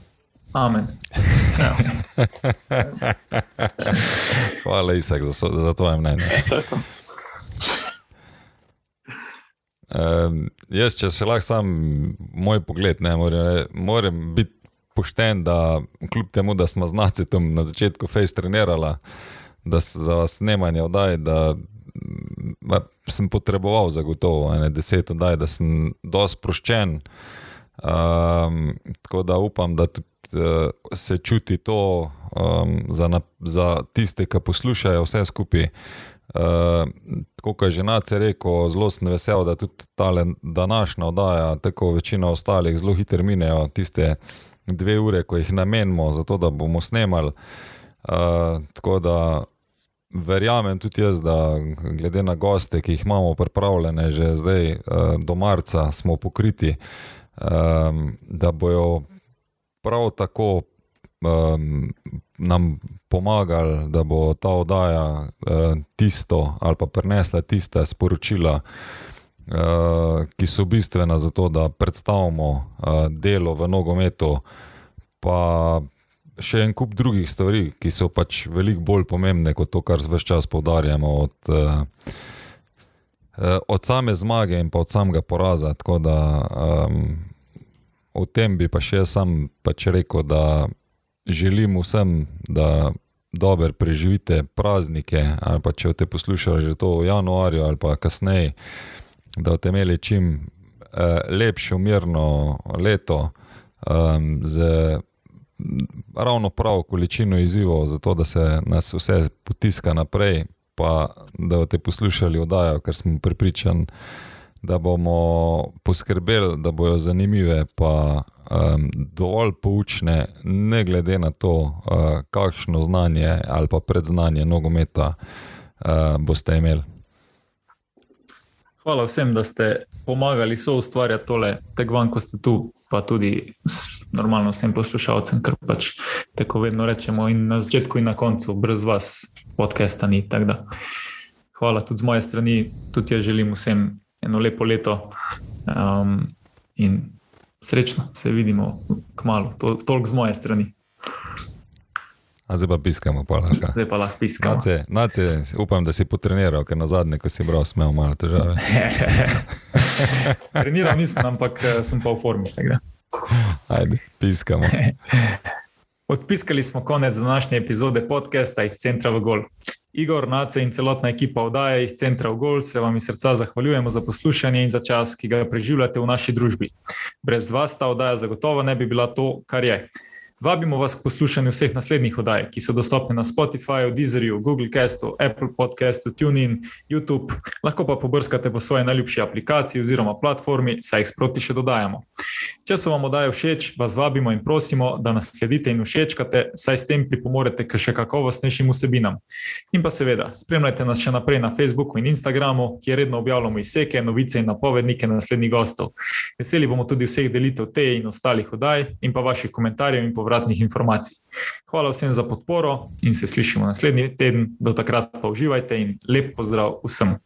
Amen. Hvala, Isak, za tvoje mnenje. Jaz, če se lahko sam moj pogled, moram biti pošten, da kljub temu, da smo z Nacetom na začetku fejs trenirala, da za snemanje oddaj, da sem potreboval zagotovo 10 oddaj, da sem dosti sproščen. Tako da upam, da tudi se čuti to za tiste, ki poslušajo vse skupaj. Tako kot je že Nace rekel, zelo sem vesel, da tudi tale današnja oddaja, tako večina ostalih, zelo hitro minejo tiste 2 ure, ko jih namenimo za to, da bomo snemali. Tako da verjamem tudi jaz, da glede na goste, ki jih imamo pripravljene že zdaj do marca, smo pokriti, da bojo prav tako nam pomagali, da bo ta oddaja tisto ali pa prinesla tista sporočila, ki so bistvena za to, da predstavimo delo v nogometu, pa še en kup drugih stvari, ki so pač veliko bolj pomembne kot to, kar ves čas poudarjamo, od same zmage in pa od samega poraza. Tako da o tem bi pa še jaz sam pač rekel, da želim vsem, da dobro preživite praznike, ali pa če boste poslušali že to v januarju ali pa kasneje, da boste imeli čim lepše, mirno leto z ravno prav količino izzivov, zato da se nas vse potiska naprej, pa da boste poslušali oddajo, ker smo prepričani, da bomo poskrbeli, da bojo zanimive pa dovolj poučne, ne glede na to, kakšno znanje ali pa predznanje nogometa boste imeli. Hvala vsem, da ste pomagali soustvarjati tole, tako vam, ko ste tu, pa tudi normalno vsem poslušalcem, ker pač tako vedno rečemo in na začetku in na koncu, brez vas podcasta ni. Tako da hvala tudi z moje strani, tudi jaz želim vsem eno lepo leto in srečno, se vidimo kmalu. Toliko z moje strani. A zdaj pa piskamo. Zdaj pa lahko piskamo. Nace, upam, da si potreniral, ker nazadnje, ko si bral, smo imeli malo težave. Treniral nisem, ampak sem pa v formi. Ajde, piskamo. Odpiskali smo konec današnje epizode podcasta iz Centra v gol. Igor, Nace in celotna ekipa oddaje iz Centra v gol se vam iz srca zahvaljujemo za poslušanje in za čas, ki ga preživljate v naši družbi. Brez vas ta oddaja zagotovo ne bi bila to, kar je. Vabimo vas k poslušanju vseh naslednjih oddaj, ki so dostopne na Spotifyju, Deezerju, Google Castu, Apple Podcastu, TuneIn, YouTube. Lahko pa pobrskate po svoji najljubši aplikaciji oziroma platformi, saj jih sproti še dodajamo. Če so vam oddaje všeč, vas vabimo in prosimo, da nas sledite in všečkate, saj s tem pripomorete k še kakovostnejšim vsebinam. In pa seveda, spremljajte nas še naprej na Facebooku in Instagramu, kjer redno objavljamo izseke, novice in napovednike naslednjih gostov. Veseli bomo tudi vseh delitev te in ostalih oddaj in pa vaših komentarjev in povratnih informacij. Hvala vsem za podporo in se slišimo naslednji teden. Do takrat pa uživajte in lep pozdrav vsem.